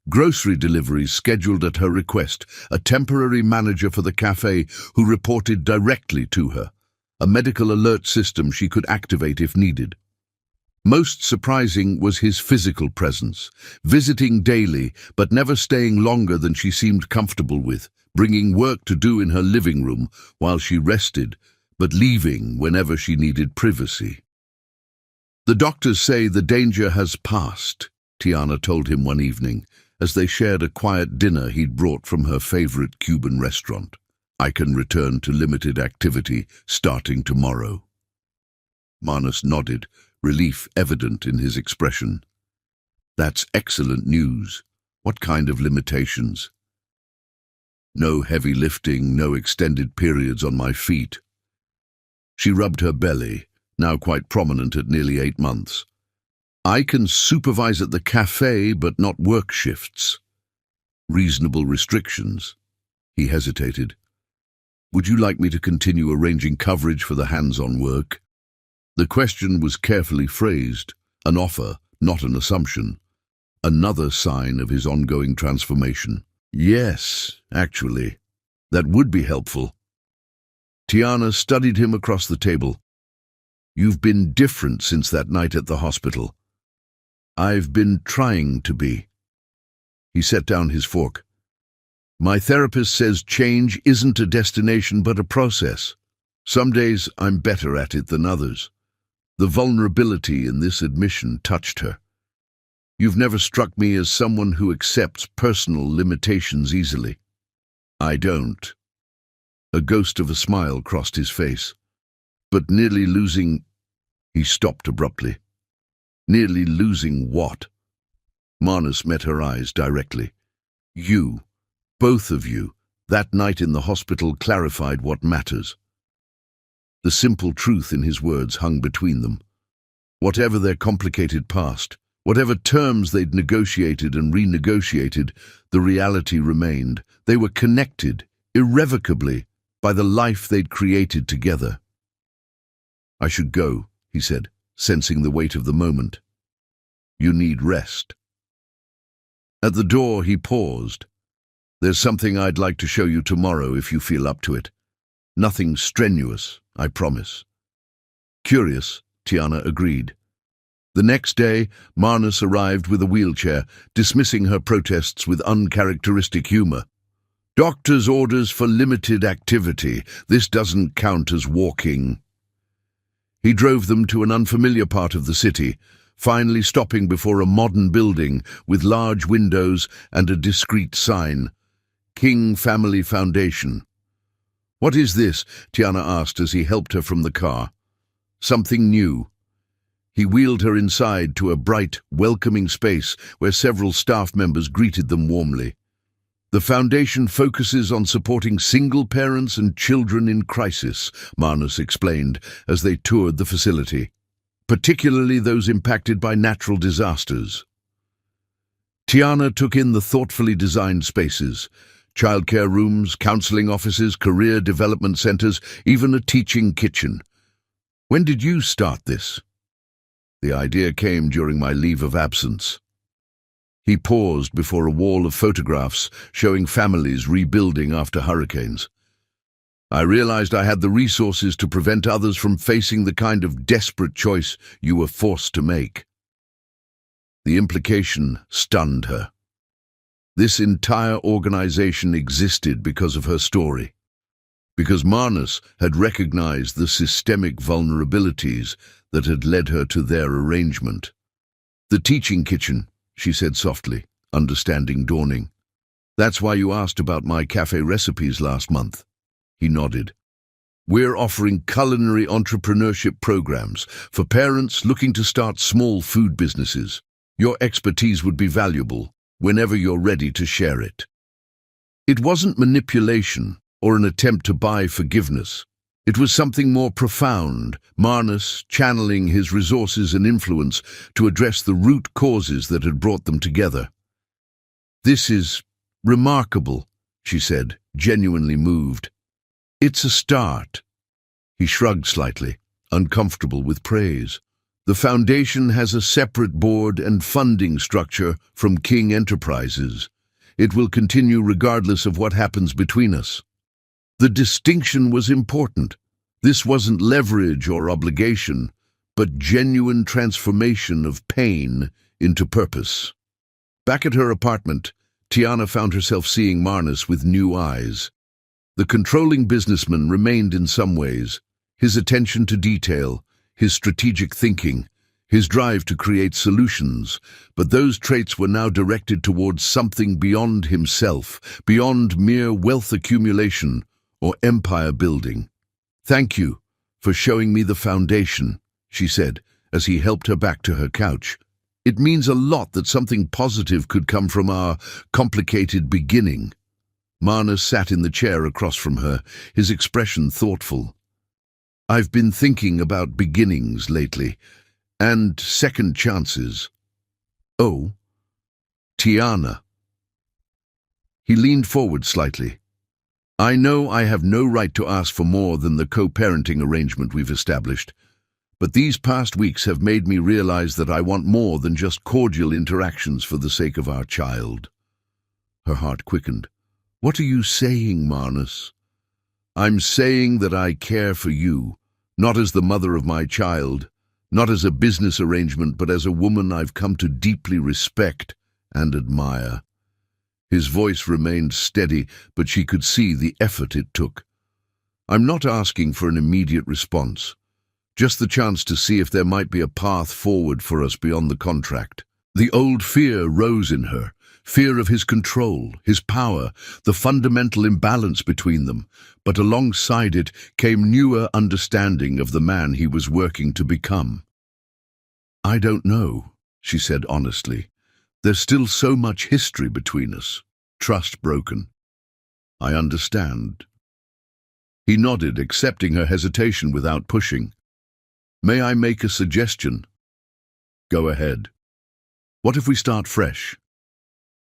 Grocery deliveries scheduled at her request, a temporary manager for the cafe who reported directly to her, a medical alert system she could activate if needed. Most surprising was his physical presence, visiting daily but never staying longer than she seemed comfortable with, bringing work to do in her living room while she rested, but leaving whenever she needed privacy. "The doctors say the danger has passed," Tiana told him one evening, as they shared a quiet dinner he'd brought from her favorite Cuban restaurant. "I can return to limited activity starting tomorrow." Manus nodded, relief evident in his expression. "That's excellent news. What kind of limitations?" "No heavy lifting, no extended periods on my feet." She rubbed her belly, now quite prominent at nearly 8 months. "I can supervise at the cafe, but not work shifts." "Reasonable restrictions." He hesitated. "Would you like me to continue arranging coverage for the hands-on work?" The question was carefully phrased, an offer, not an assumption. Another sign of his ongoing transformation. "Yes, actually, that would be helpful." Tiana studied him across the table. "You've been different since that night at the hospital." "I've been trying to be." He set down his fork. "My therapist says change isn't a destination but a process. Some days I'm better at it than others." The vulnerability in this admission touched her. "You've never struck me as someone who accepts personal limitations easily." "I don't." A ghost of a smile crossed his face. "But nearly losing—" He stopped abruptly. "Nearly losing what?" Manus met her eyes directly. "You, both of you, that night in the hospital clarified what matters." The simple truth in his words hung between them. Whatever their complicated past, whatever terms they'd negotiated and renegotiated, the reality remained. They were connected, irrevocably, by the life they'd created together. "I should go," he said, sensing the weight of the moment. "You need rest." At the door he paused. "There's something I'd like to show you tomorrow if you feel up to it. Nothing strenuous, I promise." "Curious," Tiana agreed. The next day, Marnus arrived with a wheelchair, dismissing her protests with uncharacteristic humor. "Doctor's orders for limited activity. This doesn't count as walking." He drove them to an unfamiliar part of the city, finally stopping before a modern building with large windows and a discreet sign, King Family Foundation. "What is this?" Tiana asked as he helped her from the car. "Something new." He wheeled her inside to a bright, welcoming space where several staff members greeted them warmly. "The foundation focuses on supporting single parents and children in crisis," Marnus explained as they toured the facility, "particularly those impacted by natural disasters." Tiana took in the thoughtfully designed spaces, childcare rooms, counseling offices, career development centers, even a teaching kitchen. "When did you start this?" "The idea came during my leave of absence." He paused before a wall of photographs showing families rebuilding after hurricanes. "I realized I had the resources to prevent others from facing the kind of desperate choice you were forced to make." The implication stunned her. This entire organization existed because of her story, because Marnus had recognized the systemic vulnerabilities that had led her to their arrangement. "The teaching kitchen," she said softly, understanding dawning. "That's why you asked about my cafe recipes last month." He nodded. "We're offering culinary entrepreneurship programs for parents looking to start small food businesses. Your expertise would be valuable whenever you're ready to share it." It wasn't manipulation or an attempt to buy forgiveness. It was something more profound, Marnus channeling his resources and influence to address the root causes that had brought them together. "This is remarkable," she said, genuinely moved. "It's a start." He shrugged slightly, uncomfortable with praise. "The foundation has a separate board and funding structure from King Enterprises. It will continue regardless of what happens between us." The distinction was important. This wasn't leverage or obligation, but genuine transformation of pain into purpose. Back at her apartment, Tiana found herself seeing Marnus with new eyes. The controlling businessman remained in some ways, his attention to detail, his strategic thinking, his drive to create solutions, but those traits were now directed towards something beyond himself, beyond mere wealth accumulation or empire building. "Thank you for showing me the foundation," she said as he helped her back to her couch. "It means a lot that something positive could come from our complicated beginning." Marnus sat in the chair across from her, his expression thoughtful. "I've been thinking about beginnings lately, and second chances." "Oh, Tiana." He leaned forward slightly. "I know I have no right to ask for more than the co-parenting arrangement we've established, but these past weeks have made me realize that I want more than just cordial interactions for the sake of our child." Her heart quickened. "What are you saying, Marnus?" "I'm saying that I care for you, not as the mother of my child, not as a business arrangement, but as a woman I've come to deeply respect and admire." His voice remained steady, but she could see the effort it took. "I'm not asking for an immediate response, just the chance to see if there might be a path forward for us beyond the contract." The old fear rose in her, fear of his control, his power, the fundamental imbalance between them, but alongside it came newer understanding of the man he was working to become. "I don't know," she said honestly. "There's still so much history between us, trust broken." "I understand." He nodded, accepting her hesitation without pushing. "May I make a suggestion?" "Go ahead." "What if we start fresh?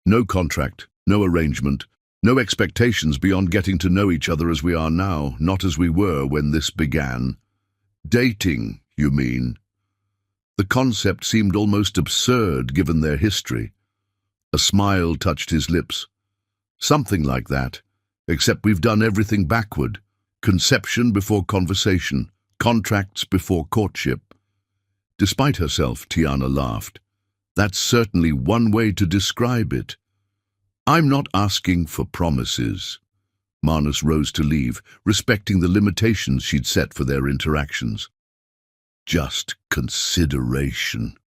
No contract, no arrangement, no expectations beyond getting to know each other as we are now, not as we were when this began." "Dating, you mean?" The concept seemed almost absurd given their history. A smile touched his lips. "Something like that, except we've done everything backward. Conception before conversation, contracts before courtship." Despite herself, Tiana laughed. That's certainly one way to describe it. I'm not asking for promises. Marnus rose to leave, respecting the limitations she'd set for their interactions. Just consideration.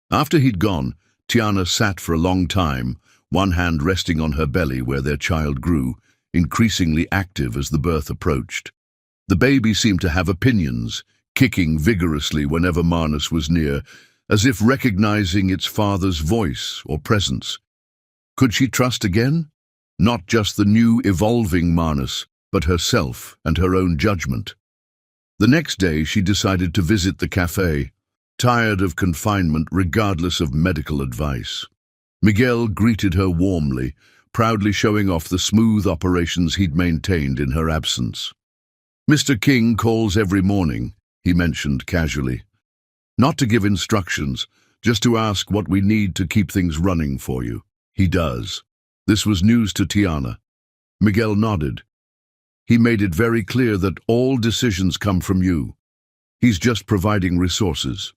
After he'd gone, Tiana sat for a long time, one hand resting on her belly where their child grew, increasingly active as the birth approached. The baby seemed to have opinions, kicking vigorously whenever Marnus was near, as if recognizing its father's voice or presence. Could she trust again? Not just the new, evolving Marnus, but herself and her own judgment. The next day she decided to visit the cafe, tired of confinement regardless of medical advice. Miguel greeted her warmly, proudly showing off the smooth operations he'd maintained in her absence. Mr. King calls every morning, he mentioned casually. Not to give instructions, just to ask what we need to keep things running for you. He does. This was news to Tiana. Miguel nodded. He made it very clear that all decisions come from you. He's just providing resources.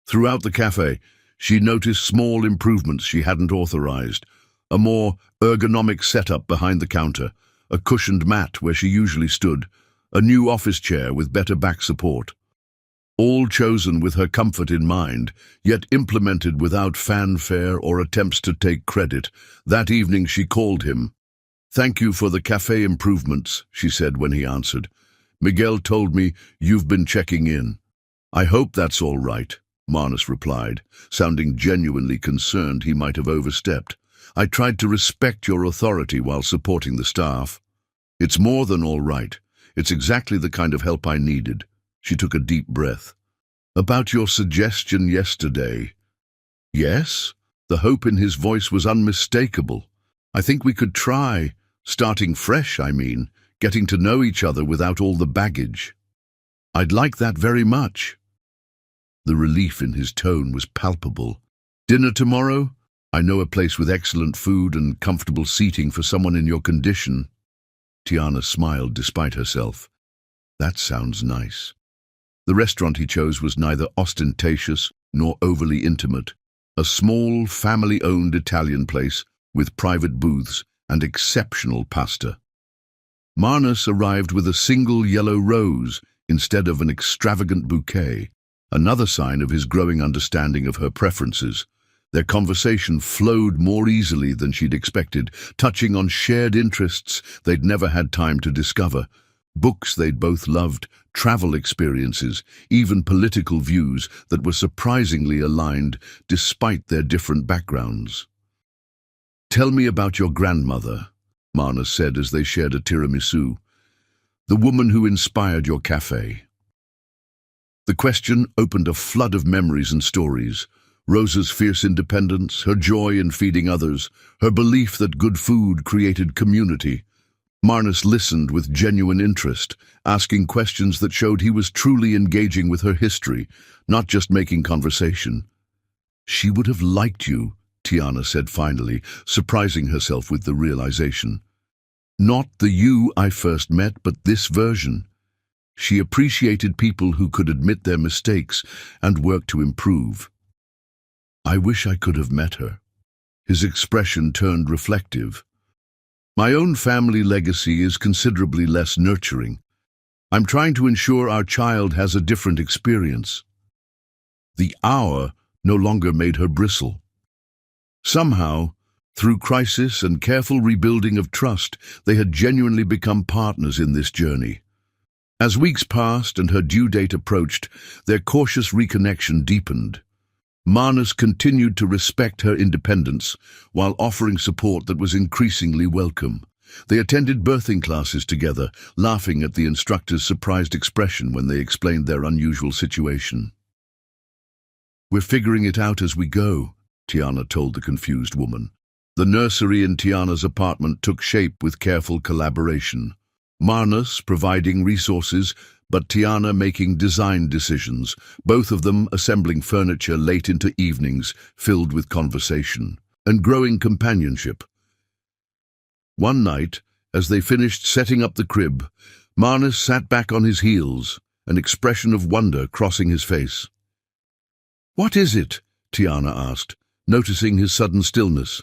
Throughout the cafe, she noticed small improvements she hadn't authorized. A more ergonomic setup behind the counter, a cushioned mat where she usually stood, a new office chair with better back support. All chosen with her comfort in mind, yet implemented without fanfare or attempts to take credit. That evening she called him. "Thank you for the cafe improvements," she said when he answered. "Miguel told me you've been checking in." "I hope that's all right," Marnus replied, sounding genuinely concerned he might have overstepped. "I tried to respect your authority while supporting the staff." "It's more than all right. It's exactly the kind of help I needed." She took a deep breath. "About your suggestion yesterday." "Yes?" The hope in his voice was unmistakable. "I think we could try, starting fresh, getting to know each other without all the baggage." "I'd like that very much." The relief in his tone was palpable. "Dinner tomorrow? I know a place with excellent food and comfortable seating for someone in your condition." Tiana smiled despite herself. "That sounds nice." The restaurant he chose was neither ostentatious nor overly intimate. A small, family-owned Italian place with private booths and exceptional pasta. Marnus arrived with a single yellow rose instead of an extravagant bouquet, another sign of his growing understanding of her preferences. Their conversation flowed more easily than she'd expected, touching on shared interests they'd never had time to discover. Books they'd both loved, travel experiences, even political views that were surprisingly aligned despite their different backgrounds. "Tell me about your grandmother," Marnus said as they shared a tiramisu. "The woman who inspired your cafe." The question opened a flood of memories and stories. Rosa's fierce independence, her joy in feeding others, her belief that good food created community. Marnus listened with genuine interest, asking questions that showed he was truly engaging with her history, not just making conversation. "She would have liked you," Tiana said finally, surprising herself with the realization. "Not the you I first met, but this version." She appreciated people who could admit their mistakes and work to improve. "I wish I could have met her." His expression turned reflective. "My own family legacy is considerably less nurturing. I'm trying to ensure our child has a different experience." The hour no longer made her bristle. Somehow, through crisis and careful rebuilding of trust, they had genuinely become partners in this journey. As weeks passed and her due date approached, their cautious reconnection deepened. Marnus continued to respect her independence while offering support that was increasingly welcome. They attended birthing classes together, laughing at the instructor's surprised expression when they explained their unusual situation. "We're figuring it out as we go," Tiana told the confused woman. The nursery in Tiana's apartment took shape with careful collaboration. Marnus providing resources, but Tiana making design decisions, both of them assembling furniture late into evenings filled with conversation and growing companionship. One night, as they finished setting up the crib, Marnus sat back on his heels, an expression of wonder crossing his face. "What is it?" Tiana asked, noticing his sudden stillness.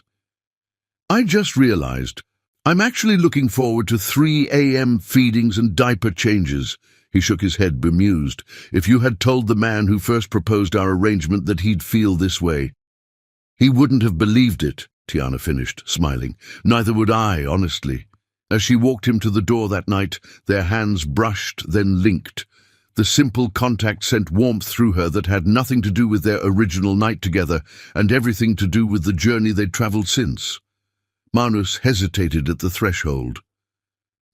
"I just realized I'm actually looking forward to 3 a.m. feedings and diaper changes." He shook his head, bemused. "If you had told the man who first proposed our arrangement that he'd feel this way, he wouldn't have believed it," Tiana finished, smiling. "Neither would I, honestly." As she walked him to the door that night, their hands brushed, then linked. The simple contact sent warmth through her that had nothing to do with their original night together and everything to do with the journey they'd traveled since. Manus hesitated at the threshold.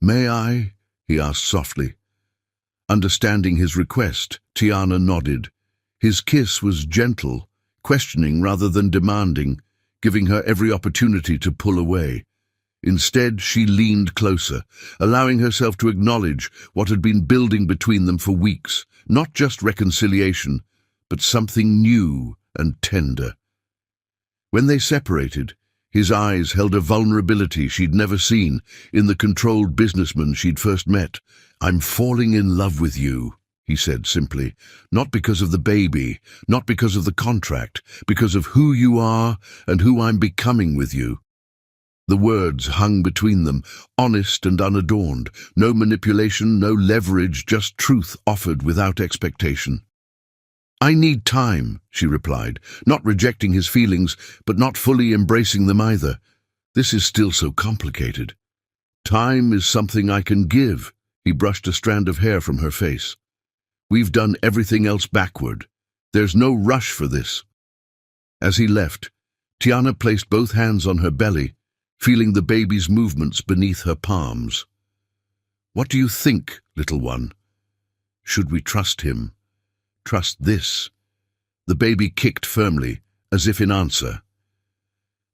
"May I?" he asked softly. Understanding his request, Tiana nodded. His kiss was gentle, questioning rather than demanding, giving her every opportunity to pull away. Instead, she leaned closer, allowing herself to acknowledge what had been building between them for weeks, not just reconciliation, but something new and tender. When they separated, his eyes held a vulnerability she'd never seen in the controlled businessman she'd first met. "I'm falling in love with you," he said simply, "not because of the baby, not because of the contract, because of who you are and who I'm becoming with you." The words hung between them, honest and unadorned, no manipulation, no leverage, just truth offered without expectation. "I need time," she replied, not rejecting his feelings, but not fully embracing them either. "This is still so complicated." "Time is something I can give." He brushed a strand of hair from her face. "We've done everything else backward. There's no rush for this." As he left, Tiana placed both hands on her belly, feeling the baby's movements beneath her palms. "What do you think, little one? Should we trust him? Trust this?" The baby kicked firmly, as if in answer.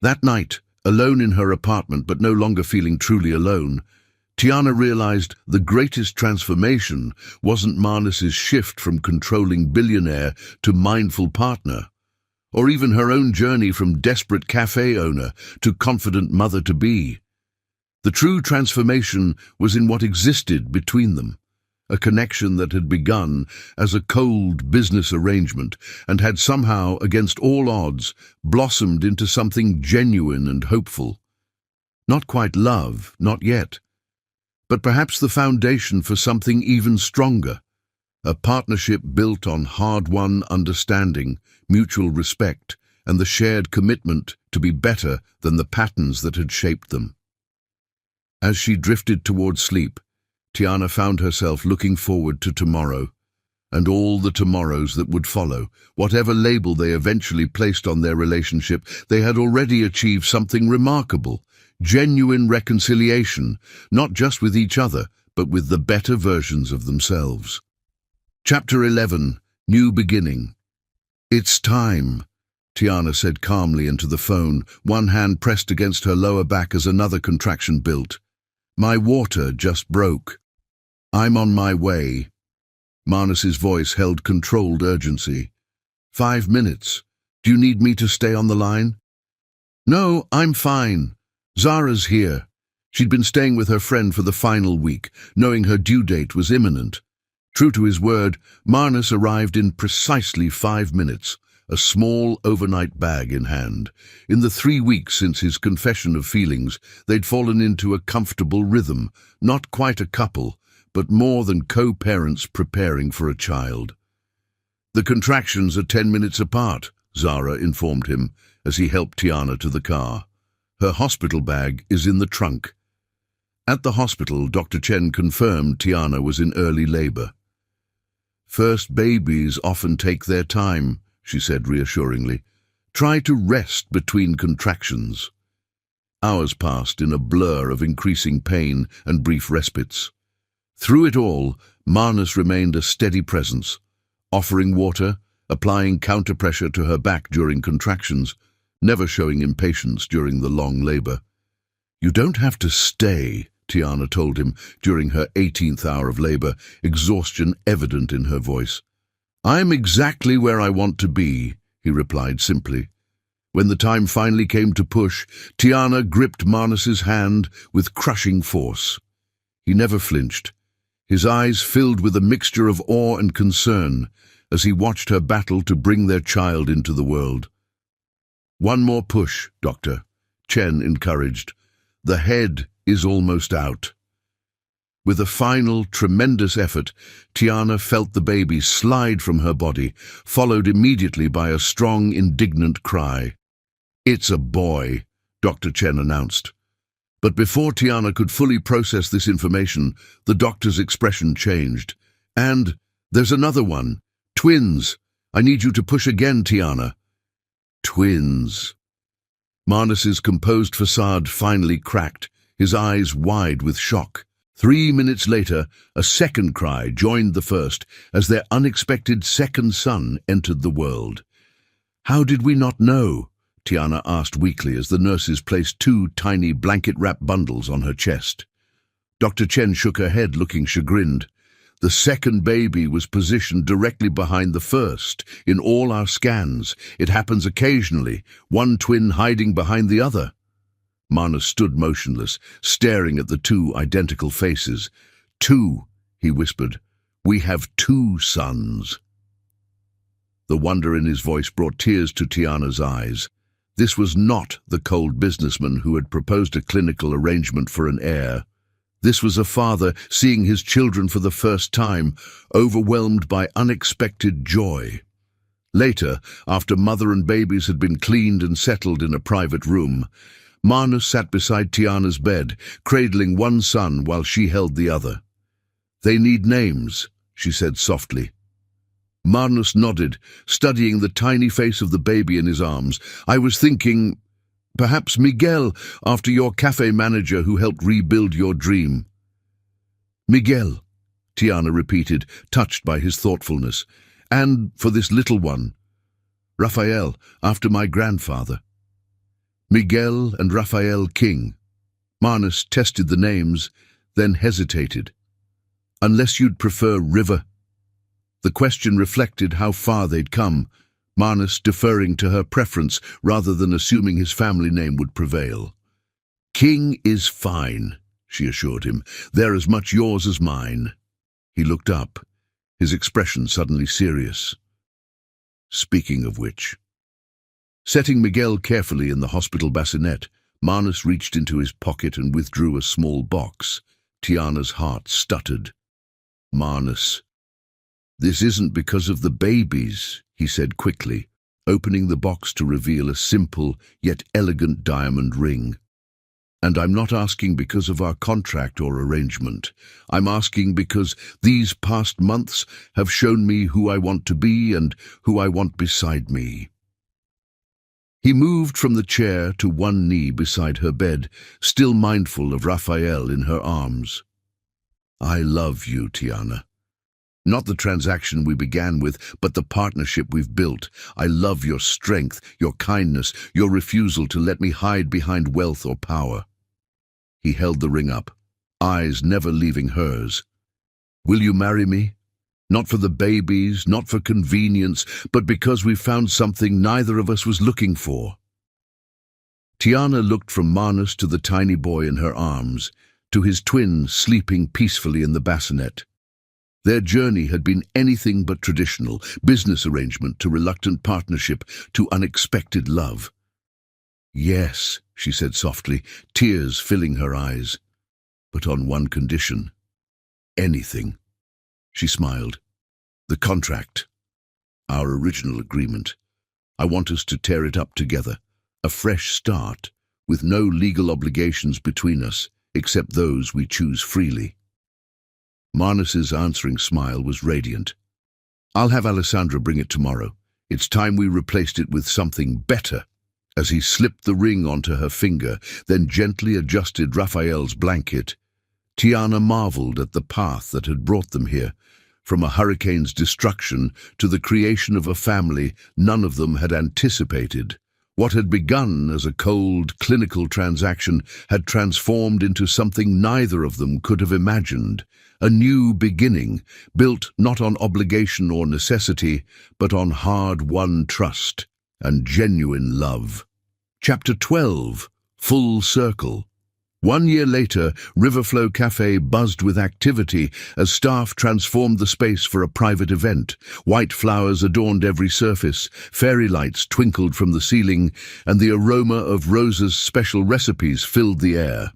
That night, alone in her apartment but no longer feeling truly alone, Tiana realized the greatest transformation wasn't Manus's shift from controlling billionaire to mindful partner, or even her own journey from desperate cafe owner to confident mother-to-be. The true transformation was in what existed between them, a connection that had begun as a cold business arrangement and had somehow, against all odds, blossomed into something genuine and hopeful. Not quite love, not yet, but perhaps the foundation for something even stronger, a partnership built on hard-won understanding, mutual respect, and the shared commitment to be better than the patterns that had shaped them. As she drifted toward sleep, Tiana found herself looking forward to tomorrow, and all the tomorrows that would follow. Whatever label they eventually placed on their relationship, they had already achieved something remarkable, genuine reconciliation, not just with each other, but with the better versions of themselves. Chapter 11, New Beginning. "It's time," Tiana said calmly into the phone, one hand pressed against her lower back as another contraction built. "My water just broke. I'm on my way." Manus's voice held controlled urgency. 5 minutes. "Do you need me to stay on the line?" "No, I'm fine. Zara's here." She'd been staying with her friend for the final week, knowing her due date was imminent. True to his word, Manus arrived in precisely 5 minutes, a small overnight bag in hand. In the 3 weeks since his confession of feelings, they'd fallen into a comfortable rhythm, not quite a couple, but more than co-parents preparing for a child. "The contractions are 10 minutes apart," Zara informed him as he helped Tiana to the car. "Her hospital bag is in the trunk." At the hospital, Dr. Chen confirmed Tiana was in early labor. "First babies often take their time," she said reassuringly. "Try to rest between contractions." Hours passed in a blur of increasing pain and brief respites. Through it all, Manus remained a steady presence, offering water, applying counterpressure to her back during contractions, never showing impatience during the long labor. "You don't have to stay," Tiana told him during her 18th hour of labor, exhaustion evident in her voice. "I'm exactly where I want to be," he replied simply. When the time finally came to push, Tiana gripped Manus's hand with crushing force. He never flinched, his eyes filled with a mixture of awe and concern as he watched her battle to bring their child into the world. "One more push, Doctor," Chen encouraged. "The head is almost out." With a final, tremendous effort, Tiana felt the baby slide from her body, followed immediately by a strong, indignant cry. "It's a boy," Dr. Chen announced. But before Tiana could fully process this information, the doctor's expression changed. "And there's another one. Twins. I need you to push again, Tiana." Twins. Marnus's composed facade finally cracked, his eyes wide with shock. 3 minutes later, a second cry joined the first as their unexpected second son entered the world. "How did we not know?" Tiana asked weakly as the nurses placed 2 tiny blanket-wrapped bundles on her chest. Dr. Chen shook her head, looking chagrined. "The second baby was positioned directly behind the first. In all our scans, it happens occasionally, one twin hiding behind the other." Marnus stood motionless, staring at the 2 identical faces. "2," he whispered. "We have 2 sons." The wonder in his voice brought tears to Tiana's eyes. This was not the cold businessman who had proposed a clinical arrangement for an heir. This was a father seeing his children for the first time, overwhelmed by unexpected joy. Later, after mother and babies had been cleaned and settled in a private room, Marnus sat beside Tiana's bed, cradling one son while she held the other. "They need names," she said softly. Marnus nodded, studying the tiny face of the baby in his arms. "I was thinking, perhaps Miguel, after your cafe manager who helped rebuild your dream." "Miguel," Tiana repeated, touched by his thoughtfulness. "And for this little one, Raphael, after my grandfather." Miguel and Raphael King. Marnus tested the names, then hesitated. "Unless you'd prefer River." The question reflected how far they'd come, Marnus deferring to her preference rather than assuming his family name would prevail. "King is fine," she assured him. "They're as much yours as mine." He looked up, his expression suddenly serious. "Speaking of which." Setting Miguel carefully in the hospital bassinet, Marnus reached into his pocket and withdrew a small box. Tiana's heart stuttered. "Marnus, this isn't because of the babies," he said quickly, opening the box to reveal a simple yet elegant diamond ring. "And I'm not asking because of our contract or arrangement. I'm asking because these past months have shown me who I want to be and who I want beside me." He moved from the chair to one knee beside her bed, still mindful of Raphael in her arms. "I love you, Tiana. Not the transaction we began with, but the partnership we've built. I love your strength, your kindness, your refusal to let me hide behind wealth or power." He held the ring up, eyes never leaving hers. "Will you marry me? Not for the babies, not for convenience, but because we found something neither of us was looking for." Tiana looked from Marnus to the tiny boy in her arms, to his twin sleeping peacefully in the bassinet. Their journey had been anything but traditional, business arrangement to reluctant partnership to unexpected love. "Yes," she said softly, tears filling her eyes. "But on one condition. Anything." She smiled. "The contract. Our original agreement. I want us to tear it up together. A fresh start, with no legal obligations between us, except those we choose freely." Marnus's answering smile was radiant. "I'll have Alessandra bring it tomorrow. It's time we replaced it with something better." As he slipped the ring onto her finger, then gently adjusted Raphael's blanket, Tiana marveled at the path that had brought them here, from a hurricane's destruction to the creation of a family none of them had anticipated. What had begun as a cold, clinical transaction had transformed into something neither of them could have imagined. A new beginning, built not on obligation or necessity, but on hard-won trust and genuine love. Chapter 12. Full Circle. 1 year later, Riverflow Cafe buzzed with activity as staff transformed the space for a private event. White flowers adorned every surface, fairy lights twinkled from the ceiling, and the aroma of Rosa's special recipes filled the air.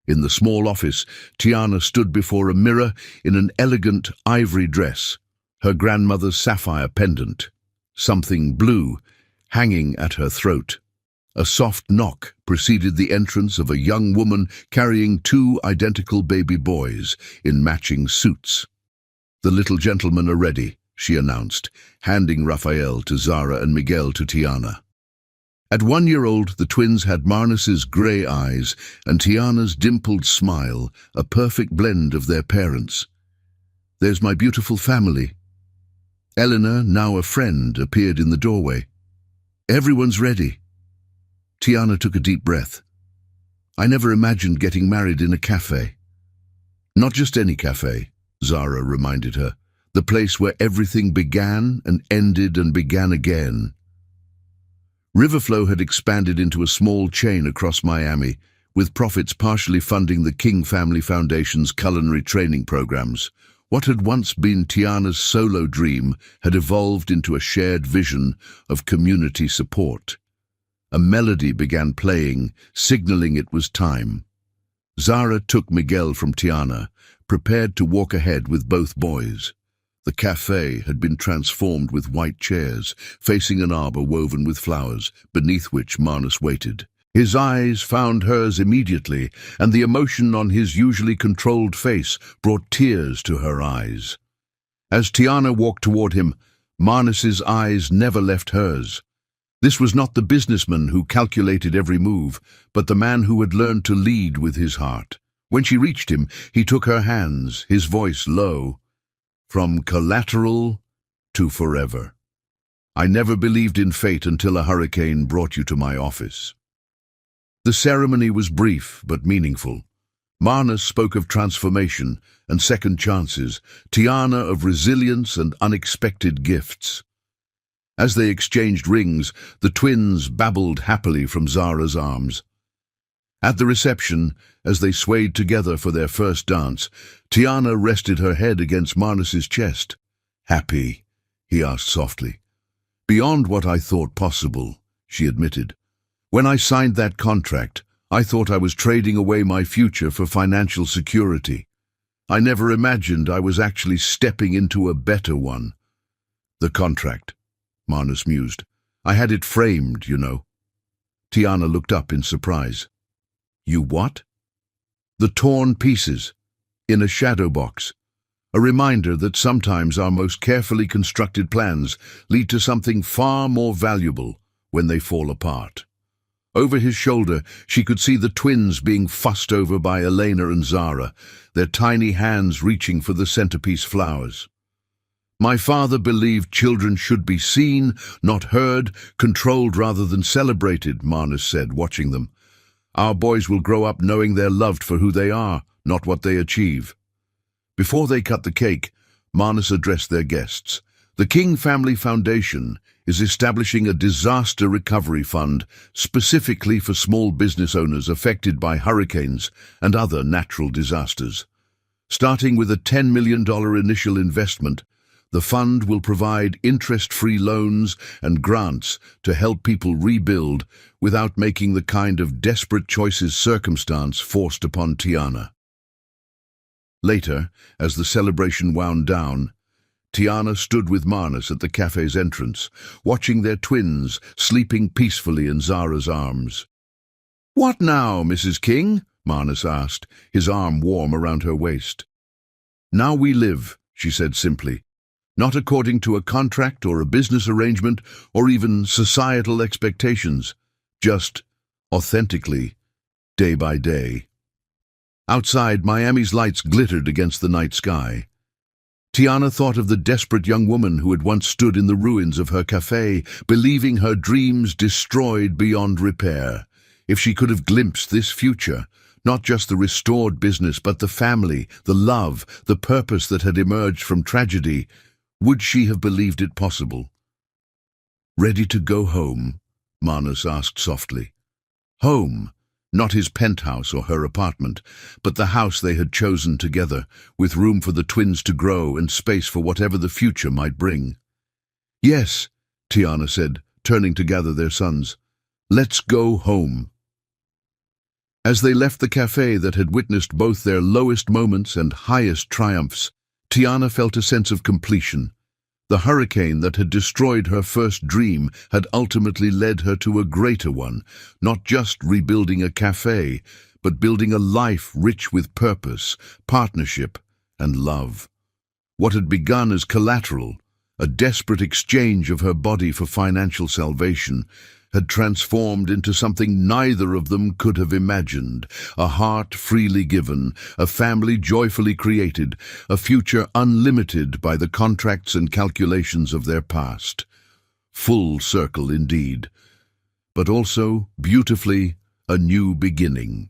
In the small office, Tiana stood before a mirror in an elegant ivory dress, her grandmother's sapphire pendant, something blue, hanging at her throat. A soft knock preceded the entrance of a young woman carrying 2 identical baby boys in matching suits. "The little gentlemen are ready," she announced, handing Raphael to Zara and Miguel to Tiana. At 1 year old, the twins had Marnus's grey eyes and Tiana's dimpled smile, a perfect blend of their parents. "There's my beautiful family." Eleanor, now a friend, appeared in the doorway. "Everyone's ready." Tiana took a deep breath. "I never imagined getting married in a cafe." "Not just any cafe," Zara reminded her. "The place where everything began and ended and began again." Riverflow had expanded into a small chain across Miami, with profits partially funding the King Family Foundation's culinary training programs. What had once been Tiana's solo dream had evolved into a shared vision of community support. A melody began playing, signaling it was time. Zara took Miguel from Tiana, prepared to walk ahead with both boys. The cafe had been transformed with white chairs, facing an arbor woven with flowers, beneath which Marnus waited. His eyes found hers immediately, and the emotion on his usually controlled face brought tears to her eyes. As Tiana walked toward him, Marnus's eyes never left hers. This was not the businessman who calculated every move, but the man who had learned to lead with his heart. When she reached him, he took her hands, his voice low. "From collateral to forever. I never believed in fate until a hurricane brought you to my office." The ceremony was brief but meaningful. Marnus spoke of transformation and second chances, Tiana of resilience and unexpected gifts. As they exchanged rings, the twins babbled happily from Zara's arms. At the reception, as they swayed together for their first dance, Tiana rested her head against Marnus's chest. "Happy?" he asked softly. "Beyond what I thought possible," she admitted. "When I signed that contract, I thought I was trading away my future for financial security. I never imagined I was actually stepping into a better one." "The contract," Marnus mused. "I had it framed, you know." Tiana looked up in surprise. "You what?" "The torn pieces, in a shadow box. A reminder that sometimes our most carefully constructed plans lead to something far more valuable when they fall apart." Over his shoulder, she could see the twins being fussed over by Elena and Zara, their tiny hands reaching for the centerpiece flowers. "My father believed children should be seen, not heard, controlled rather than celebrated," Marnus said, watching them. "Our boys will grow up knowing they're loved for who they are, not what they achieve." Before they cut the cake, Marnus addressed their guests. "The King Family Foundation is establishing a disaster recovery fund specifically for small business owners affected by hurricanes and other natural disasters. Starting with a $10 million initial investment, the fund will provide interest-free loans and grants to help people rebuild without making the kind of desperate choices circumstance forced upon Tiana. Later, as the celebration wound down, Tiana stood with Marnus at the cafe's entrance, watching their twins sleeping peacefully in Zara's arms. "What now, Mrs. King?" Marnus asked, his arm warm around her waist. "Now we live," she said simply. "Not according to a contract or a business arrangement or even societal expectations, just authentically, day by day." Outside, Miami's lights glittered against the night sky. Tiana thought of the desperate young woman who had once stood in the ruins of her cafe, believing her dreams destroyed beyond repair. If she could have glimpsed this future, not just the restored business, but the family, the love, the purpose that had emerged from tragedy, would she have believed it possible? "Ready to go home?" Marnus asked softly. "Home," Not his penthouse or her apartment, but the house they had chosen together, with room for the twins to grow and space for whatever the future might bring. "Yes," Tiana said, turning to gather their sons. "Let's go home." As they left the cafe that had witnessed both their lowest moments and highest triumphs, Tiana felt a sense of completion. The hurricane that had destroyed her first dream had ultimately led her to a greater one, not just rebuilding a cafe, but building a life rich with purpose, partnership, and love. What had begun as collateral, a desperate exchange of her body for financial salvation, had transformed into something neither of them could have imagined: a heart freely given, a family joyfully created, a future unlimited by the contracts and calculations of their past. Full circle indeed, but also, beautifully, a new beginning.